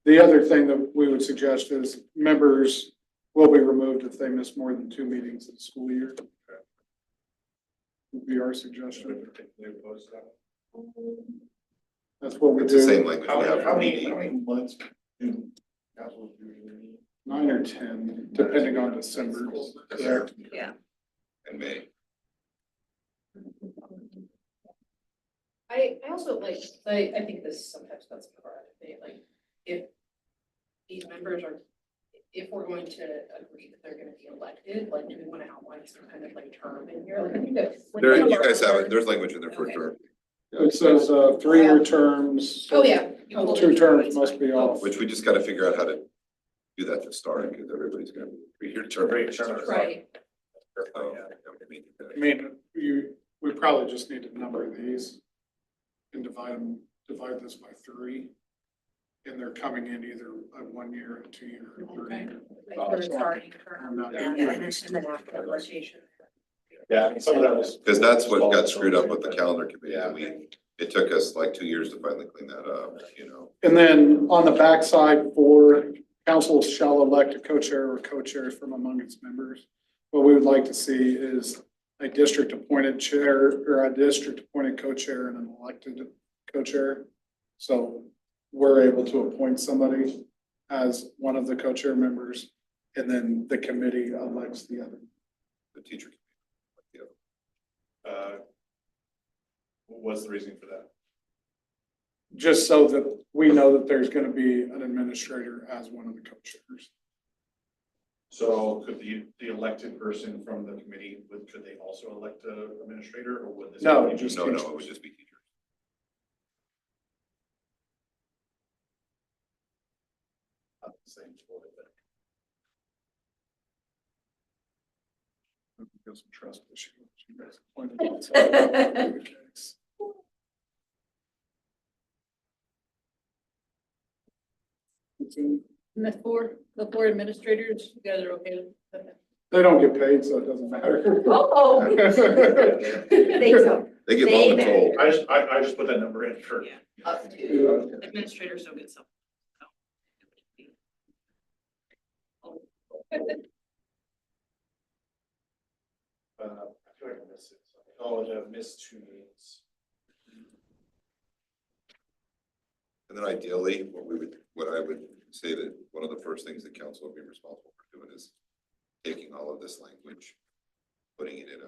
the other thing that we would suggest is members will be removed if they miss more than 2 meetings in the school year. Would be our suggestion. That's what we
It's the same
do,
language. we have
How
for
many
meeting.
months do councils usually meet?
9 or 10, depending on December. Correct.
In May.
I also like, I think this sometimes that's correct, like, if these members are, if we're going to agree that they're gonna be elected, like, do we wanna outline some kind of like term in here, like, I think that.
There, you guys have it. There's language in there for
Okay.
sure.
It says 3-year terms.
Oh, yeah.
2 terms must be off.
Which we just gotta figure out how to do that to start, because everybody's gonna be here to.
Right,
I mean, we probably just need to number these and divide this by 3. And they're coming in either a 1 year, a 2 year, or 3 year.
like, we're starting
I'm not-
and then after the rotation.
Yeah, I mean, some of that was.
Because that's what got screwed up with the calendar committee. It took us like 2 years to finally clean that up, you know.
And then on the backside, for council shall elect a co-chair or co-chairs from among its members. What we would like to see is a district appointed chair or a district appointed co-chair and an elected co-chair. So we're able to appoint somebody as one of the co-chair members, and then the committee elects the other.
The teacher.
What's the reasoning for that?
Just so that we know that there's gonna be an administrator as one of the co-chairs.
So could the elected person from the committee, could they also elect an administrator, or would this?
No,
be
just
No, it would just be teachers.
not the same board, but-
There's some trust issue. You guys appointed outside.
And the four administrators, you guys are okay with that?
They don't get paid, so it doesn't matter.
Oh.
They get voluntold.
I just put that number in for.
Yeah.
Up to.
Administrators don't get some. So it would be-
I feel like I missed it. Oh, I've missed 2 meetings.
And then ideally, what I would say that one of the first things the council would be responsible for doing is taking all of this language, putting it in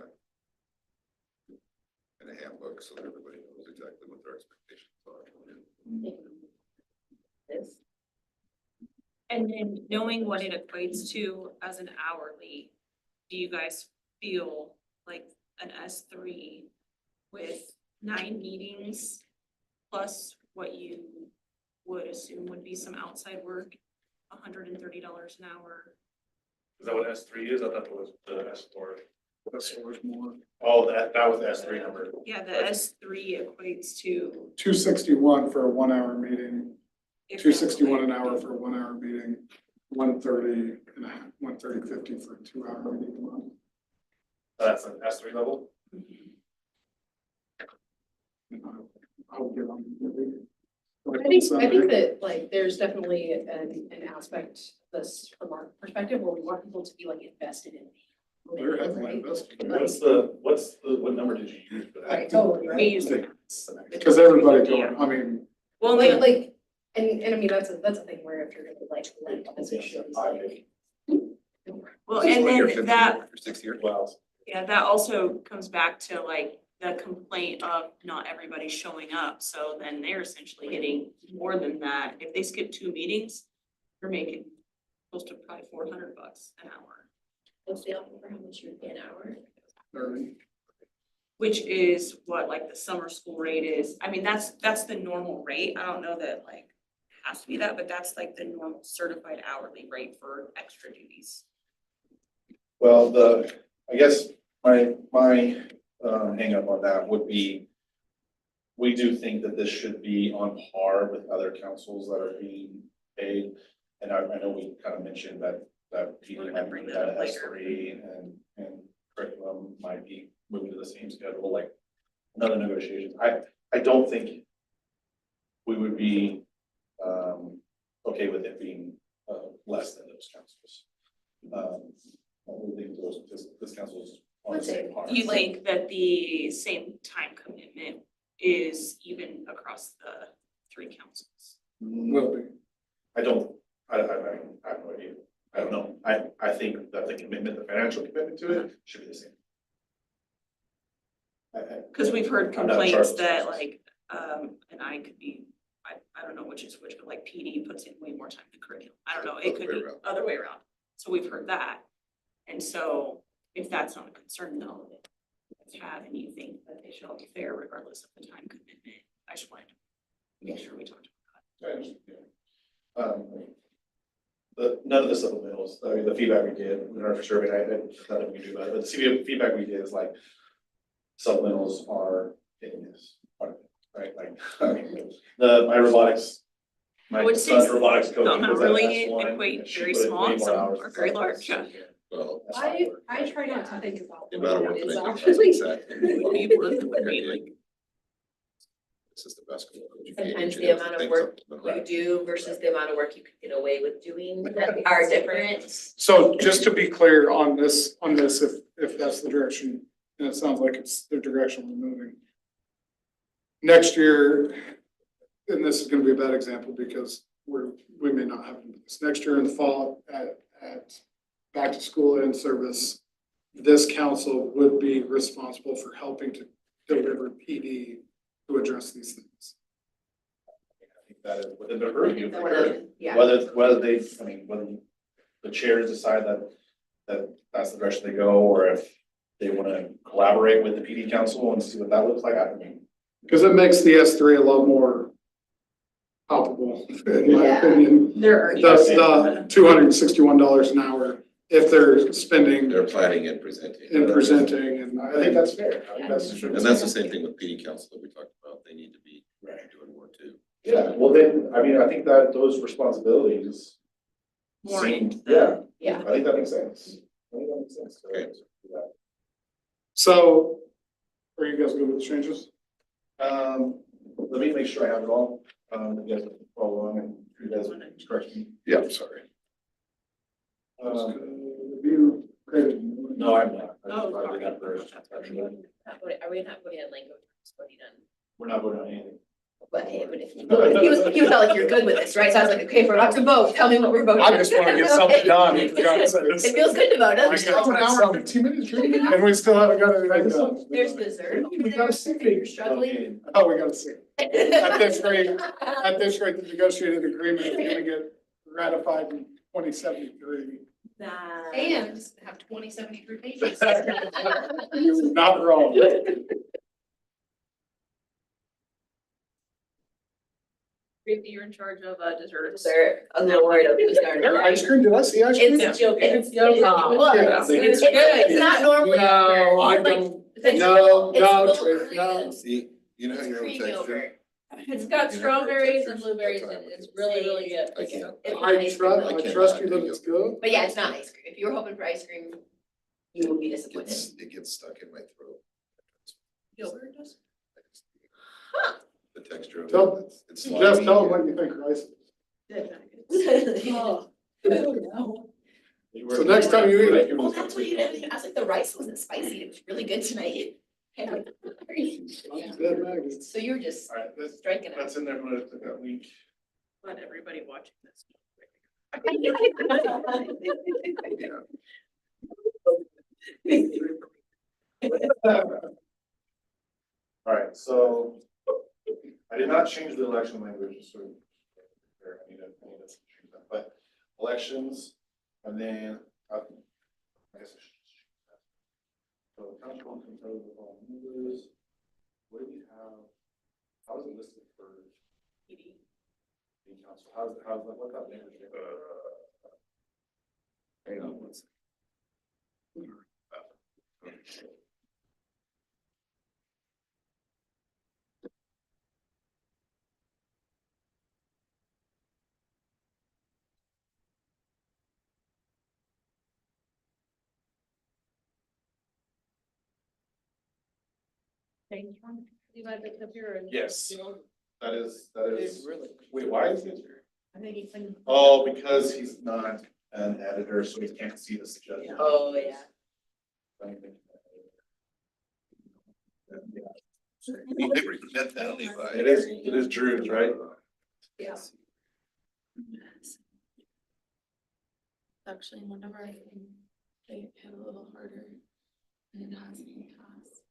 a handbook so that everybody knows exactly what their expectations are.
And then knowing what it equates to as an hourly, do you guys feel like an S3 with 9 meetings plus what you would assume would be some outside work, $130 an hour?
Is that what S3 is? I thought it was the S4.
That's worth more.
Oh, that was the S3 number.
Yeah, the S3 equates to.
261 for a 1 hour meeting,
if
261 an hour for a 1 hour meeting, 130 and a half, 130.50 for a 2 hour meeting.
That's an S3 level?
I'll get on.
I think that like there's definitely an aspect this from our perspective where we want people to be like invested in.
They're heavily
Right?
invested.
What number did you use for that?
Right, totally, right?
We use
Because everybody doing, I mean,
Well,
Like, and I mean, that's a thing where if you're gonna like lend positions, like.
well,
This is
and
what your
then
50
that,
After 6 years.
Well,
yeah, that also comes back to like the complaint of not everybody showing up. So then they're essentially getting more than that. If they skip 2 meetings, they're making close to probably $400 an hour,
What's the offer for how much you would pay an hour?
which is what like the summer school rate is. I mean, that's the normal rate. I don't know that like it has to be that, but that's like the normal certified hourly rate for extra duties.
well, I guess my hang up on that would be, we do think that this should be on par with other councils that are being paid. And I know we kind of mentioned that PD might bring that at S3 and curriculum might be moving to the same schedule, like another negotiation. I don't think we would be okay with it being less than those councils. I would think this council is on the same par.
Do you think that the same time commitment is even across the 3 councils?
will be.
I don't, I mean, I have no idea. I don't know. I think that the commitment, the financial commitment to it should be the same.
Cause we've heard
I'm not in charge
complaints
of
that
those.
like, and I could be, I don't know which is which, but like PD puts in way more time than curriculum. I don't know, it could
Other way
be
around.
other way around. So we've heard that. And so if that's not a concern, though, that let's have, and you think that they should all be fair regardless of the time commitment, I just wanted to make sure we talked about
None of the supplementals, I mean, the feedback we get in our survey, I nothing we can do about it, but the feedback we get is like, supplementals are hitting this part of it, right? Like, I mean, my robotics, my
would say
son's robotics coach.
some
was
not
at
really
S1,
equate
and she
very
put in
small
way
and
more
some
hours
are
than
very
some
large,
of us.
yeah.
Well,
That's not work.
I try not to think about.
the amount of work
what
that I
it
do,
is
that's
actually.
exactly.
Would be one that would be like,
This is the basketball. coach.
Sometimes
She
the
has to
amount of
think
work
something.
you do versus the amount of work you could get away with doing are different.
So just to be clear on this, if that's the direction, and it sounds like it's the direction we're moving. Next year, and this is gonna be a bad example because we may not have this. Next year in the fall at back to school and service, this council would be responsible for helping to deliver PD to address these things.
I think that is within their purview.
That would- Yeah.
Whether they, I mean, whether the chairs decide that that's the direction they go, or if they wanna collaborate with the PD council and see what that looks like, I don't mean.
Cause it makes the S3 a lot more palpable, in my
Yeah.
opinion.
they're already.
The $261 an hour if they're spending
They're planning and presenting.
and presenting and.
I think that's fair. I think that's true.
And that's the same thing with PD council that we talked about. They need to be
Right.
doing more too.
Yeah, well then, I mean, I think that those responsibilities seem,
Warrant
yeah,
Yeah.
I think that makes sense. I think that makes sense.
Okay.
So, are you guys good with the changes?
Let me make sure I have it all, you guys can follow along and you guys correct me.
Yeah, I'm sorry.
Review, created.
No, I'm not. I
Oh,
just- I did that
sorry.
first, actually.
Are we not voting on Lango? Just voting on,
We're not voting on anything.
but hey, but if you felt like you're good with this, right? So I was like, okay, if we're about to vote, tell me what we're voting.
I
on.
just wanna get something done, for God's
It
sakes.
feels good to vote, doesn't
It's an hour and 15 minutes, and we still haven't got anything done.
There's dessert.
We gotta see
If you're
it.
struggling.
Oh, we gotta see. At this rate, the negotiated agreement is gonna get ratified in 2073.
And have 2073 pages.
You're not wrong.
Briefly, you're in charge of desserts.
Dessert, I'm not worried about dessert.
Ice cream, did I see ice cream?
It's joking.
It's yogurt.
Yeah.
It's good. It's not normally.
No, I
It's like-
don't,
it's
no,
it's
no,
full
Trish,
cream.
no.
See, you know how
It's
you're
cream
texture?
yogurt.
It's got
You know,
strawberries and
textures,
blueberries
that's
in
how
it.
I
It's really, really good.
I can't.
It's not
I
ice cream,
trust,
though.
I trust you that it's good.
But yeah, it's not ice cream. If you were hoping for ice cream, you would be disappointed.
It gets stuck in my throat.
Yogurt does?
the texture of it.
Tell-
It's
Jeff,
slimy.
tell them what you think rice is.
Oh,
So next time you eat it,
Well, that's what you did. I was like, the rice wasn't spicy. It was really good tonight.
Dead maggots.
So you were just
All right,
striking it.
that's in there for that week.
let everybody watching this.
All right, so I did not change the election language, so I need to change that, but elections, and then, I guess I should just change that. So council can tell the all members, what do we have, how is it listed for the council, how's that, what that language?
Hang on one second.
You might have up here and.
Yes, that is, wait, why is it?
I think you can.
Oh, because he's not an editor, so he can't see the suggestion.
Oh, yeah.
It is Drew's, right?
Yeah.
Actually, one of our things, they hit a little harder. And it has in the past.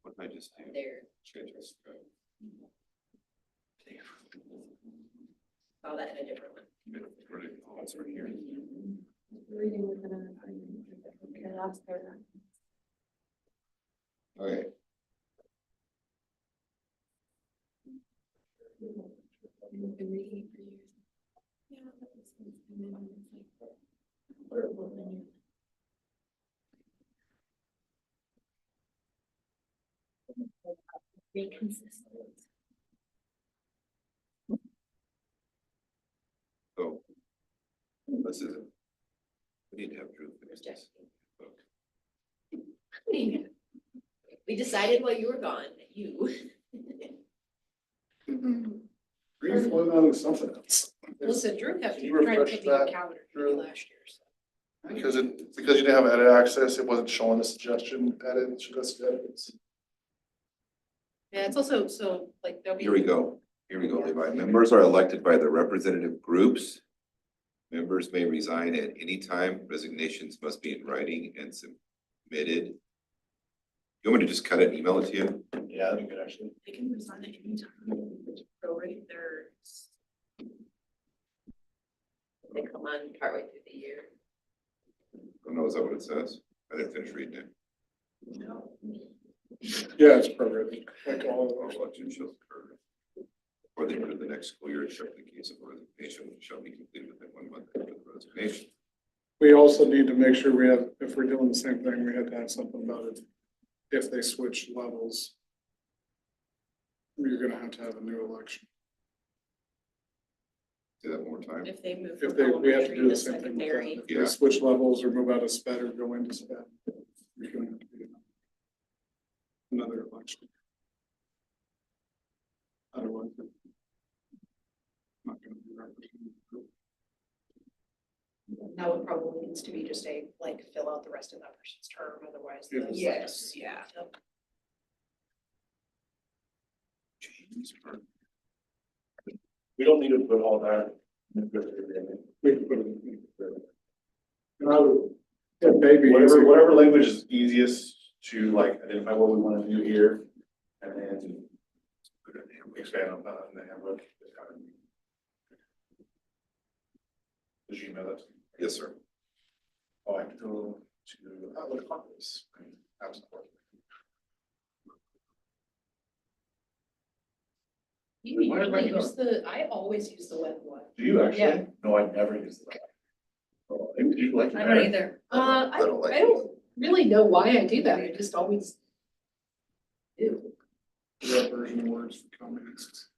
What did I just do?
There.
Change this.
Saw that in a different one.
Oh, it's right here.
Reading within an okay, last paragraph.
Okay,
I've been reading it for years. Yeah, that makes sense. And then it's like, horrible when you. Be consistent.
so. This is it. We need to have Drew finish this.
We decided while you were gone, that you.
Green floating out of something else.
Listen, Drew kept
Can you
trying to
refresh
pick me up
that,
calendar
Drew?
last year, so.
Because you didn't have edit access, it wasn't showing the suggestion edit, edits.
Yeah, it's also, so like, there'll be.
Here we go, Levi. Members are elected by the representative groups. Members may resign at any time. Resignations must be in writing and submitted. You want me to just cut it and email it to you?
Yeah, that'd be good, actually.
They can resign at any time. Prorate their.
They come on partway through the year.
Oh, no, is that what it says? I didn't finish reading it.
Yeah, it's programmed, like all of
All
those.
election shall occur. Or the end of the next school year, except in the case of a resignation, which shall be completed within 1 month after the resignation.
We also need to make sure we have, if we're doing the same thing, we have to have something about it. If they switch levels. You're gonna have to have a new election.
Do that one more time.
If they move
If
from
they, we have to
elementary
do
to
the same thing with that.
secondary.
If
Yeah.
they switch levels or move out of sped or go into sped. You're gonna have to do another election. Otherwise. it's Not gonna be represented.
Now it probably needs to be just a, like, fill out the rest of that person's term, otherwise. the-
Yes.
Yeah.
We don't need to put all that.
We can put it in. And I would, yeah, maybe.
Whatever language is easiest to like identify what we want to do here, and then put it in, expand on that in the handbook. Did you email that?
Yes, sir.
Oh, I have to go to Outlook Office. Absolutely.
You
Why did I
usually
do
use the, I always use the web one.
Do you actually?
Yeah.
No, I've never used that. Oh, do you like
I don't either.
I
don't like
don't really know why I do that, I just always do.
That version of words for comments.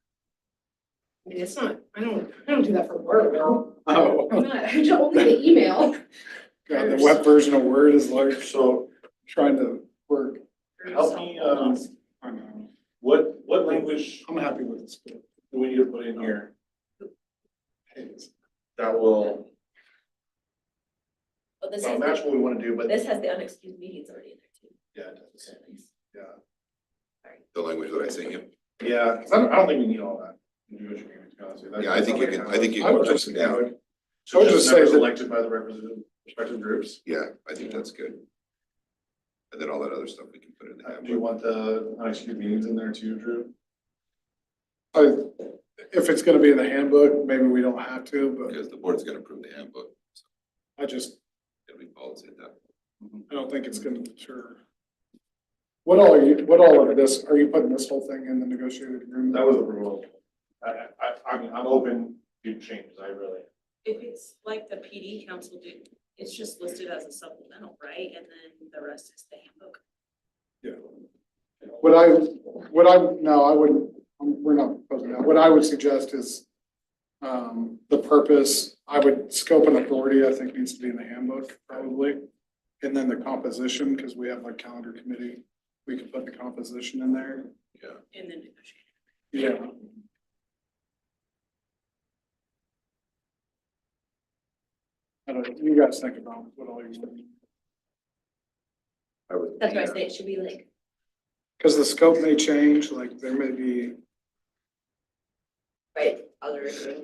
I mean, it's not, I don't do that for work.
Oh,
I'm not, I don't only the email.
God, the web version of Word is like
So
trying to work.
help me,
I know.
what language
I'm happy with this.
do we need to put in here that will
But this
that'll
has,
match what we wanna do, but
this has the unexcused meetings already in there too.
yeah, it does.
So nice.
The language that I sent you.
Yeah, 'cause I don't think we need all that. Individual meetings, to be honest with you.
Yeah, I think you can, I think you
I
can
would
put
just,
it down.
So
I would
just
just say
members
that-
elected by the respective groups.
Yeah, I think that's good. And then all that other stuff we can put in the
Do you
handbook.
want the unexcused meetings in there too, Drew?
if it's gonna be in the handbook, maybe we don't have to, but
Because the board's gonna approve the handbook, so
I just,
it'll be policy at that.
I don't think it's gonna deter. What all of this, are you putting this whole thing in the negotiated agreement?
That was the proposal. I mean, I'm open to changes, I really.
If it's like the PD council did, it's just listed as a supplemental, right? And then the rest is the handbook.
Yeah. No, I wouldn't, we're not proposing that. What I would suggest is, the purpose, I would, scope and authority, I think needs to be in the handbook, probably. And then the composition, because we have like calendar committee, we could put the composition in there.
In the negotiation.
Yeah. I don't, you guys think about what all you want.
I would.
That's why I say it should be like,
Because the scope may change, like there may be,
right, other rooms,
I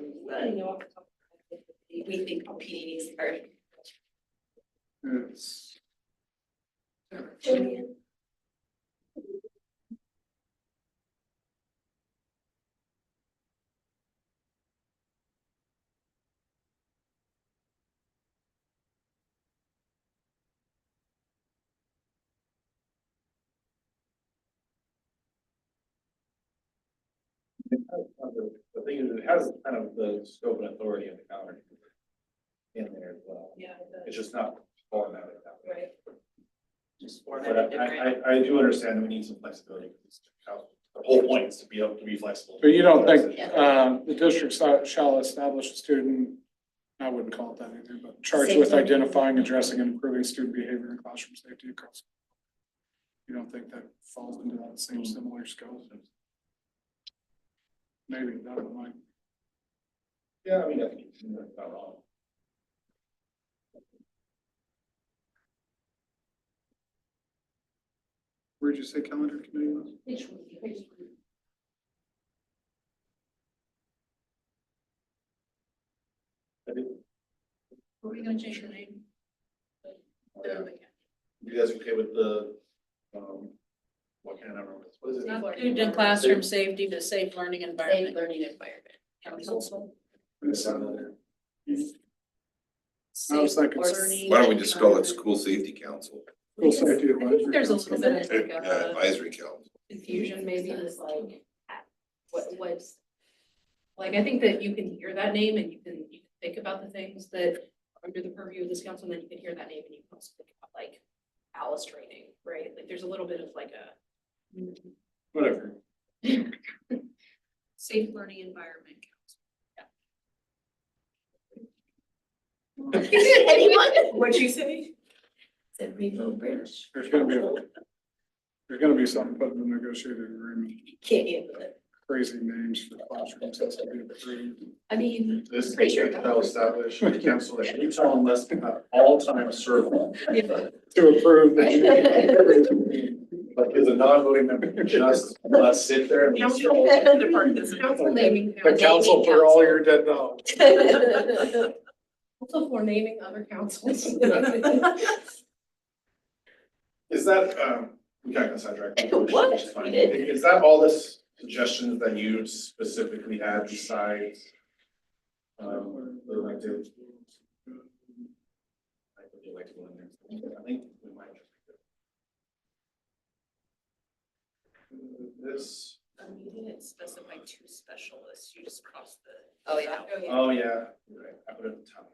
but
know off the top of my head.
we think PDs are.
it's,
The thing is, it has kind of the scope and authority of the calendar in there as well.
Yeah,
It's just not formatted that way.
right.
Just
But
formatted different.
I do understand that we need some flexibility. Because the whole point is to be able to be flexible.
but you don't think, the district shall establish a student, I wouldn't call it that either, but charged with
Safety.
identifying, addressing, and improving student behavior and classroom safety across. You don't think that falls into that same similar scope? Maybe, I don't know.
Yeah, I mean, I think it's not wrong.
Where'd you say calendar committee was?
Are we gonna change the name?
You guys okay with the, what can I remember? What is it?
Student and classroom safety to safe learning
Safe
environment.
learning environment.
Council.
It's, I was
Safe
thinking-
learning
Why don't we just call it
environment.
school safety council,
School safety
I think
advisory
there's a
council.
little bit of like
advisory council.
confusion maybe with like, what's. Like, I think that you can hear that name and you can think about the things that are under the purview of this council, and then you can hear that name and you can also think about like Alice training, right? Like, there's a little bit of like a.
Whatever.
Safe learning environment.
Anyone?
What'd you say?
Said Rainbow Bridge.
There's gonna be something put in the negotiated agreement,
Can't handle it.
crazy names for classrooms has to be approved.
I mean,
This
Pretty sure.
shall establish a council that you tell them less about all time server.
To approve the.
But is a non-voting member just sit there and.
Council
naming.
The council for all your dead dogs.
Also for naming other councils.
Is that, we kind of got sidetracked.
What?
Which is fine.
We did.
Is that all the suggestions that you specifically had besides? The elected? I put the elected one in there. I think we might. This,
You didn't specify two specialists, you just crossed the.
Oh, yeah.
oh, yeah, you're right, I put it at the top.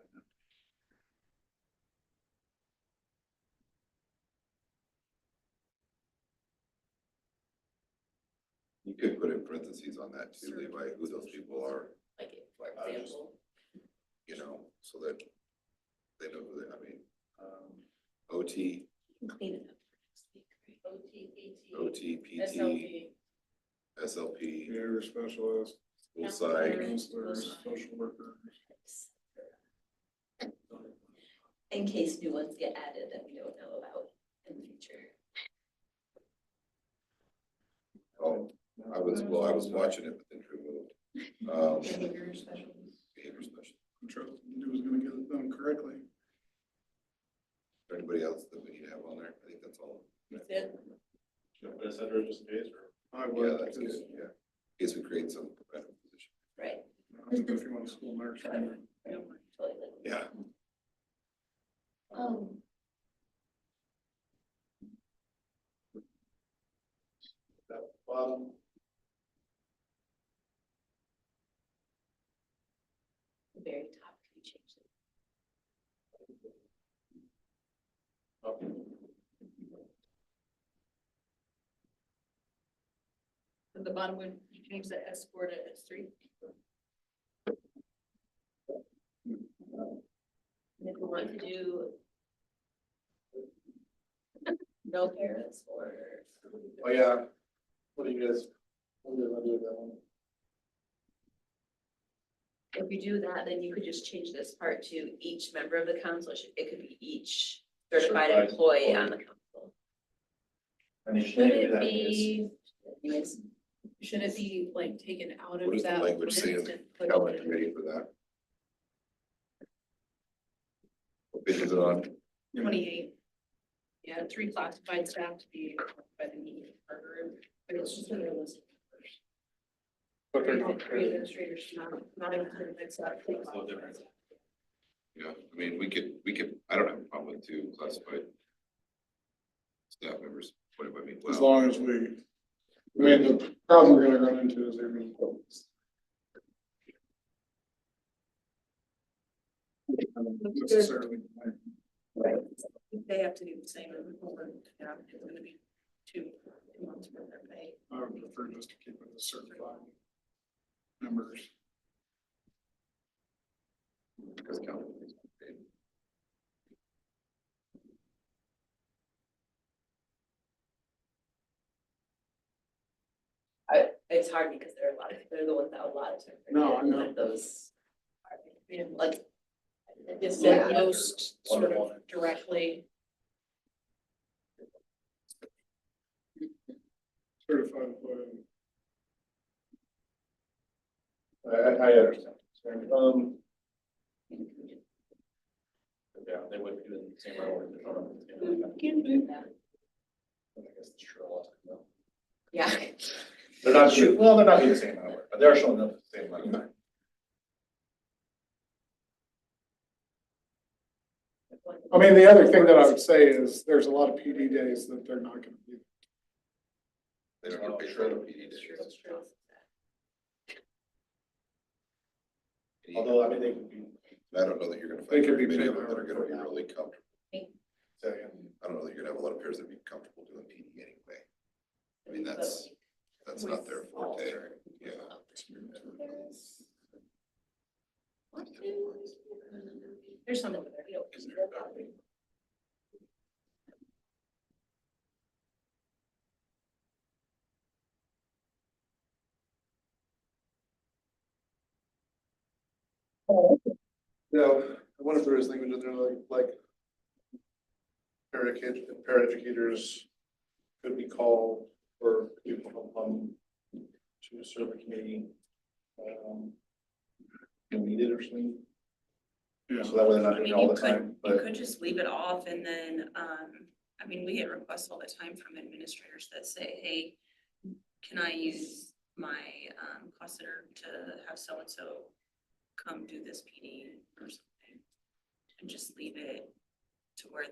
You could put in parentheses on that too, Levi, who those people are,
Like, for example,
you know, so that they know who they, I mean, OT,
clean it up for next week, right?
OT, PT, SLP,
Behavior specialist,
school psych.
counselors, social workers.
In case new ones get added that we don't know about in the future.
Oh, I was watching it, but then removed.
Behavior specialist.
Behavior specialist.
I'm sure he was gonna get it done correctly.
Is there anybody else that we need to have on there? I think that's all.
That's it.
Should I put a center just in case, or?
I
Yeah,
would,
that's
because,
good, yeah. In case we create some kind of position.
Right.
I don't know if you want a school nurse. or not.
Totally.
Yeah.
That bottom,
The very top, can you change it?
At the bottom, when you change the S4 to S3.
And if we want to do no parents or
oh yeah, what do you guys, what do you want to do with that one?
if you do that, then you could just change this part to each member of the council. It could be each certified
Certified
employee
employee.
on the council.
And you
Should
maybe
it
that
be,
Anyways,
should it be like taken out of
What is the
that?
language saying?
list and put
Tell the
it in?
committee for that. What page is it on?
28. Yeah, 3 classified staff to be by the need per group, but it's just another list.
But they're not.
Three administrators, not included, it's not.
It's a little different.
Yeah, I mean, we could, I don't have a problem with 2 classified staff members, what do I mean?
As
Well,
long as we, I mean, the problem we're gonna run into is they're gonna. I don't necessarily.
Right. They have to do the same as before, yeah, it's gonna be 2 months worth of pay.
I would prefer just to keep it as certified members.
because council is paid.
it's hard because there are a lot of, they're the ones that a lot of times.
No, I know.
Like those, like.
It's
Yeah.
the most sort of directly,
Certified employee.
I understand. Yeah, they would do the same role. I guess it's true.
Yeah.
They're not true, well, they're not doing the same amount of work, but they're showing up at the same amount of time.
I mean, the other thing that I would say is there's a lot of PD days that they're not gonna be.
They don't get paid for the PD days.
That's true.
Although, I mean, they could be,
I don't know that you're gonna
They
find
could be
very many of
paid
them that are gonna be
however.
really comfortable.
saying,
I don't know that you're gonna have a lot of pairs that be comfortable doing PD anyway. I mean, that's not their forte, yeah.
there's some over there.
Is there-
yeah, I wonder if there is language in there like paraeducators could be called or people to serve a committee. When needed or something.
Yeah.
So that way they're not
I
doing
mean,
it all
you
the time,
you
but
could just leave it off and then, I mean, we get requests all the time from administrators that say, hey, can I use my, cost center to have so-and-so come do this PD or something? And just leave it to where if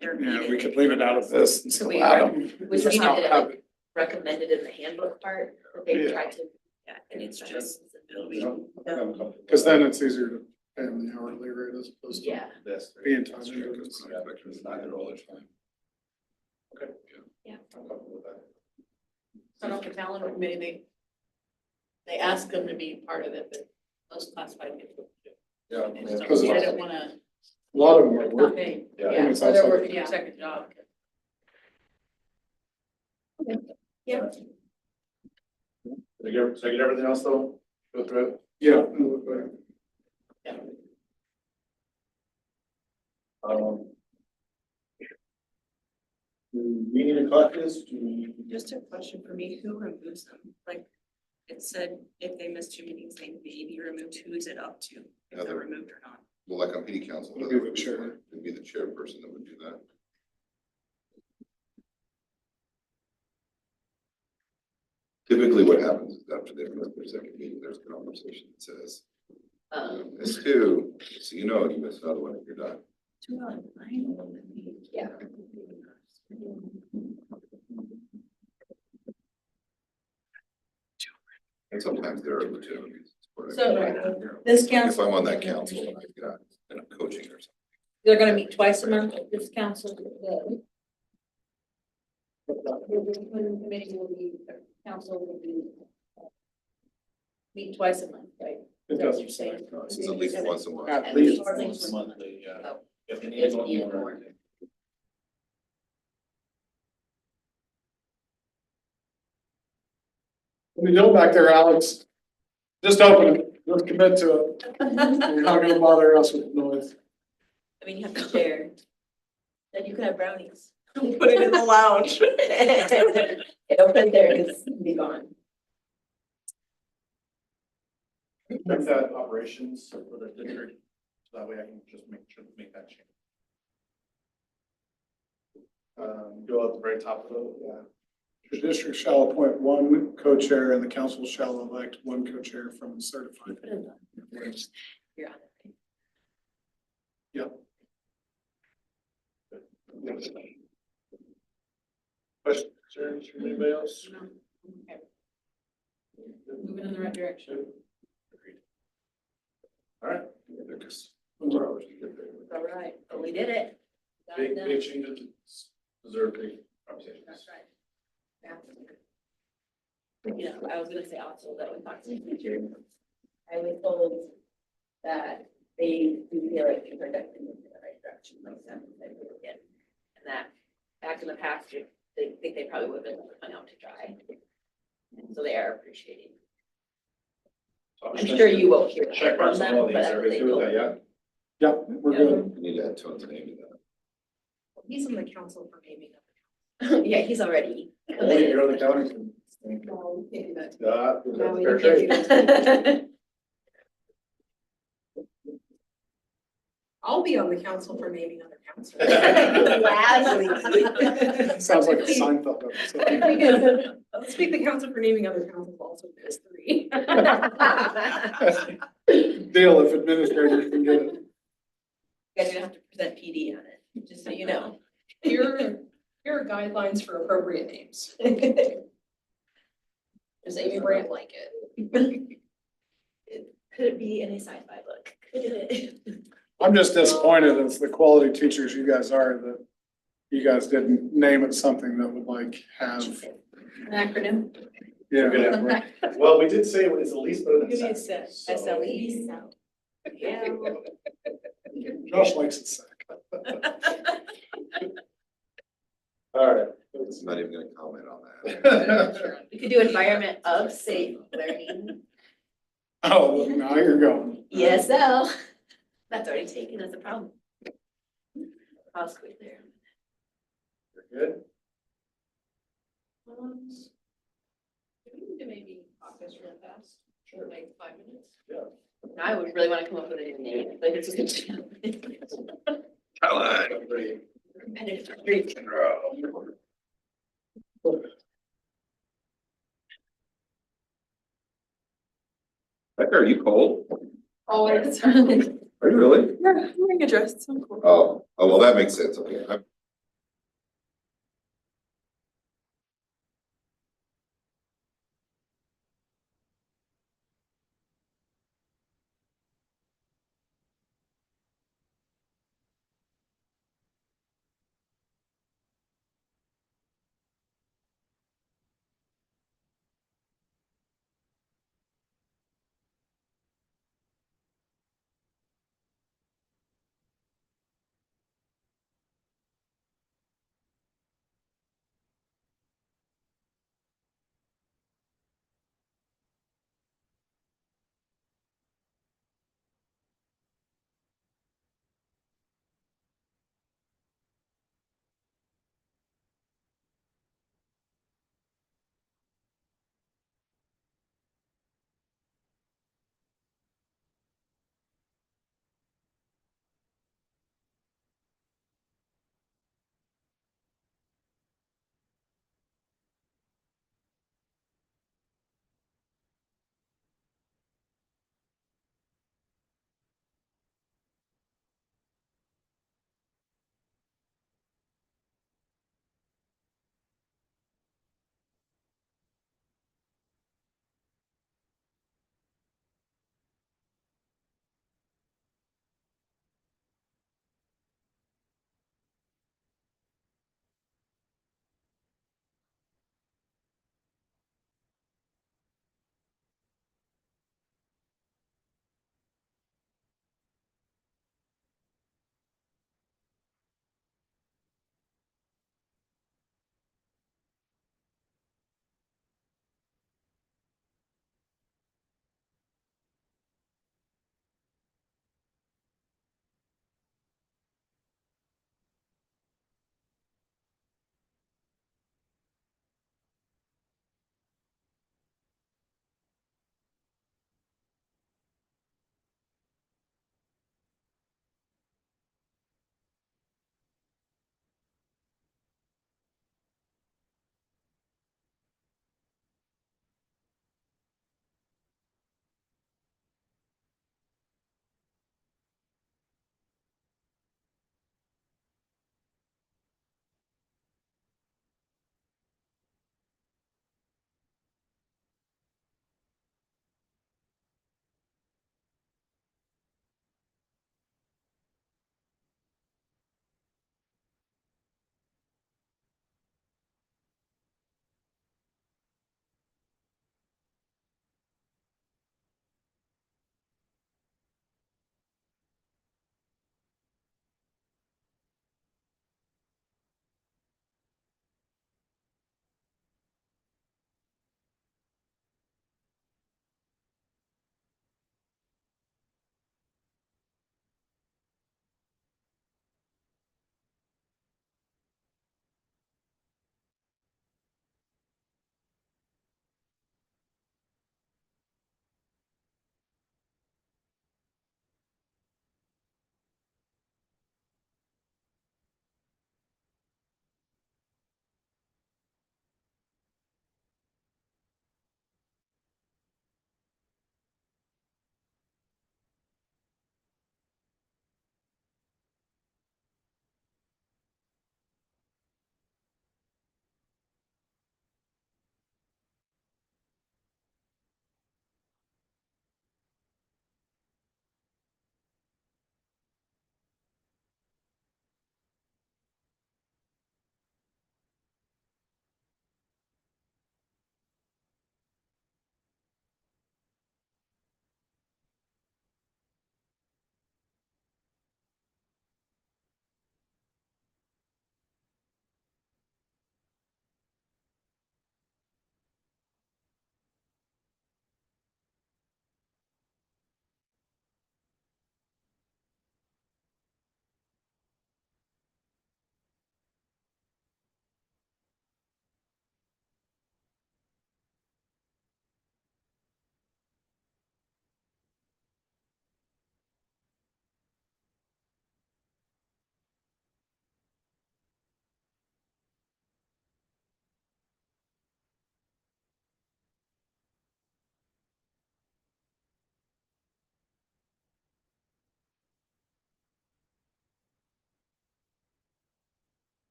they're
Yeah, we
needed.
could leave it out of this and
Could
still
we
add them.
We
Just
just
not
have
have
it
it.
recommended in the handbook part, that they
Yeah.
try to.
Yeah, and it's just,
you know, I'm comfortable with
Cause
that.
then it's easier to pay them the hourly rate as opposed to
Yeah,
This.
being tied
That's
into
true,
this.
because the inspector is not there all the time.
Okay.
yeah.
I'm comfortable with that.
on the calendar committee, they ask them to be part of it, but most classified people.
Yeah.
And so
Because
I don't wanna,
A lot of them are
it's not
working.
paid.
Yeah.
Yeah,
It's
so they're
outside.
working a second job.
Yeah.
Did I get everything else though? Go through it?
Yeah.
Yeah.
Do we need to cut this? Do we?
Just a question for me, who removes them? Like, it said if they miss 2 meetings, they may be removed. Who is it up to? If they're
Other-
removed or not?
Well, like on PD council,
It'd be the chair.
it'd be the chairperson that would do that. Typically, what happens is after they miss their second meeting, there's a conversation that says, "Miss two, so you know you missed another one if you're done."
2 out of 9 of them.
Yeah.
And sometimes there are legitimate reasons for it.
So, this
If
council,
I'm on that council and I've got, and I'm coaching or something.
they're gonna meet twice a month, this council, the committee will be, council will be meet twice a month, right?
It
Is that what you're
doesn't
saying?
No, it's at least once a month.
At least
At least
once.
Monthly, yeah.
Oh.
If they
If
need
need
more.
more.
When you go back there, Alex, just open it, just commit to it. You're not gonna bother us with noise.
I mean, you have to share. Then you can have brownies.
Put it in the lounge.
It'll put there and it's be gone.
Check that operations for the district, so that way I can just make sure to make that change. Go at the very top of the, yeah.
The district shall appoint one co-chair and the council shall elect one co-chair from the certified.
You're on it.
Questions, concerns from anybody else?
Okay. Moving in the right direction.
All right.
Yeah, they're just 4 hours to get there.
All right, but we did it. Got it
Big,
done.
big changes deserve big conversations.
That's right. Yeah. You know, I was gonna say also that we talked to the teacher. I was told that they do feel like things are definitely moving in the right direction, like some said we were getting. And that back in the past, they think they probably would have been hung out to dry. And so they are appreciating. I'm sure you won't hear that
Check
from
marks on
them,
all
but
these,
that's what
everybody
they
good with
told
that,
me.
yeah?
Yep, we're good.
You need to add Tone's name to that.
He's on the council for naming.
Yeah, he's already.
Oh, wait, you're on the county.
No, we can't do that.
That's
No, we
fair
can't do
trade.
that. I'll be on the council for naming other councils.
Sounds like a Seinfeld episode.
Let's speak the council for naming other councils also, there's 3.
Deal if administrators can get it.
You guys are gonna have to present PD on it, just so you know.
Here are guidelines for appropriate names. Does Amy Brandt like it?
Could it be in a sci-fi book? Could it?
I'm just disappointed as the quality teachers you guys are that you guys didn't name it something that would like have,
An acronym.
yeah.
Good. Well, we did say it's at least better than.
Give me a
SAC,
set,
so-
SLE. Yeah.
Josh likes it sack.
All right.
I'm not even gonna comment on that.
We could do environment of safe learning.
Oh, now you're going.
ESL. That's already taken as a problem. I'll squeeze there.
You're good?
Do we need to maybe talk this real fast, for like 5 minutes?
Now I would really want to come up with a new name, like it's just a
Everybody.
competitive streak.
Becca, are you cold?
Always.
Are you really?
Yeah, I'm wearing a dress, so I'm cool.
Oh, well, that makes sense. Okay.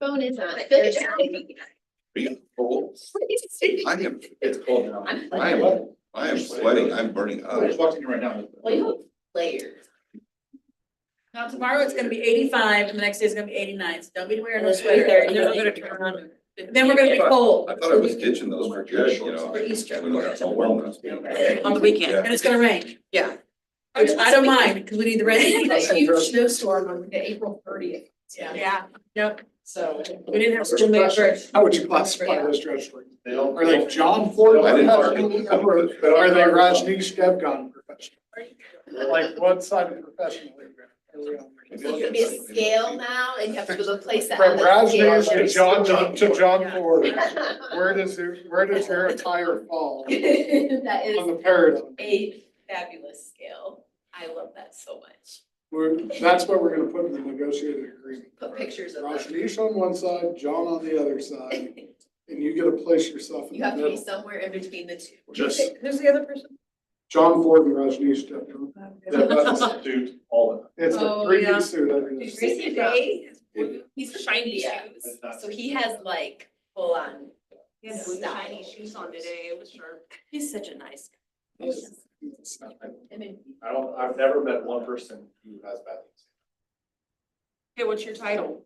phone is on.
Are you cold? I am,
It's cold now.
I'm
I am sweating, I'm burning up.
I'm just watching you right now.
Well, you have layers.
Now tomorrow it's gonna be 85 and the next day it's gonna be 89, so don't be wearing no sweater, and then we're gonna turn around. Then we're gonna get cold.
I thought I was ditching those for good, you know.
For Easter.
We don't have no wellness.
On the weekend, and it's gonna rain. Yeah. Which I don't mind, because we need the rain.
A huge snowstorm on April 30th.
Yeah, yep,
So.
we didn't have such a big first.
How would you classify those dress like?
They don't.
Are they John Ford
I didn't
professional, or are they Rajneesh Devgan professional? Like what side of professional are we on?
It's gonna be a scale now, and you have to go place that
From
on the scale.
Rajneesh to John Ford, where does your attire fall
That is
on the paradigm?
a fabulous scale. I love that so much.
That's what we're gonna put in the negotiated agreement.
Put pictures of them.
Rajneesh on one side, John on the other side, and you gotta place yourself in
You
the
have to be
middle.
somewhere in between the two.
Just,
Who's the other person?
John Ford and Rajneesh Devgan.
that's dude, all of
It's a
Oh, yeah.
three-piece suit, I mean.
Did you see Ray? He's
Shiny
yeah.
shoes.
So he has like full on.
He had blue shiny shoes on today, it was sharp.
He's such a nice guy. I mean,
I've never met one person who has bad things.
Okay, what's your title?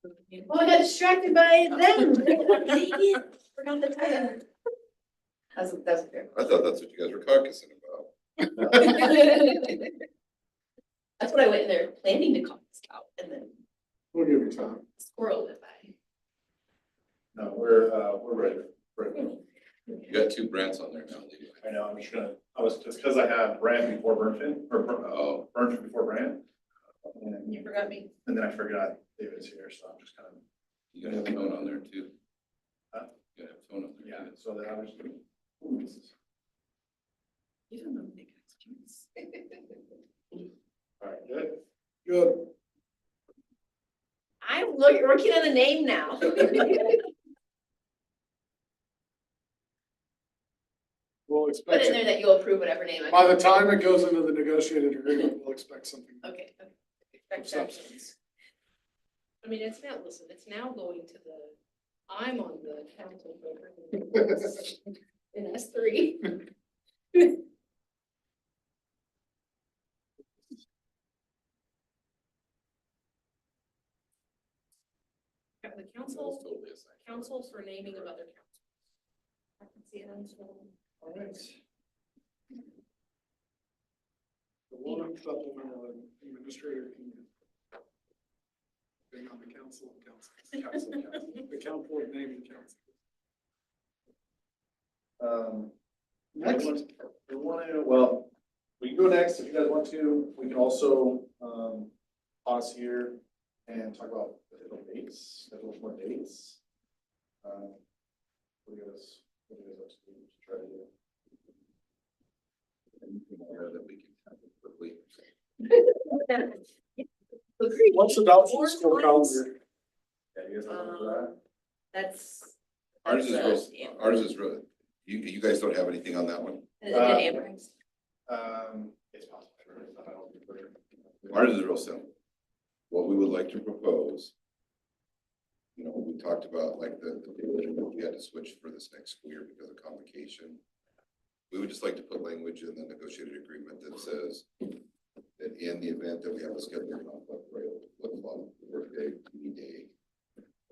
oh, I got distracted by them. Dang it, forgot the title. That's fair.
I thought that's what you guys were caucusing about.
That's what I went in there planning to call this out, and then
We'll give you time.
squirrel went by.
No, we're ready.
You got two Brants on there now, Levi.
I know, I'm just gonna, it's because I have Brand before Burnfin, or Burnfin before Brand. And
You forgot me.
then I forgot David's here, so I'm just kind of,
You gotta have tone on there too.
Huh?
You gotta have tone on there.
yeah,
too.
so then I was.
You don't know the excuse.
All right, good.
Good.
I'm working on a name now.
We'll
Put
expect,
in there that you'll approve whatever name I.
by the time it goes into the negotiated agreement, we'll expect something.
Okay.
of substance.
I mean, it's now, listen, it's now going to I'm on the council for in S3. Got the
That was
council,
totally a sign.
council for naming of other councils. I can see it on scroll.
All right. The one supplemental administrator can being on the council of councils. The council of naming council.
Next. We want to, well, we can go next if you guys want to. We can also, pause here and talk about potential dates, schedule more dates. What do you guys up to try to do?
Anything more that we can tackle quickly.
What's the Dobson school calendar?
Yeah, you guys have for
That's.
Ours is
that's,
real, ours is real, you guys don't have anything on that one?
Amherst.
It's possible. I don't remember.
Ours is real simple. What we would like to propose. You know, we talked about like we had to switch for this next school year because of convocation. We would just like to put language in the negotiated agreement that says that in the event that we have a scheduled conflict, we're able to flip-flop the workday, PD day. I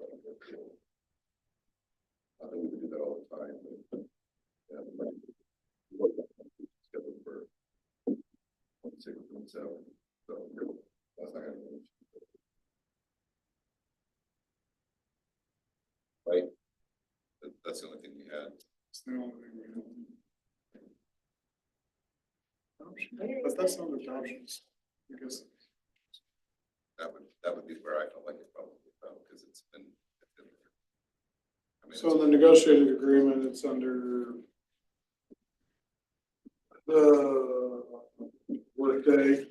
think we would do that all the time, but. Yeah, we might work on it, scheduled for 26, 27, so that's not gonna change. Right? That's the only thing we had.
It's the only thing we have. But that's not adoptions, because
That would be where I felt like it probably fell, because it's been. I mean,
so in the negotiated agreement, it's under the workday.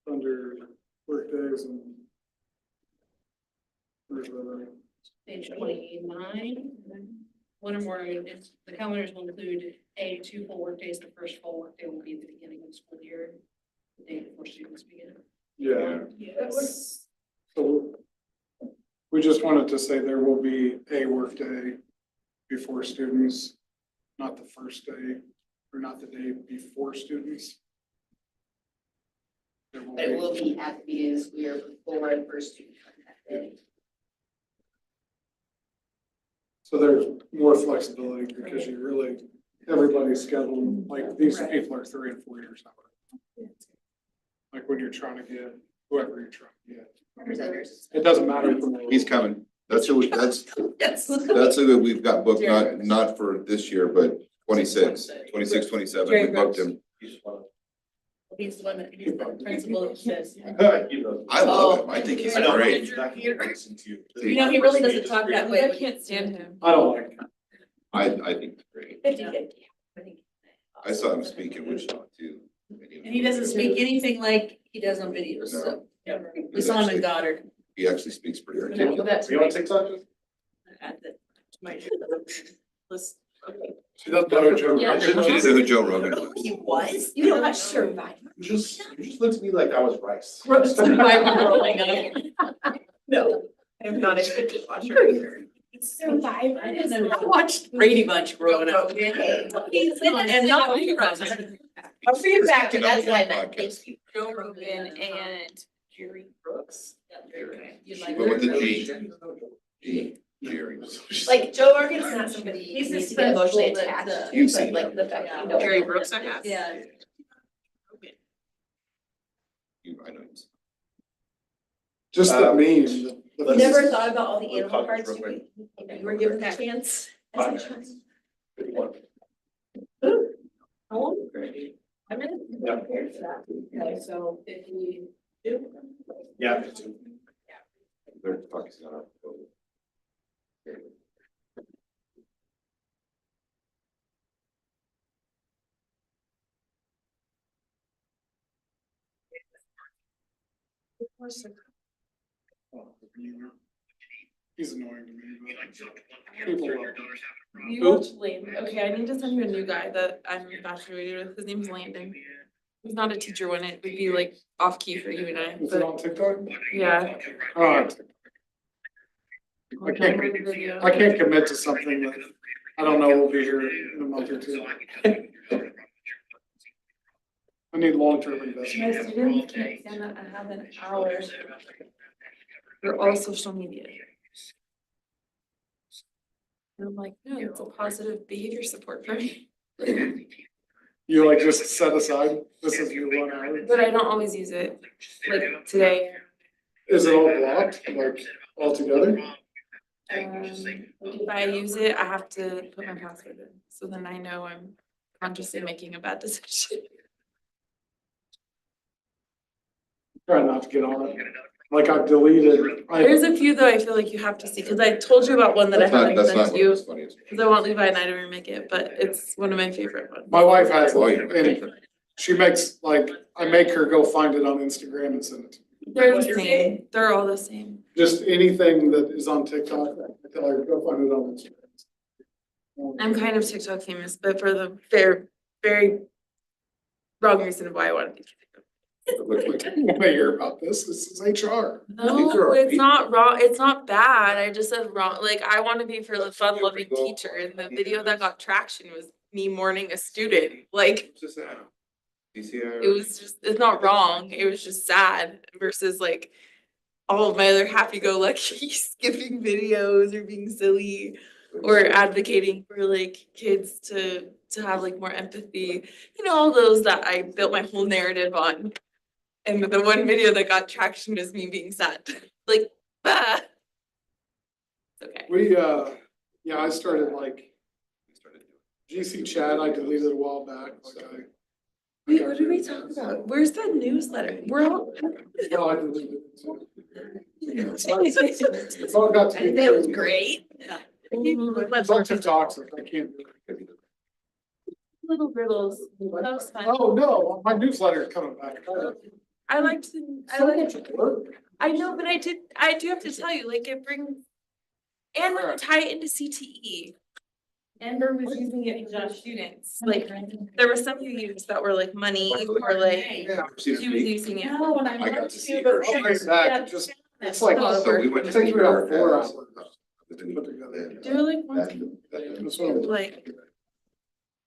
Under workdays and there's a
Page 29. One or more, it's, the calendars will include 2 full work days. The first full work day will be at the beginning of the school year, the day before students begin.
Yeah,
Yes.
so we just wanted to say there will be a workday before students, not the first day, or not the day before students. There will
But it
be,
will be at the beginning of the school year before the first student contact day.
so there's more flexibility because you really, everybody's scheduled, like these
Right.
people are 3 and 4 years out. Like when you're trying to get whoever you're trying to get. It doesn't matter.
He's coming. That's who, that's
Yes.
who we've got booked, not for this year, but 26, 27, we booked him.
He's the one that, he's the principal that says.
I love him, I think he's
I know.
great.
You know, he really doesn't talk that way.
I can't stand him.
I don't like it.
I think it's great.
50-50.
I saw him speak in Wichita too.
And he doesn't speak anything like he does on videos, so.
No.
We saw him in Goddard.
He actually speaks pretty
Well,
articulate.
that's
You on TikTok?
At the, my, list.
She doesn't know Joe.
Yeah.
She didn't know who Joe Rogan was.
He was? You don't watch Survivor?
You just looked at me like I was rice.
No, I'm not a good watcher either.
Survivor.
I watched Brady Bunch growing up. And not
A few factor, that's what I meant. Thank you.
Joe Rogan and
Jerry Brooks.
you like.
But with the G. G, Jerry.
Like Joe Rogan's not somebody
He's
who needs to
the
be emotionally
special
attached
that-
to, but like the fact that you know.
Jerry Brooks, I have.
Yeah.
I know him.
Just the
Um,
meme.
You
let's-
never thought about all the
Let's
animal
talk
parts
real
you were given a chance? as a
5
child?
minutes. 51.
How long? I'm in.
Yeah.
Prepared for that. Okay, so 52.
Yeah, me too.
They're focusing on our.
He's annoying to me. but people love him.
You watch Landon. Okay, I need to send you a new guy that I'm infatuated with. His name's Landon. He's not a teacher when it would be like off key for you and I,
Is it
but
on TikTok?
yeah.
I
I'll
can't,
download the video.
I can't commit to something that I don't know will be here in a month or two. I need long-term
My
investment.
students can't stand that I have an hour for all social media. And I'm like, no, it's a positive behavior support for me,
You like just set aside, this is your 1 hour.
but I don't always use it. Like today,
Is it all blocked, like altogether?
if I use it, I have to put my password in, so then I know I'm consciously making a bad decision.
Try not to get on it. Like I've deleted,
There's a few though I feel like you have to see, cause I told you about one that I haven't
That's not
sent
what
you,
was funny.
cause I want Levi and I to remake it, but it's one of my favorite ones.
my wife has,
Oh,
like,
yeah.
and she makes, like, I make her go find it on Instagram and send it to me.
They're the same, they're all the same.
Just anything that is on TikTok, I tell her, go find it on Instagram.
I'm kind of TikTok famous, but for the very wrong reason of why I wanted to be.
I didn't want to hear about this. This is HR.
No, it's not wrong, it's not bad, I just said wrong, like, I wanna be for the fun loving teacher, and the video that got traction was me mourning a student, like,
What's this at? DCI?
it was just, it's not wrong, it was just sad versus like all of my other happy-go-lucky skipping videos or being silly or advocating for like kids to have like more empathy, you know, all those that I built my whole narrative on. And the one video that got traction was me being sad, like, ah. It's okay.
We, yeah, I started like GC chat, I deleted a while back, like
Wait, what did we talk about? Where's that newsletter? We're all.
well, I deleted it too. It's all got to be.
That was great.
It's on TikTok, so I can't do it.
Little riddles, that was fun.
Oh, no, my newsletter is coming back.
I liked, I know, but I do have to tell you, like, it brings, and when you tie it into CTE. Amber was using it for the students, like, there were some you used that were like money or like, she was using it.
No, and I
I got
want
to see
to,
her.
but.
Okay, Zach, just, it's like,
Oh,
So we went to
It takes
see
me about
her
4
as,
hours.
the new-
Put together.
Do you like one?
That's what I'm-
Like,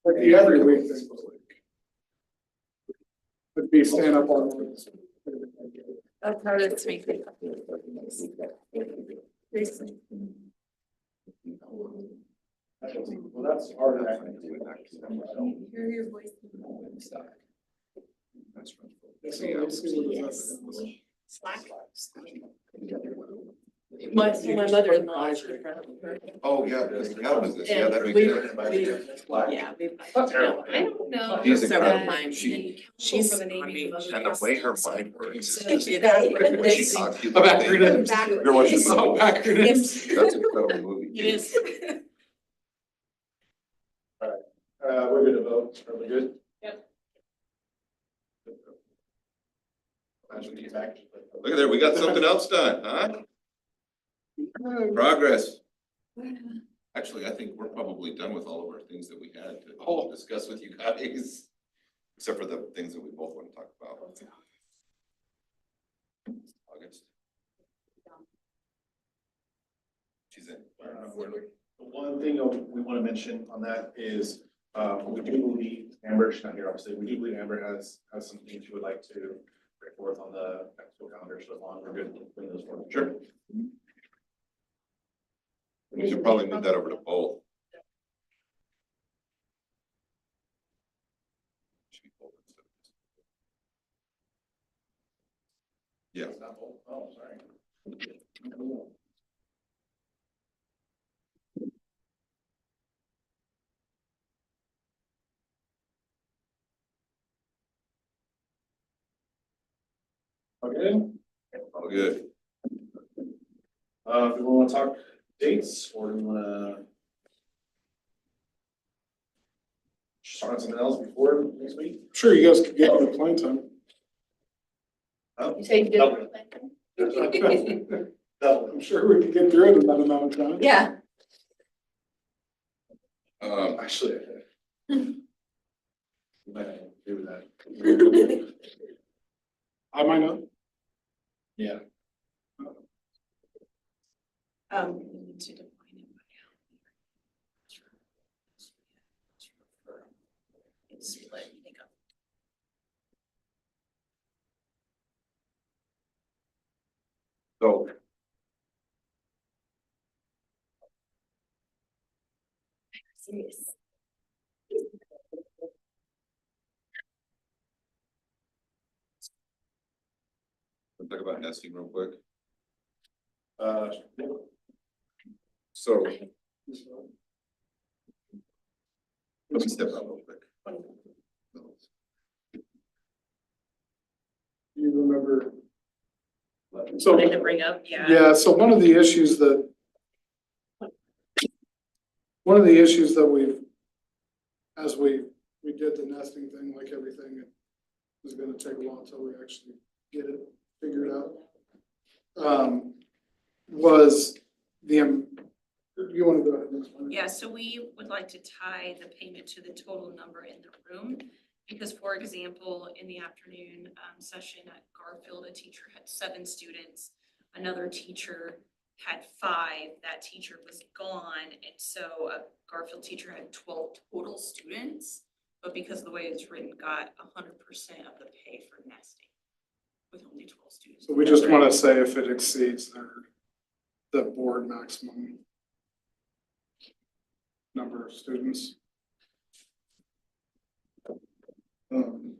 Like the every week thing was like. Would be stand up on.
that's how it's making.
Well, that's hard.
Hear your voice.
Let's see what it's-
Slack.
My mother-in-law.
Oh, yeah, that was this, yeah, that makes sense.
Yeah.
Terrible.
I don't know.
She's
that
incredible. She-
she's for the Navy.
And the way her mind works.
So-
When she talks to you about things, you're watching the movie. That's an incredible movie.
It is.
We're good to vote, are we good?
Yep.
Look at there, we got something else done, huh? Progress. Actually, I think we're probably done with all of our things that we had to discuss with you guys. Except for the things that we both want to talk about. August. She's in.
The one thing we want to mention on that is, we do believe Amber, she's not here, obviously, we do believe Amber has some things she would like to bring forth on the actual calendar, so as long as we're good, with bring those forward.
Sure. We should probably move that over to both. Yeah.
Oh, sorry. Okay,
All good.
do we want to talk dates or do we want to start on something else before next week?
Sure, you guys could get on the plane time.
You say you did.
Double. Double.
I'm sure we could get through it in that amount of time.
Yeah.
Actually, you might have to do that.
I might not.
Yeah.
We need to define it by how. It's split, I think.
So.
Serious.
We'll talk about nesting real quick.
Uh,
So. Let me step out real quick.
You remember? So,
Something to bring up, yeah.
yeah, so one of the issues that we've, as we did the nesting thing, like everything, it was gonna take a while until we actually get it figured out. Was the, you wanna go ahead and explain?
Yeah, so we would like to tie the payment to the total number in the room. Because for example, in the afternoon session at Garfield, a teacher had 7 students. Another teacher had 5, that teacher was gone. And so a Garfield teacher had 12 total students. But because of the way it's written, got 100% of the pay for nesting with only 12 students.
So we just wanna say if it exceeds the board maximum number of students.
And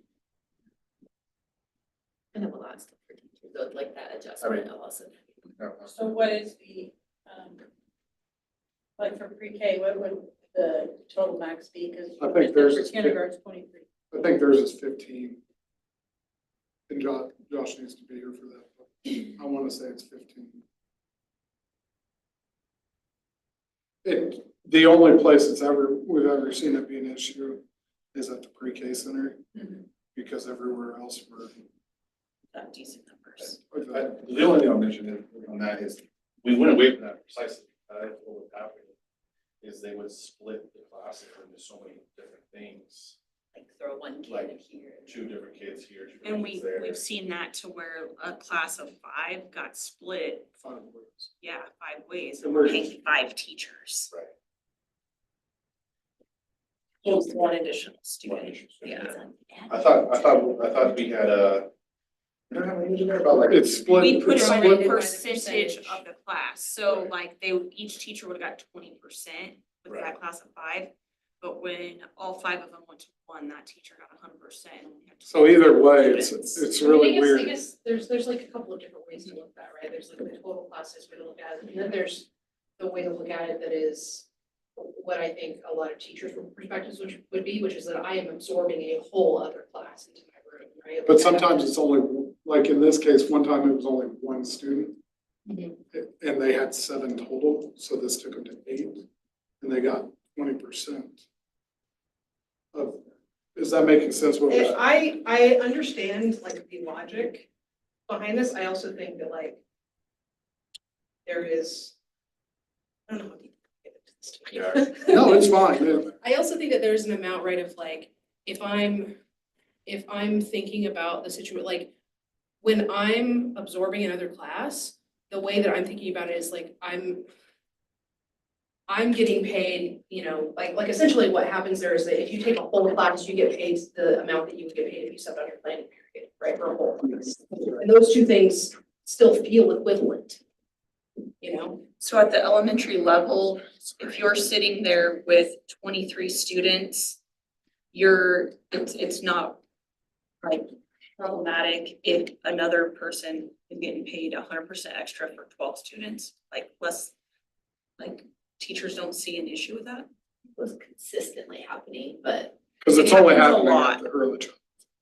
have a lot of stuff for teachers, so like that adjustment of also.
So what is the, like for pre-K, what would the total max be? Cause
I think theirs
for
is
kindergarten's 23.
I think theirs is 15. And Josh needs to be here for that. I wanna say it's 15. The only place we've ever seen it be an issue is at the pre-K center. Because everywhere else
Got decent numbers.
The only thing I'll mention on that is, we went away from that precisely, what was happening. is they would split the classes into so many different things.
Like throw one kid
Like
in here.
Two different kids here, two
And
different kids there.
we've seen that to where a class of 5 got split,
5 ways.
5 ways, and we're paying
Emergency.
5 teachers.
Right.
Plus one additional student,
It's
yeah.
I thought we had we don't have anything there about like.
It's split.
We put
it's
it on
split.
a
by the
percentage
percentage.
of the class, so like each teacher would have got 20% with
Right.
that class of 5. But when all 5 of them went to one, that teacher got 100%. and we have to
So
pay
either way,
students.
it's
I mean,
really
I
weird.
guess there's like a couple of different ways to look at that, right? There's like the total class size way to look at it, and then there's the way to look at it that is what I think a lot of teachers' perspectives would be, which is that I am absorbing a whole other class into my room, right?
But
Like, I have
sometimes
to-
it's only, like in this case, one time it was only 1 student.
Mhm.
And they had 7 total, so this took them to 8, and they got 20%. Is that making sense what we're saying?
I understand like the logic behind this. I also think that like there is, I don't know how deep to get into this tonight.
No, it's fine.
I also think that there's an amount, right, of like, if I'm thinking about the situation, like, when I'm absorbing another class, the way that I'm thinking about it is like, I'm getting paid, you know, like essentially what happens there is that if you take a whole class, you get paid the amount that you would get paid if you stepped on your planning period, right, for a whole class. And those two things still feel equivalent, you know?
So at the elementary level, if you're sitting there with 23 students, it's not like problematic if another person is getting paid 100% extra for 12 students, like teachers don't see an issue with that?
Was consistently happening, but
Because it's
It
only
happens a
happening
lot.
at the early child.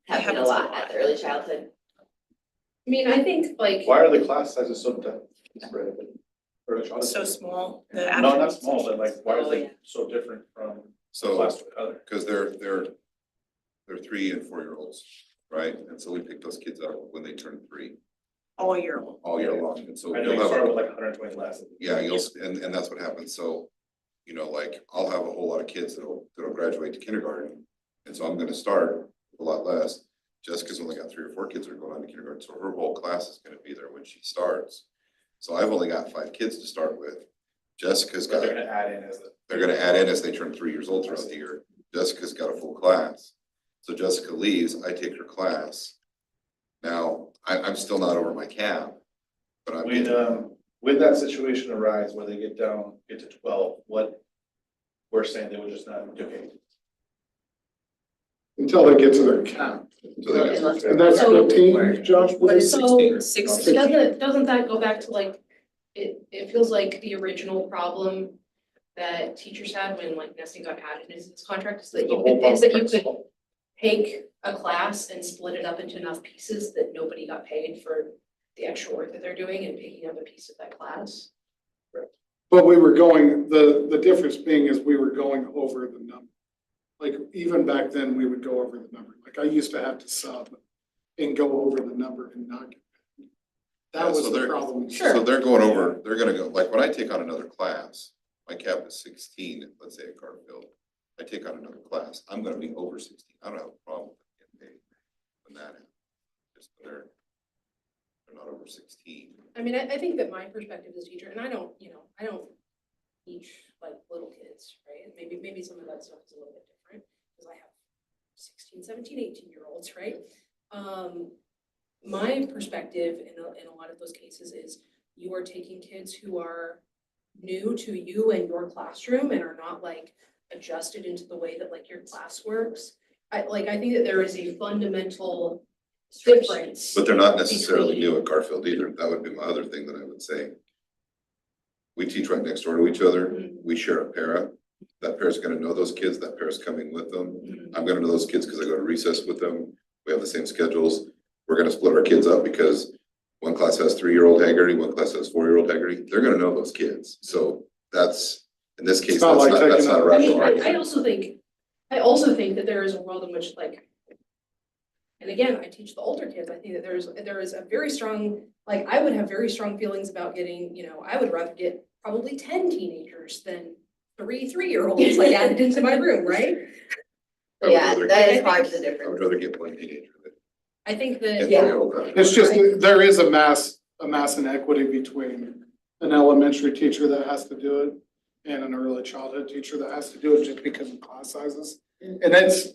happening a
happens a
lot
lot.
at the early childhood.
I mean, I think like.
Why are the class sizes so spread?
So small. the
No,
actual-
not small, but like, why is
Oh, yeah.
it so different from
So,
class to another?
because they're 3 and 4-year-olds, right? And so we pick those kids up when they turn 3,
All year long.
all year long, and so
I know
you'll
you
have,
start with like 120 classes.
yeah, and that's what happens, so, you know, like, I'll have a whole lot of kids that'll graduate to kindergarten, and so I'm gonna start a lot less. Jessica's only got 3 or 4 kids that are going on to kindergarten, so her whole class is gonna be there when she starts. So I've only got 5 kids to start with. Jessica's
But
got,
they're gonna add in as
they're gonna add in as they turn 3 years old throughout the year. Jessica's got a full class. So Jessica leaves, I take her class. Now, I'm still not over my cap, but I'm getting,
When that situation arise where they get to 12, what we're saying they would just not do it.
Until they get to their cap.
so that
And that's
So-
15, Josh?
What is
So-
16?
So
16.
doesn't that go back to like, it feels like the original problem that teachers had when like nesting got added into this contract is that
The
you
whole
could, is that you
problem.
could take a class and split it up into enough pieces that nobody got paid for the extra work that they're doing and picking up a piece of that class.
But we were going, the difference being is we were going over the number. Like even back then, we would go over the number. Like I used to have to sub and go over the number and not get paid.
Yeah,
That was
so
the
they're-
problem.
So they're going over, they're gonna go, like, when I take on another class, my cap is 16, let's say at Garfield. I take on another class, I'm gonna be over 16, I don't have a problem with getting paid when that happens. Just they're not over 16.
I mean, I think that my perspective as a teacher, and I don't teach like little kids, right? Maybe some of that stuff is a little bit different, because I have 16, 17, 18-year-olds, right? My perspective in a lot of those cases is you are taking kids who are new to you and your classroom and are not like adjusted into the way that like your class works. I think that there is a fundamental difference.
But they're not necessarily
between-
new at Garfield either, that would be my other thing that I would say. We teach right next door to each other,
Mhm.
we share a para, that para's gonna know those kids, that para's coming with them.
Mhm.
I'm gonna know those kids because I go to recess with them, we have the same schedules. We're gonna split our kids up because one class has 3-year-old Haggerty, one class has 4-year-old Haggerty, they're gonna know those kids, so that's, in this case,
It's not like
that's
taking
not a
up-
I mean,
rational
I
argument.
also think that there is a world in which like, and again, I teach the older kids, I think that there is a very strong, like, I would have very strong feelings about getting, I would rather get probably 10 teenagers than
three 3-year-olds like added into my room, right?
I would
Yeah,
rather
that
get-
is part of the
I would
difference.
rather get one teenager than.
I think
get
that,
Yeah.
3-year-old out of it.
It's just, there is a mass inequity between an elementary teacher that has to do it and an early childhood teacher that has to do it just because of class sizes. And it's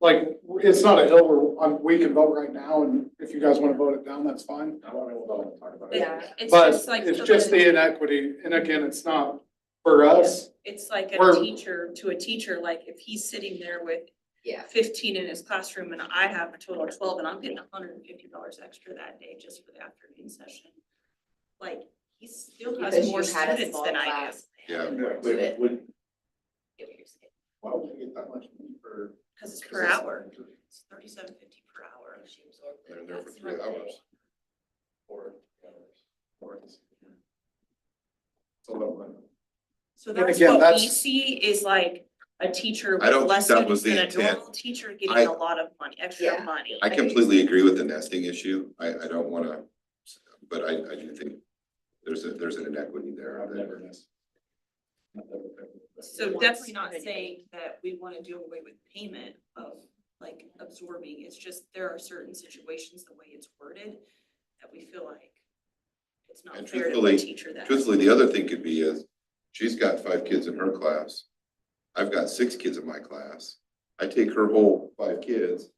like, it's not a hill we can vote right now, and if you guys wanna vote it down, that's fine.
I want to talk about it.
Yeah.
it's
But
just like.
it's just the inequity, and again, it's not for us.
It's like a
We're-
teacher to a teacher, like if he's sitting there with
Yeah.
15 in his classroom and I have a total of 12 and I'm getting $150 extra that day just for the afternoon session. Like, he still has
Because
more
you had a
students
small
than I do.
class.
Yeah.
and
Would,
do it.
would,
Get what you're saying.
why would we get that much money for?
Cause it's per hour. It's $37.50 per hour.
She absorbed
They're
it.
there for
That's
3
not
hours.
For, for it's a lot of money.
So
And
that's
again,
what we
that's-
see is like a teacher
I don't
with
think
less
that was
students than
the
a
intent.
normal teacher getting
I-
a lot of money, extra
Yeah.
money.
I completely agree with the nesting issue. I don't wanna, but I do think there's an inequity there.
I've never missed.
So definitely not saying that we wanna do away with payment of like absorbing, it's just there are certain situations, the way it's worded, that we feel like it's not
And
fair to
truthfully-
a teacher that.
Truthfully, the other thing could be is, she's got 5 kids in her class. I've got 6 kids in my class. I take her whole 5 kids.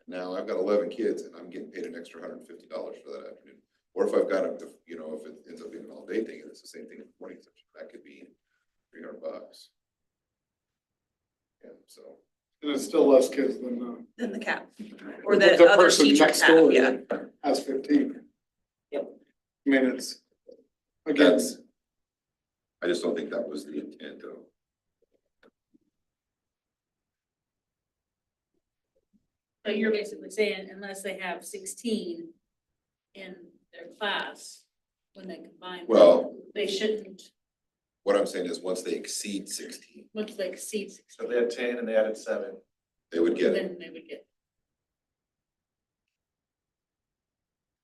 Now I've got 11 kids and I'm getting paid an extra $150 for that afternoon. Or if I've got if it ends up being an all day thing and it's the same thing in the morning session, that could be $300. Yeah, so.
And it's still less kids than
Than the cap, or
the
the other
person
teachers
next
have,
door
yeah.
that has 15.
Yep.
I mean, it's, again,
That's, I just don't think that was the intent of.
So you're basically saying unless they have 16 in their class, when they combine. them,
Well-
They shouldn't,
What I'm saying is, once they exceed 16,
once they exceed
So
16,
if they had 10 and they added 7.
they would get it.
then they would get.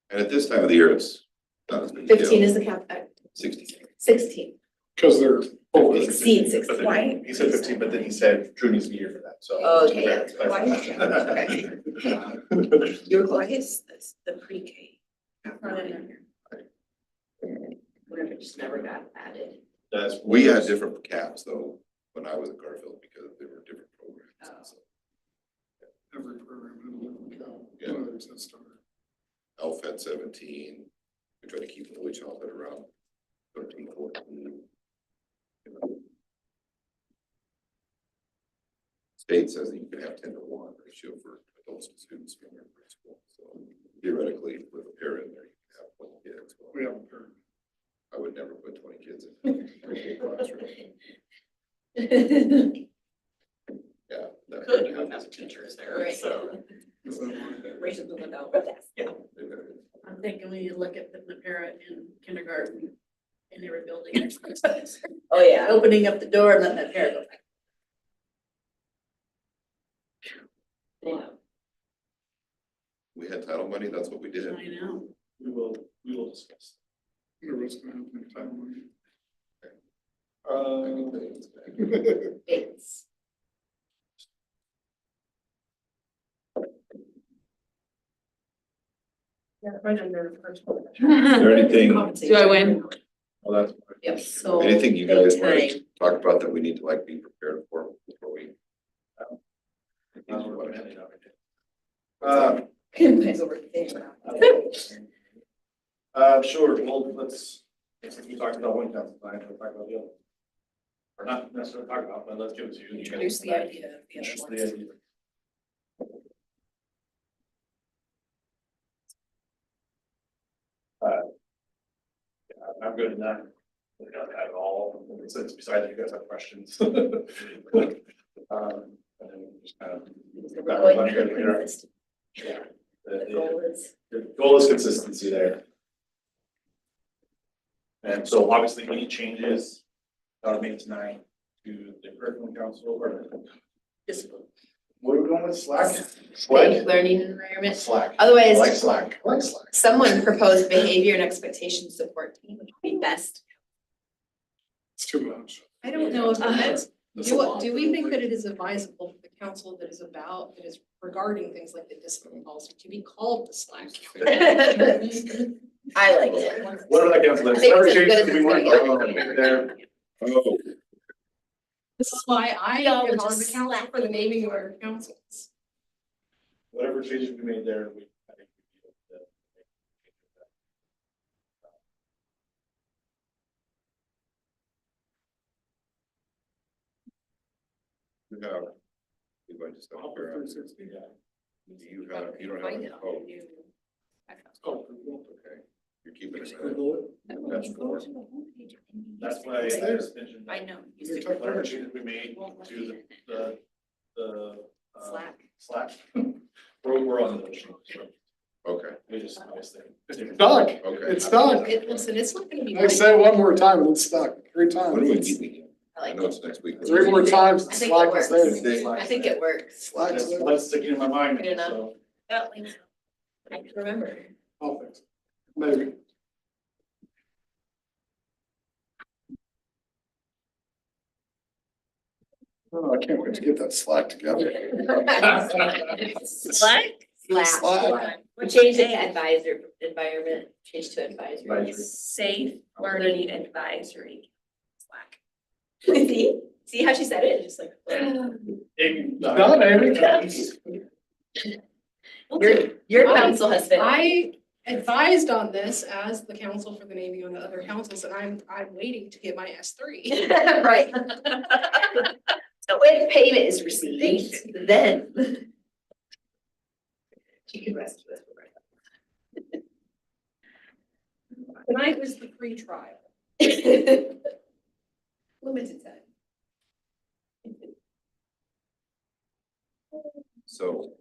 And at this time of the year, it's not as big a deal.
15 is the cap,
16.
16.
because they're full.
Exceed
But
16.
then
Why?
He said 15, but then he said Drew needs to be here for that, so.
Oh, okay, yeah.
Why? Why is this the pre-K?
What if it just never got added?
That's.
We had different caps though, when I was at Garfield, because they were different programs. and so.
Every program had a different count.
Yeah.
Whether it's at Star.
Elf had 17, we try to keep the early childhood around 13, 14. You know. State says that you can have 10-to-1 ratio for adults and students when you're in preschool, so theoretically, with a pair in there, you can have 20 kids. Well,
We have a pair.
I would never put 20 kids in a classroom. Yeah. that
Could
would
you
happen.
have teachers there,
Right.
so.
Is that one?
Raise the window.
Yeah.
I'm thinking we need to look at putting the parrot in kindergarten in every building.
Oh, yeah.
Opening up the door and letting that parrot go back.
Yeah.
We had title money, that's what we did.
I know.
We will discuss.
There was gonna have been time.
It's.
Yeah, right under the first one.
Is there anything,
Do I win?
Well, that's.
Yep, so.
anything you guys want
big
to talk about that we need to like be prepared for before we?
Um,
time. Guys over there.
Sure, well, since we talked about one council tonight, we'll talk about the other. Or not necessarily talk about, but let's give it to you.
Introduce the idea of the other
Introduce
ones.
the idea. Yeah, I'm good at that. We got that all, since besides you guys have questions. And then we just kind of. Yeah.
The goal is.
The goal is consistency there. And so obviously any changes that are made tonight to the curriculum council or
Discipline.
what are we going with Slack?
Safe learning environment.
Slack. I
Otherwise,
like Slack. I like Slack.
someone proposed behavior and expectation support team, which would be best.
It's too much.
I don't know if that's,
That's a lot.
do we think that it is advisable for the council that is regarding things like the discipline policy to be called the slack?
I like it.
Whatever that council
I
is,
think
whatever
it's as good
changes
as
we
it's
want
gonna
to
get.
make there.
Oh,
This is why I
No,
am
it's
on
just
the council
slack.
for the naming of our councils.
Whatever changes we made there, I think. we'd be able to
you have, you might just not care.
Officer 360.
Do you have, you don't have, oh,
Oh,
okay, you're keeping it.
Google
That's
Go to the homepage and you
That's
use
why I
it.
just mentioned.
I know. you
You're
said-
talking-
Whatever changes we made to the.
Slack.
Slack. We're on the machine.
Okay,
We just, I guess
It's stuck.
okay.
It's stuck.
Listen, it's not gonna be.
I say it one more time, it's stuck. 3 times.
When do we meet again?
I
I
like
know
it.
it's next week.
3 more times,
I think it
Slack is
works.
there.
Tuesday.
I think it works.
Slack's there.
That's sticking in my mind,
Good enough.
so.
That links.
I can remember.
I'll fix it. Maybe. Oh, I can't wait to get that Slack together.
Slack?
Slack.
Slack.
We changed it to advisor, environment, changed to advisory.
Advisory.
Safe learning advisory. Slack.
See how she said it? Just like.
Amy.
Done, Amy.
Your council has been.
I advised on this as the council for the naming on the other councils, and I'm waiting to get my S3.
Right. So when payment is received, then. She can rescue us from
Tonight was the free trial,
right.
limited time.
So.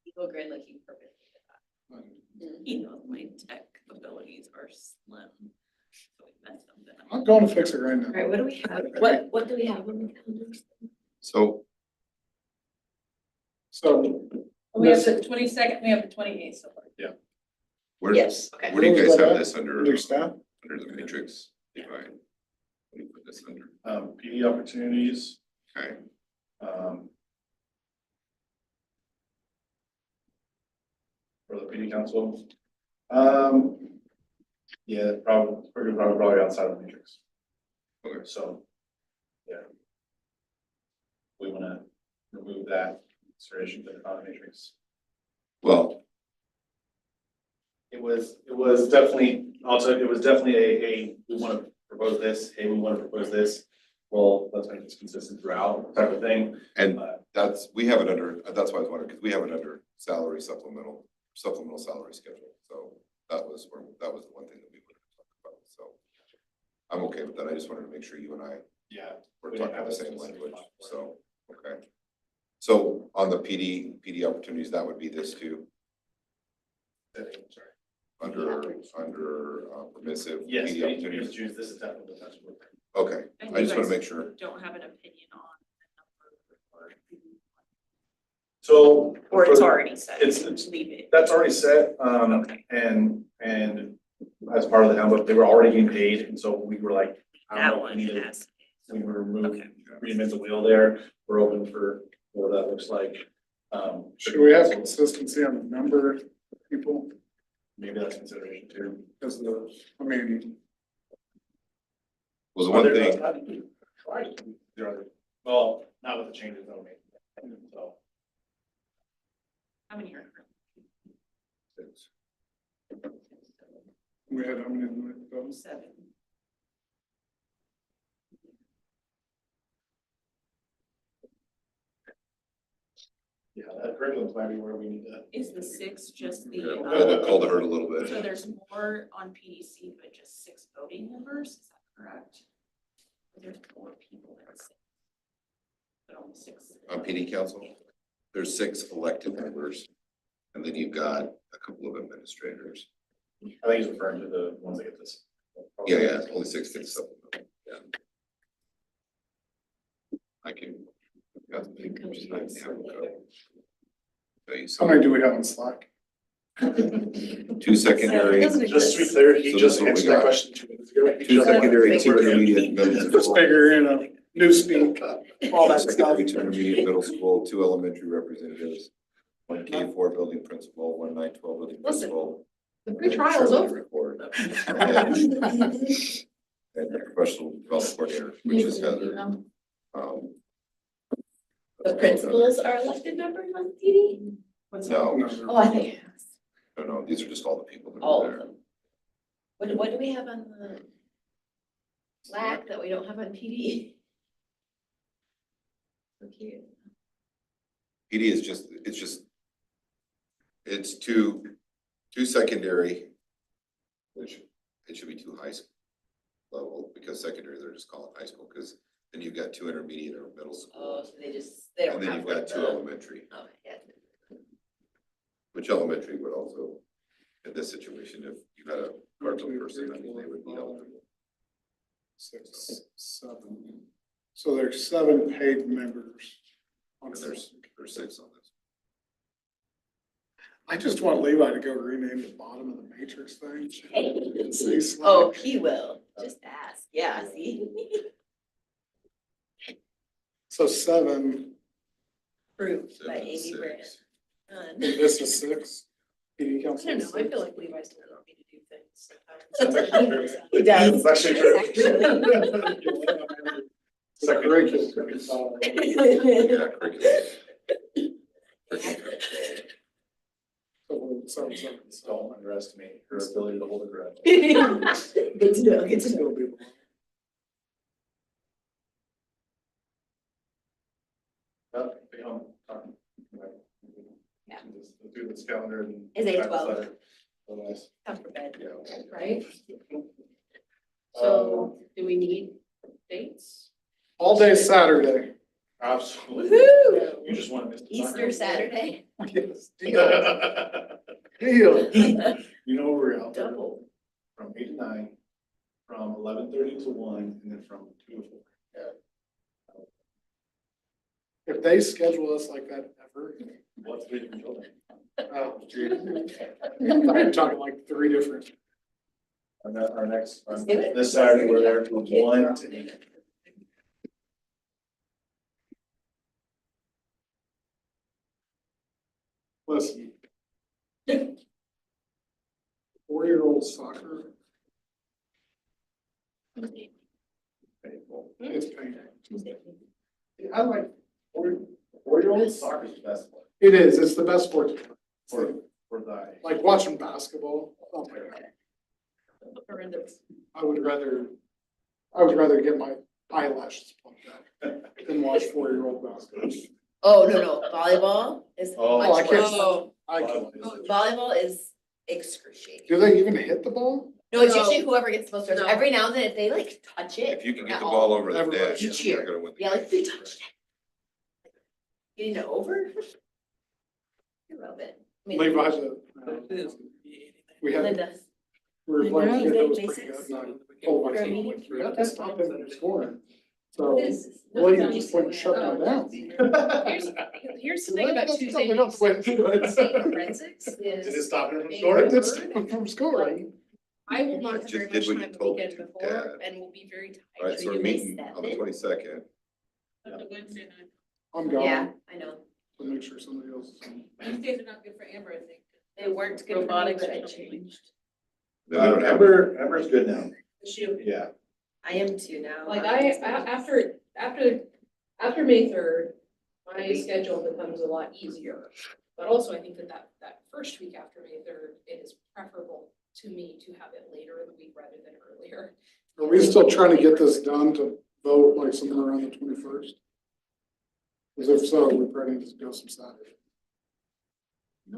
People grin like you purposely
You know, my tech abilities are slim. So we messed something up.
I'm going to fix it right now.
did that. Alright, what do we have? What do we have on the calendar?
So,
So.
We have the 22nd, we have the 28th so far.
where,
Yes, okay.
where do you
Where was
guys
that
have
at?
this under,
Under staff?
under the matrix? Divine. What do you put this under?
PD opportunities,
Okay,
for the PD council. Yeah, probably outside of the matrix.
okay,
So, yeah. We wanna remove that consideration to the economy matrix.
well,
It was definitely, also, it was definitely a, we wanna propose this, hey, we wanna propose this. Well, let's make this consistent throughout type of thing.
and that's, we have it under, that's why I was wondering, because we have it under salary supplemental salary schedule. So that was where, that was the one thing that we wanted to talk about, so. I'm okay with that, I just wanted to make sure you and I
Yeah.
were
We
talking
have
the
a
same
specific
language,
platform.
so, okay. So on the PD opportunities, that would be this too,
Sorry.
under permissive
Yes,
PD
we
opportunities?
choose, this is definitely the best one.
Okay,
And
I
you
just want
guys
to make sure.
Don't have an opinion on the number
So.
or it's
for-
already set.
it's-
Leave it.
That's already set,
Okay.
and as part of the handbook, they were already getting paid, and so we were like, I
That
don't know,
one
we need to,
has.
we were remove,
Okay.
reinvent the wheel there, we're open for what that looks like.
Should we have consistency on the number of people?
Maybe that's consideration too.
Because the, I mean,
Well, the one thing,
Well, not with the changes that were made, so.
How many are?
we had how many of those?
7.
Yeah, that curriculum might be where we need to.
Is the 6 just the?
called the herd a little bit.
So there's more on PDC, but just 6 voting members, is that correct? There's 4 people that sit. But only 6.
On PD council, there's 6 elected members. And then you've got a couple of administrators.
I think he's referring to the ones that get this.
Yeah, only 6 get supplemental, yeah. I can. got the papers, I have them go. Tell you
How many
something.
do we have on Slack?
2 secondary,
Just to be clear, he
So
just
this is what we
answered that
got.
question 2 minutes ago. He
2
just-
secondary, 2 intermediate, middle
Just
school.
figure in a new speak, all that stuff.
Secondary, 2 intermediate, middle school, 2 elementary representatives, 1 K4 building principal, 1 9-12 building
Listen,
principal.
The free trial is over.
Report. And the professional development coordinator, which is Heather.
The principals are elected members on PD?
No,
Oh, I think.
no, these are just all the people that
All
are
of
there.
them. What do we have on the Slack that we don't have on PD? So cute.
PD is it's two secondary, which it should be 2 high school level, because secondary, they're just calling high school, because then you've got 2 intermediate or middle
Oh,
school.
so they don't
And then
have
you've
like
got 2
the.
elementary,
Oh, yeah.
which elementary would also, in this situation, if you had a cardinal person, I mean, they would be eligible.
6, 7. So there's 7 paid members. on
And
Slack.
there's 6 on this.
I just want Levi to go rename the bottom of the matrix thing. Say Slack.
Oh, he will. Just ask. Yeah, see?
So 7,
Approved by
7 and
Amy Brand.
6.
and this is 6. PD
I
council
don't
is
know, I
6.
feel like Levi's doesn't want me to do things
That's
sometimes.
actually true.
He does.
That's actually true.
The curriculum.
Yeah, curriculum.
So,
Don't underestimate her ability to hold a grudge.
Good to know, good to know.
Still be.
Be home, talking.
Yeah.
Let's do this calendar and.
Is 8/12.
Otherwise.
Time for bed.
Yeah.
Right? So, do we need dates?
All day Saturday.
Absolutely.
Woohoo!
You just want to miss. the
Easter Saturday.
Yes.
taco.
Deal.
You know, we're out there
Double.
from 8 to 9, from 11:30 to 1, and then from 2 to 4.
If they schedule us like that ever.
What's the different building?
Oh, geez. I'm talking like 3 different.
And then our next,
Let's do it.
this Saturday, we're there from 1 to 8.
Listen. 4-year-old soccer, it's painful. I like,
4-year-old soccer is the best one
it is, it's the best sport. to play.
for the.
Like watching basketball, oh my God.
Horrendous.
I would rather get my eyelashes plucked out than watch 4-year-old basketball.
Oh, no, volleyball is
Oh,
I
much
can't-
worse.
Oh,
I can,
Volleyball is excruciating.
do they even hit the ball?
No, it's
No.
usually whoever gets the most yards.
No.
Every now and then, if they like touch it.
If you can get
at
the
all,
ball over the
Everybody
net,
You cheer.
you're gonna win. the
Yeah, like
game.
they touched it. Getting it over? I love it. I mean,
Levi, we had,
Linda.
we were playing,
I know.
kid that was pretty
Basics.
good, and I told my
For a
team,
meeting.
we have to stop him from scoring. So,
This-
well, you just went and shut them down.
Here's the thing about
That's
Tuesday
coming up
nights.
with-
Tuesday forensics
Did it
is,
stop him from
They
scoring?
were-
It's from scoring.
I will not have
Just
very
did
much
what you
time the
told me
weekend
to,
before
Dad.
and will be very
All right,
tired.
so we're
you May
meeting on the
7th?
22nd.
Wednesday night.
I'm
Yeah,
gone,
I know.
to make sure somebody else is on.
Wednesdays are not good for Amber, I think.
They weren't good for me,
Robotics
but
or
I
something.
changed.
Then we don't have-
Amber's good now.
She,
Yeah.
I am too now.
Like after May 3rd, my schedule becomes a lot easier. But also I think that first week after May 3rd, it is preferable to me to have it later in the week rather than earlier.
Are we still trying to get this done to vote like somewhere around the 21st? Because if so, we're ready to go some Saturday.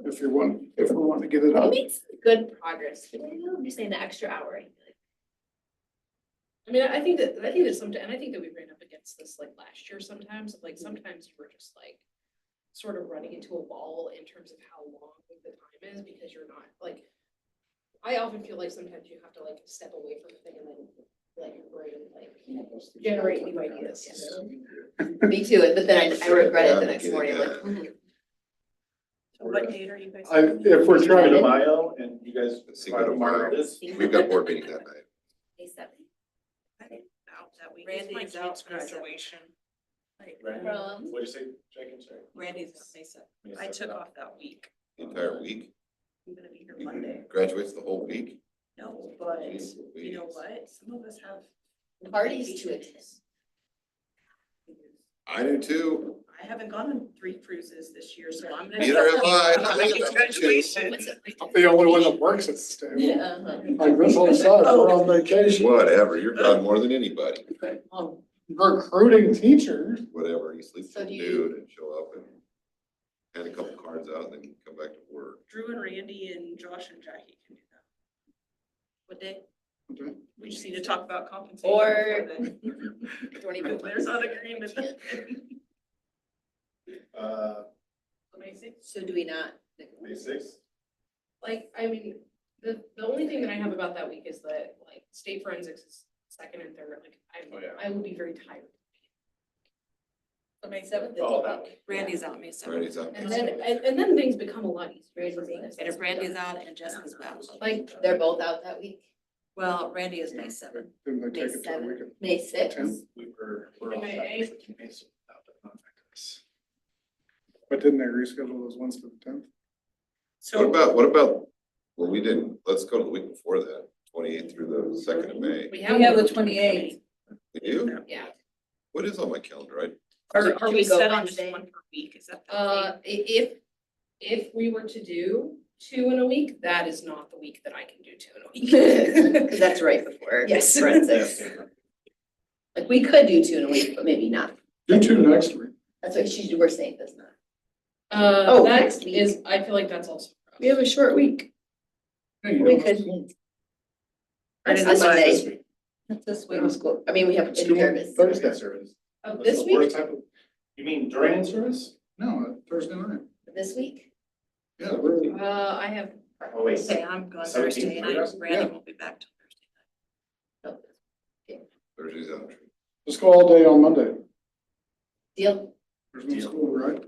If we're wanting to get it
We
up.
made some good progress. I'm just saying the extra hour. I feel like.
I mean, I think that and I think that we ran up against this like last year sometimes, like sometimes you were just like, sort of running into a wall in terms of how long the time is, because you're not, like, I often feel like sometimes you have to like step away from the thing and then let your brain like generate new ideas.
Me too, but then I regret it the next morning, like,
So what date are you guys?
If we're trying
De
to,
Mayo, and you guys
Cinco
provide
de
the
Mayo.
margaritas.
We've got board meeting that night.
May 7th.
Out that week.
Randy
It's
is
my
out
kid's
May 7th.
graduation. Like,
From,
What'd you say, Jenkins, sorry?
Randy's out May 7th. I took off that week.
The entire week.
I'm gonna be here
You
Monday.
Graduates the whole week.
No, but
Jeez
you know
Louise.
what? Some of us have.
parties to attend.
I do too.
I haven't gone on 3 cruises this year, so I'm gonna.
Neither have I.
Graduation.
I'm the only one that works at this table.
Yeah.
Like this whole side, we're on vacation.
Whatever, you're done more than anybody.
Recruiting teachers.
Whatever, you sleep
So
till
do you-
noon and show up and hand a couple cards out and then come back to work.
Drew and Randy and Josh and Jackie can do that. What day?
Okay.
We just need to talk about compensation.
Or-
before then.
Don't even.
There's not agreement.
So do we not?
May 6th?
Like, I mean, the only thing that I have about that week is that like state forensics is second and third, like
Oh, yeah.
I will be very tired.
May 7th.
Oh, that way.
Randy's out May 7th.
Friday's out.
And then things become a lot easier.
Randy's
And if Randy's out and Jessica's out.
Like,
They're both out that week.
Well, Randy is May 7th.
Didn't they
May
take it to a
7th,
weekend?
May 6th.
We're all
May
set.
8th.
But didn't they reschedule those ones for the 10th?
What about, well, we didn't, let's go to the week before that, 28th through the 2nd of May.
we
We
have
have
one
the 28th.
We do?
Yeah,
What is on my calendar?
Are
Should
we
we go
set on just
Wednesday?
one per week? Is that the thing?
if we were to do 2 in a week, that is not the week that I can do 2 in a week.
Cause that's right before.
Yes.
Forensics. Like, we could do 2 in a week, but maybe not.
Do 2 next week.
That's what we're saying, that's not. Oh,
That
next week.
is, I feel like that's also.
We have a short week.
Hey, you
We
know,
could-
Friday
That's
the
Monday.
6th.
That's this week. School, I mean, we have
It's
in-service.
Thursday service.
Of
That's
this
the worst
week,
type of- You mean during in-service?
No, Thursday night.
This week?
Yeah, we're,
I have,
Oh, wait.
Okay, I'm gone
17th,
Thursday night.
yeah.
Randy won't be back till Thursday.
Oh,
Thursday's out.
let's go all day on Monday.
deal,
There's no
Deal.
school, right?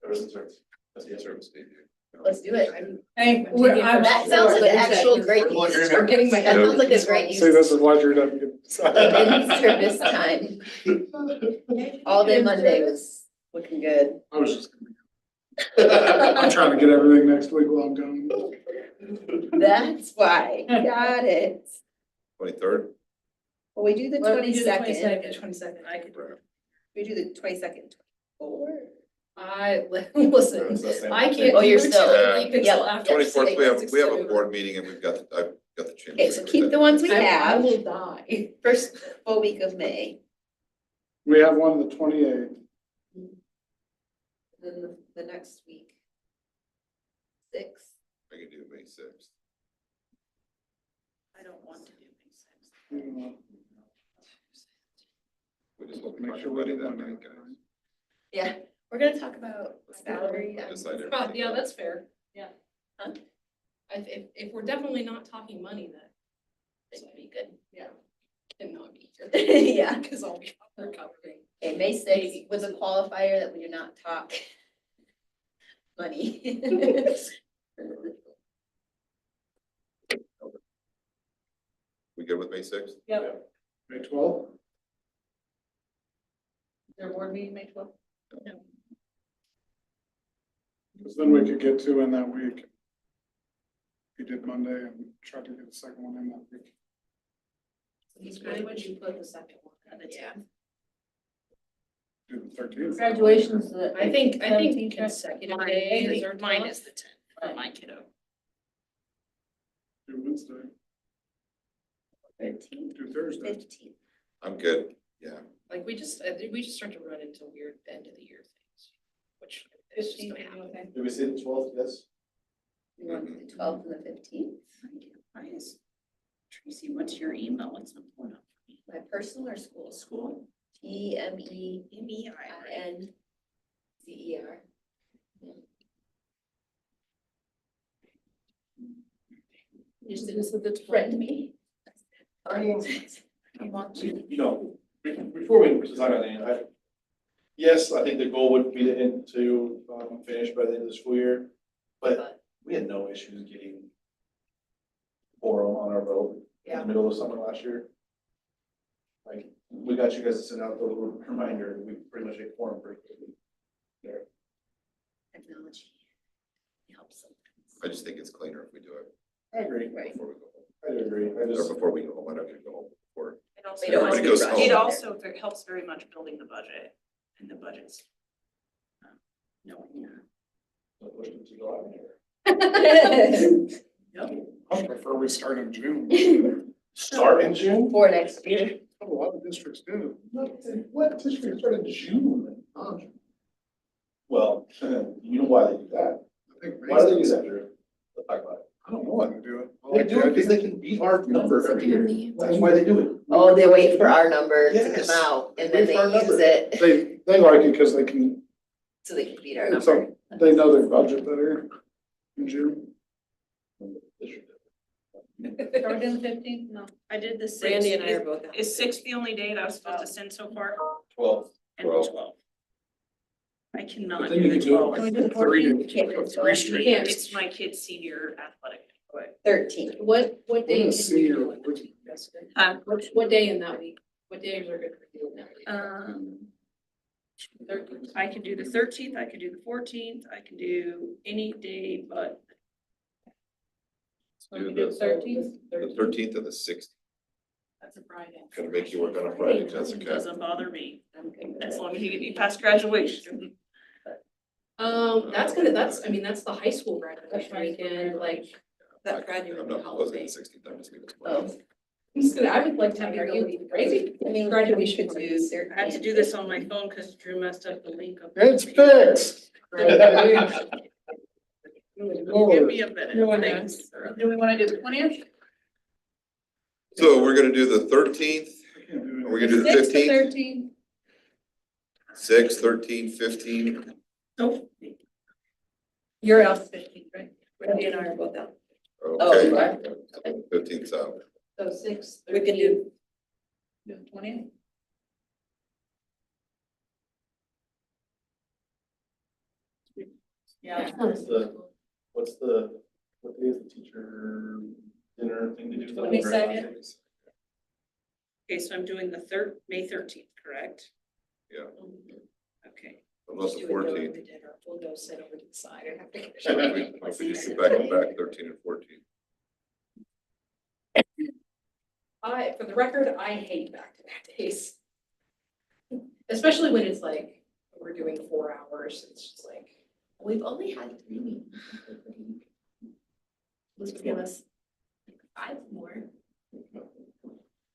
There was in-service. That's the
Service day, dude.
let's do it.
Hey,
That sounds like an actual great
Well,
use.
you're
getting my
That sounds like a great use.
See, this is why Drew doesn't
In
get.
service time. All day Monday was looking good.
I was just gonna. I'm trying to get everything next week while I'm gone.
That's why. Got it.
23rd?
Well, we do the
Well, we do the
22nd.
22nd, I could do it.
We do the 22nd.
listen, I can't.
Oh, you're
do
still-
2 in a week until
Yep,
after
24th, we have a
Forensics.
board meeting and I've got the chamber.
Okay, so keep the ones we
I
have.
will die.
First full week of May.
We have one the 28th.
Then the next week. 6.
I can do May 6th.
I don't want to do May 6th.
We just want to
Make
talk
sure
about
we
it
do
that
one.
night, guys.
Yeah, we're gonna talk about salary.
Decide
Oh,
everything.
yeah, that's fair, yeah.
Huh?
If we're definitely not talking money, then,
That would be good.
yeah, cannot be here.
Yeah.
Cause I'll be recovering.
Okay, May 6th was a qualifier that we do not talk money.
We good with May 6th?
May 12th?
Their board meeting, May 12th?
Because then we could get 2 in that week. We did Monday and tried to get the second one in that week.
Where would you put the second one?
Yeah.
Do the 13th.
Graduation's the.
I think
17th.
consecutive
Mine
days are
mine
tough.
is the 10th for my kiddo.
Do Wednesday.
13th,
Do Thursday.
15th.
I'm good, yeah.
Like, we just start to run into weird end of the year things, which is just gonna happen.
Did we say the 12th? Yes.
You want the 12th and the 15th?
Nice. Tracy, what's your email? It's not pulling up for me.
My personal or school?
School?
TMEINCER.
MEI, right?
Just friend me.
You know, before we decide on anything, yes, I think the goal would be to finish by the end of the school year, but we had no issues getting quorum on our vote in the middle of summer last year. Like, we got you guys to send out the little reminder, we pretty much hit quorum pretty quickly. There.
Technology helps sometimes.
I just think it's cleaner if we do it
I agree.
before we go home.
I do agree. I
Or
just,
before we go home, I don't get to go home before.
It also,
We don't want to be
Everybody goes
rushed.
home.
it also helps very much building the budget and the budgets. Knowing,
push them to go out here.
I prefer we start in June.
Start in June?
For next year.
A lot of districts do.
What district started in June? Well, you know why they do that?
I think
Why do they do
Mason's-
that, Drew? Let's talk about it.
I don't know why they do it.
They do it because they can beat our number every year. That's why they do it.
Oh, they wait for our number to
Yes.
come out and
Wait
then they
for our
use
number.
it,
They like it because they can,
so they can beat our
it's
number.
like, they know their budget better in June.
Are we doing the 15th? No, I did the 6th.
Brandy and I are both.
Is 6th the only date I was supposed to send so far?
12.
And 12. I cannot
But then
do
you
the
can do
12.
it
Can we
like
do the
three
14th?
three straight days.
It's my kid's senior athletic.
13.
What
What
day
is
can you
senior?
do in that week, Jessica? What day in that week? What days are good for you in that week?
I can do the 13th, I can do the 14th, I can do any day but.
So we do the 13th?
The 13th and the 16th.
That's a Friday.
Gonna make you work on a Friday, Jessica.
Doesn't bother me, as long as you get me past graduation.
That's gonna, I mean, that's the high school graduation weekend, like,
I'm not opposing the 16th, I'm just gonna.
I would like to have you go crazy.
I mean,
Graduation
could do
is-
I had to do this on my phone because Drew messed up the link.
It's fixed.
Give me a minute. Thanks. Do we want to do the 20th?
So we're gonna do the 13th, or we're gonna do the 15th,
13th.
6, 13, 15.
Nope. You're out the 15th, right? Brandy and I are both out.
Okay.
right.
15th's out.
So 6.
We can do.
The 20th? Yeah.
What day is the teacher dinner thing to do?
22nd. Okay, so I'm doing the May 13th, correct?
Yeah.
Okay.
Unless the 14th.
We'll go sit over to the side and have to.
If we just do back to back 13 and 14.
For the record, I hate back-to-back days. Especially when it's like, we're doing 4 hours, it's just like.
We've only had 3 meetings. Let's give us 5 more.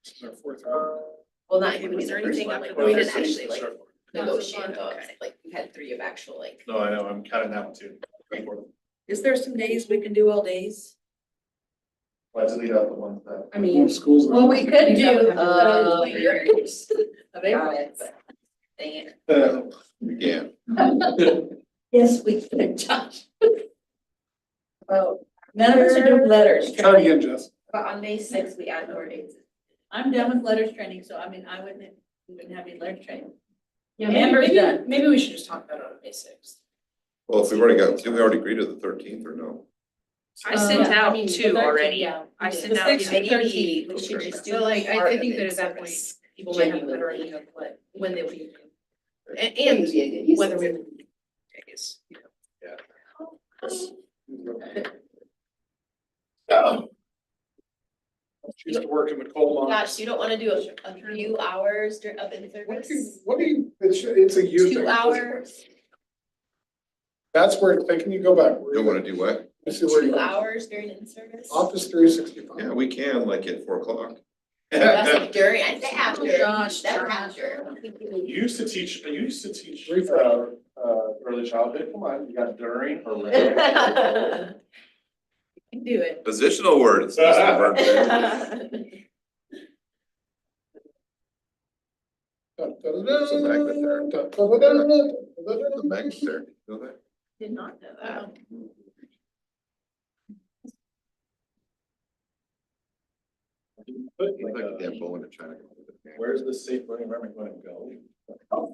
It's our fourth round.
Well, not
Okay,
even
was
the
there
first
anything
one,
after
like,
the
we
first
didn't actually like
Start.
negotiate
Okay.
those, like, we had 3 of actual, like.
No, I know, I'm counting that one too.
Is there some days we can do all days?
Why delete out the ones that?
I mean.
Schools.
Well, we could do,
Got
available.
it. Dang it.
Again,
Yes, we can, Josh. Oh, none of us are doing letters.
Try again, Jess.
But on May 6th, we add more days.
I'm done with letters training, so I mean, we wouldn't have any letters training.
Yeah,
Amber's
maybe,
done.
maybe we should just talk about it on May 6th.
well, if we've already got, did we already agree to the 13th or no?
I sent
Yeah, I
out
mean, the
2
13th,
already.
yeah,
I
we did.
sent
The
out
6th and
2.
13th.
We should just do.
So like,
part
I
of
think
it
that
in
at that point,
service.
people might have a better idea of when they would be. And whether we.
Days.
She used to work in the coal mine.
Gosh, you don't wanna do a few hours during up in service?
It's a youth.
2 hours,
That's where, can you go back?
You don't wanna do what?
I see where
2
you are.
hours during in service?
Office 365.
Yeah, we can, like at 4 o'clock.
That's like during, I say after,
Gosh,
that's
Josh.
after.
You used to teach
Refresh.
early childhood, come on, you got during or when?
Do it.
Positional words. Mr. Burton. There's a magnet there. There's a magnet there. You know that?
Did not know that.
Put
Like
like
a damn
a,
bull in a China.
where's the safe learning environment going to go?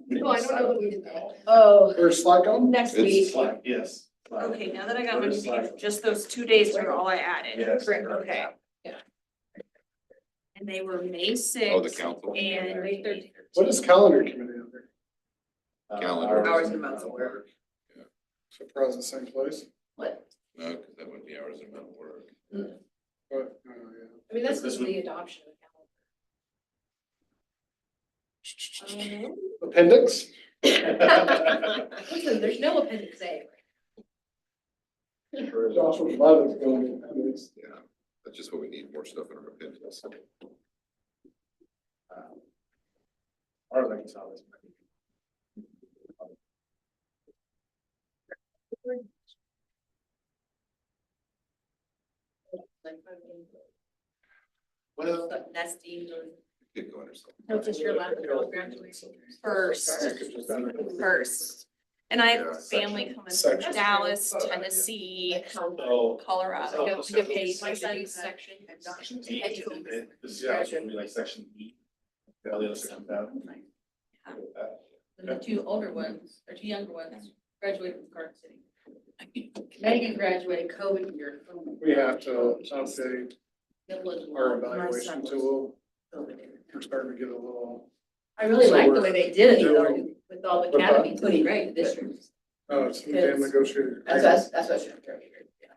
No, I don't know what we did there.
Oh,
There's Sligo?
next
It's
week.
Slack, yes. Slack.
Okay, now that I got my
Where's Slack?
computer, just those 2 days were all I added.
Yes.
Correct.
Okay.
Yeah.
And they were May sixth.
Oh, the council.
And May 13th.
What is calendar committee under?
Calendar.
Hours and amounts of work.
Surprised the same place?
What?
No, because that would be hours of amount of work.
But,
I mean, that's
This
just
would-
the adoption of
Appendix?
calendar. Listen, there's no appendix A.
Joshua Levin's going to appendix.
Yeah, that's just what we need, more stuff in our appendix.
Or like it's always. Well.
Nesting or.
Could go under something.
No, just your last girl graduation.
First. And I
Yeah,
have family coming
Section.
from Dallas, Tennessee,
Oh.
Colorado.
Like a page, my son's section.
Section D, this is gonna be like section E. All the other sections down.
And the two older ones, or two younger ones, graduated from Garden City. Megan graduated COVID year.
We have to update our evaluation tool. We're starting to get a little,
I really like the way they did it,
So
though,
we're-
with all the
What's that?
canopy putting right districts.
it's damn negotiated.
That's what I should have.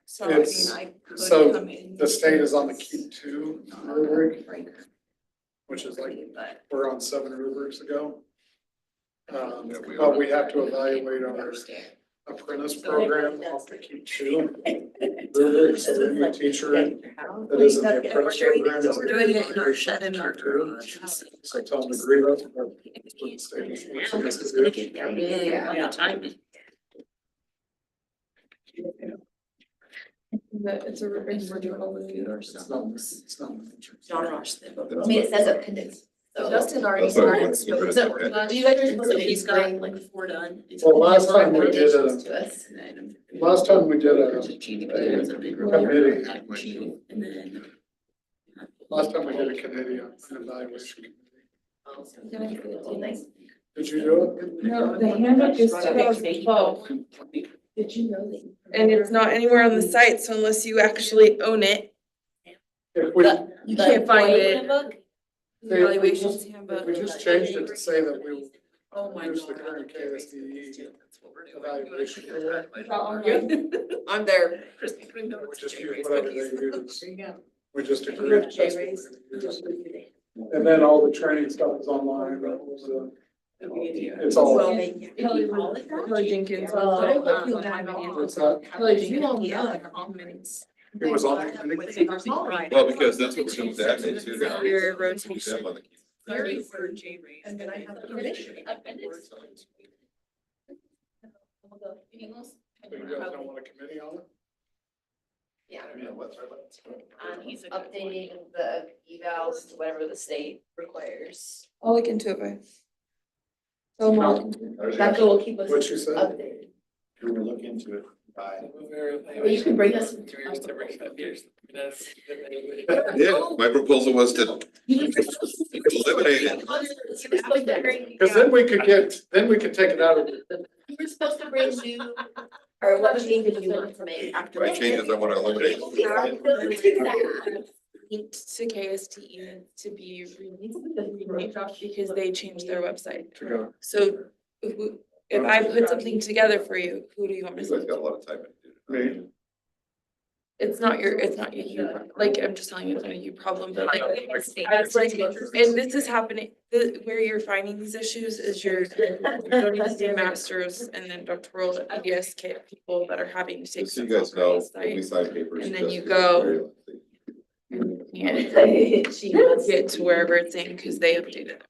So I mean,
It's-
I could
so
come in.
The state is on the Keep Two rubric, which is like,
But
we're on 7 rubrics ago.
Yeah, we
But
are.
we have to evaluate our apprentice program off the Keep Two rubrics, so the new teacher that is in the apprentice program. is
We're doing it in our
in
shed in our
Keep Two.
garage.
So tell them to agree with what the state is.
It's gonna get big all the time. It's a, we're doing all the food
It's not,
ourselves.
it's not.
John Ross. I mean, it says appendix. So
Justin already
That's what I
started.
want to get rid of.
You guys are supposed to be
He's got
bring
like 4 done.
Well, last time we did
recommendations
a,
to us.
last time we did a committee, last time we did a committee on an evaluation. Did you do it?
No, the handbook is 2012.
Did you know that?
And it's not anywhere on the site, so unless you actually own it,
If we,
you can't find it.
Handbook?
Evaluations
if
handbook.
we just changed it to say that we
Oh my
use the
God.
current KSDE evaluation.
I'm there.
We just use whatever they use. We just agreed. that's what we're gonna use. And then all the training stuff is online, it's all.
Kelly Jenkins.
What's that? It was on the committee.
Well, because that's what we're doing with that day too now.
Your
We
rotation.
have on the-
And then I have.
You guys don't want a committee on it?
Yeah.
Yeah, what's our,
He's updating the evals to whatever the state requires.
I'll look into it, but. So
That's what will keep us
What you said?
updated.
we will look into it by.
Well, you can bring us.
Yeah, my proposal was to eliminate it.
Cause then we could take it out of it.
You were supposed to bring new, or what changes did you want to make after?
What changes I want to eliminate.
Linked to KSTE to be renamed because they changed their website.
To go.
So if I put something together for you, who do you want me
You
to?
guys got a lot of typing to do.
Me.
It's not your, like, I'm just telling you, it's not a you problem, but like, it's like, and this is happening, where you're finding these issues is you're going to do masters and then doctoral at PBSK people that are having to take.
Just so you
stuff
guys know,
off
when we
my
sign papers.
And then
just-
you go- site. Can't get to wherever it's in because they updated it,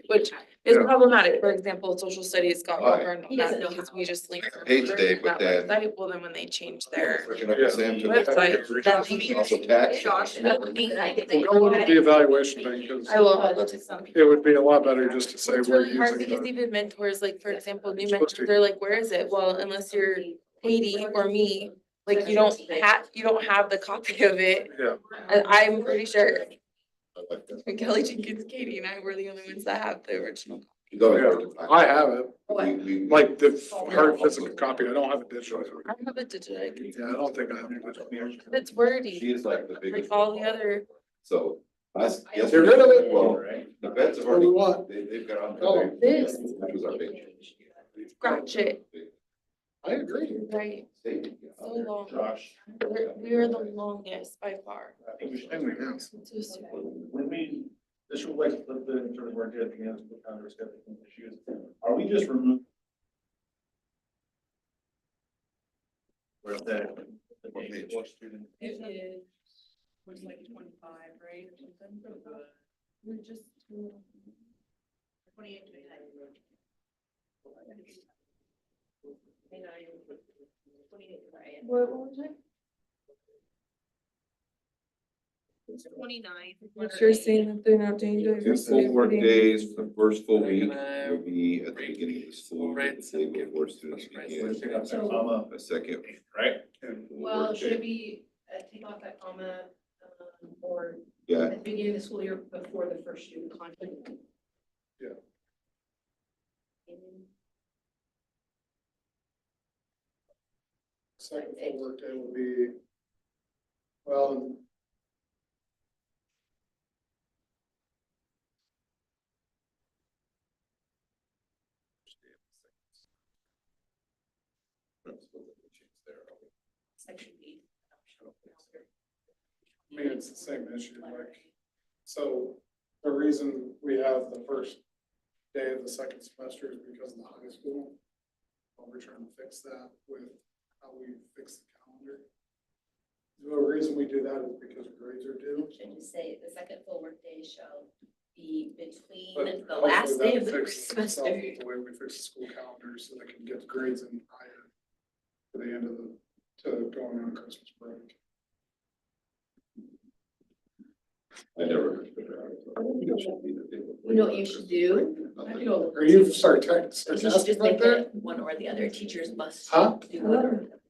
which is
Yeah.
problematic. For example, social studies got
Why?
burned
He doesn't know
because
how.
we just linked.
Page day, but then-
Well, then when they changed their.
Looking up at Sam to the-
Website, that link.
Also tax.
That link, I think they-
Go look at the evaluation thing, cause
I will, I'll go to some.
it would be a lot better just to say
It's
we're
really hard
using
because
the.
even mentors, like, for example, new
Supposed to.
mentors, they're like, where is it? Well, unless you're Katie or me, like, you don't have the copy of it.
Yeah.
And I'm pretty sure. Kelly Jenkins, Katie and I were the only ones that have the original.
It's always hard to find.
I have it,
We-
like the hard physical copy, I don't have a digital.
I have a digital, I can-
Yeah, I don't think I have a digital.
it's wordy,
She is like the
like
biggest.
all the other.
So, us, yes.
Get rid of it.
Well, the vets have
What do
already,
we want?
they've got on.
Oh,
this.
Which was our big change.
Scratch it,
I agree.
right,
State,
so long.
Josh,
We are the longest by far.
I think we should.
And we have.
It's so stupid.
When we, this would like, the sort of work at the end, with kind of scheduling issues, are we just removing? Where the day for student.
It is, was like 25, right? or something?
We're just.
28, 28, right?
What was it? It's 29. You're saying that they're not doing
Two
diversity.
full work
equity.
days for the first full week
Gonna
will be at the beginning of the school,
Right.
the day before students begin.
So-
A second.
Right?
Well,
work
should it
day.
be, take off that comma, or
Yeah,
at the beginning of the school year before the first student contact?
Yeah. Second full workday will be, well,
Section B.
I mean, it's the same issue, like, so the reason we have the first day of the second semester is because of the high school. But we're trying to fix that with how we fix the calendar. The reason we do that is because grades are due.
Should just say the second full workday shall be between
But
the last
hopefully
day of
that
the
fixes
first
itself
semester.
with the way we fix the school calendar, so they can get the grades in higher to the end of the, to going on Christmas break.
I never. understood that. It should be the day before.
You know what you should do?
I have to go.
Are you
You should
sarcastic
just
right
make
there?
it one or the other. Teachers must
Huh?
do one or the other.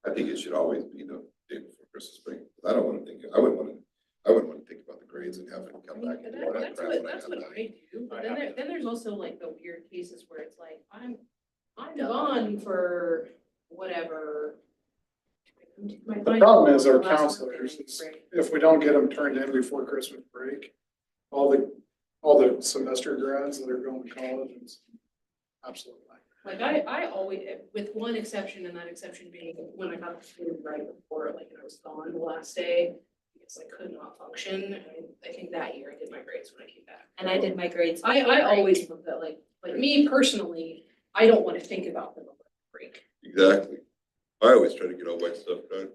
I think it should always be the day before Christmas break. I don't wanna think, I wouldn't wanna think about the grades and have it come back. and do all that
That's
crap
what,
when I
that's
got
what
back.
I do, but then there's also like the weird cases where it's like, I'm
Done.
gone for whatever.
The problem is our counselors, is if we don't get them turned in before Christmas break, all the semester grads that are going to college, it's absolutely.
Like I always, with one exception, and that exception being when I got the food right before, like, I was gone the last day, because I could not function, and I think that year I did my grades when I came back.
And I did my grades.
I always look at like me personally, I don't want to think about them over break.
Exactly. I always try to get all my stuff done.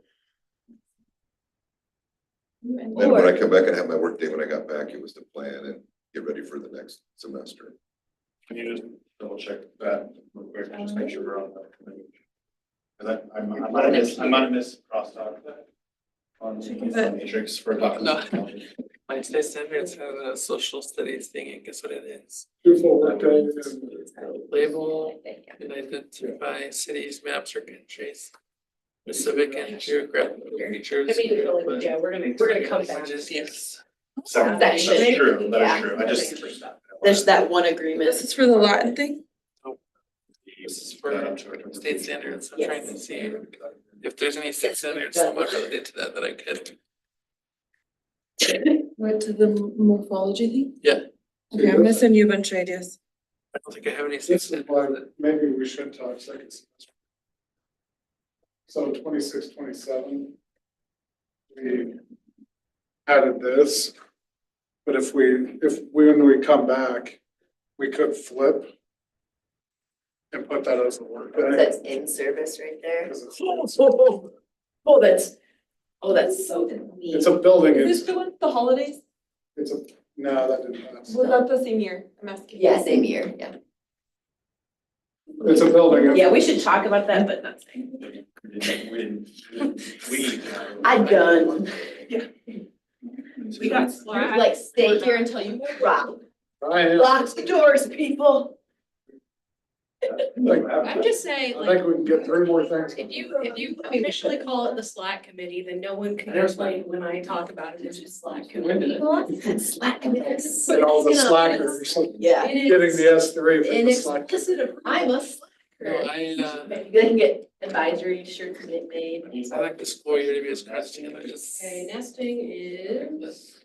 Then when I come back and have my work day when I got back, it was to plan and get ready for the next semester.
Can you just double check that real quick, just make sure we're on that committee? And I might have missed crosstalk on the matrix for document.
My state standards have a social studies thing, I guess what it is.
2 full workdays and
Label and identify cities, maps, or countries. Specific and geographic features.
I mean, like, yeah, we're gonna come back.
Yes.
That's
Section.
true, that
Yeah.
is true, I just.
There's that one agreement.
This is for the Latin thing?
This is for state standards, I'm trying to
Yes.
see if there's any state standards somewhat related to that I could.
What, to the morphology thing?
Yeah.
Okay, I'm gonna send you a bunch of ideas.
I don't think I have any state
this is why
standards.
maybe we should talk second semester. So 26, 27, we added this. But when we come back, we could flip and put that as a work day.
That's in service right there.
'Cause it's-
That's so neat.
It's a building,
Who's doing the holidays?
no, that didn't pass.
Was that the same year? I'm asking.
Yeah, same year, yeah.
It's a building.
Yeah, we should talk about that, but not saying. I'm done.
We got
You're like, stay here until you rock.
I am.
Lock the doors, people.
Like,
I'm just saying,
I
like,
think we can get 3 more things.
if you officially call it the Slack committee, then no one can complain when I talk about it, it's just Slack committee.
Slack committee.
And all the slackers
Yeah.
It
getting
is
the S3 for
an
the slack.
explicit approval.
I'm a
No,
slacker. Maybe they can get advisory shirts made.
I like the school year to be as crusty and I just.
Okay, nesting is.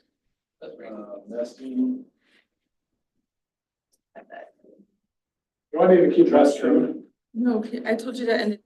Nesting.
Do I need to keep that true?
No, I told you to end it.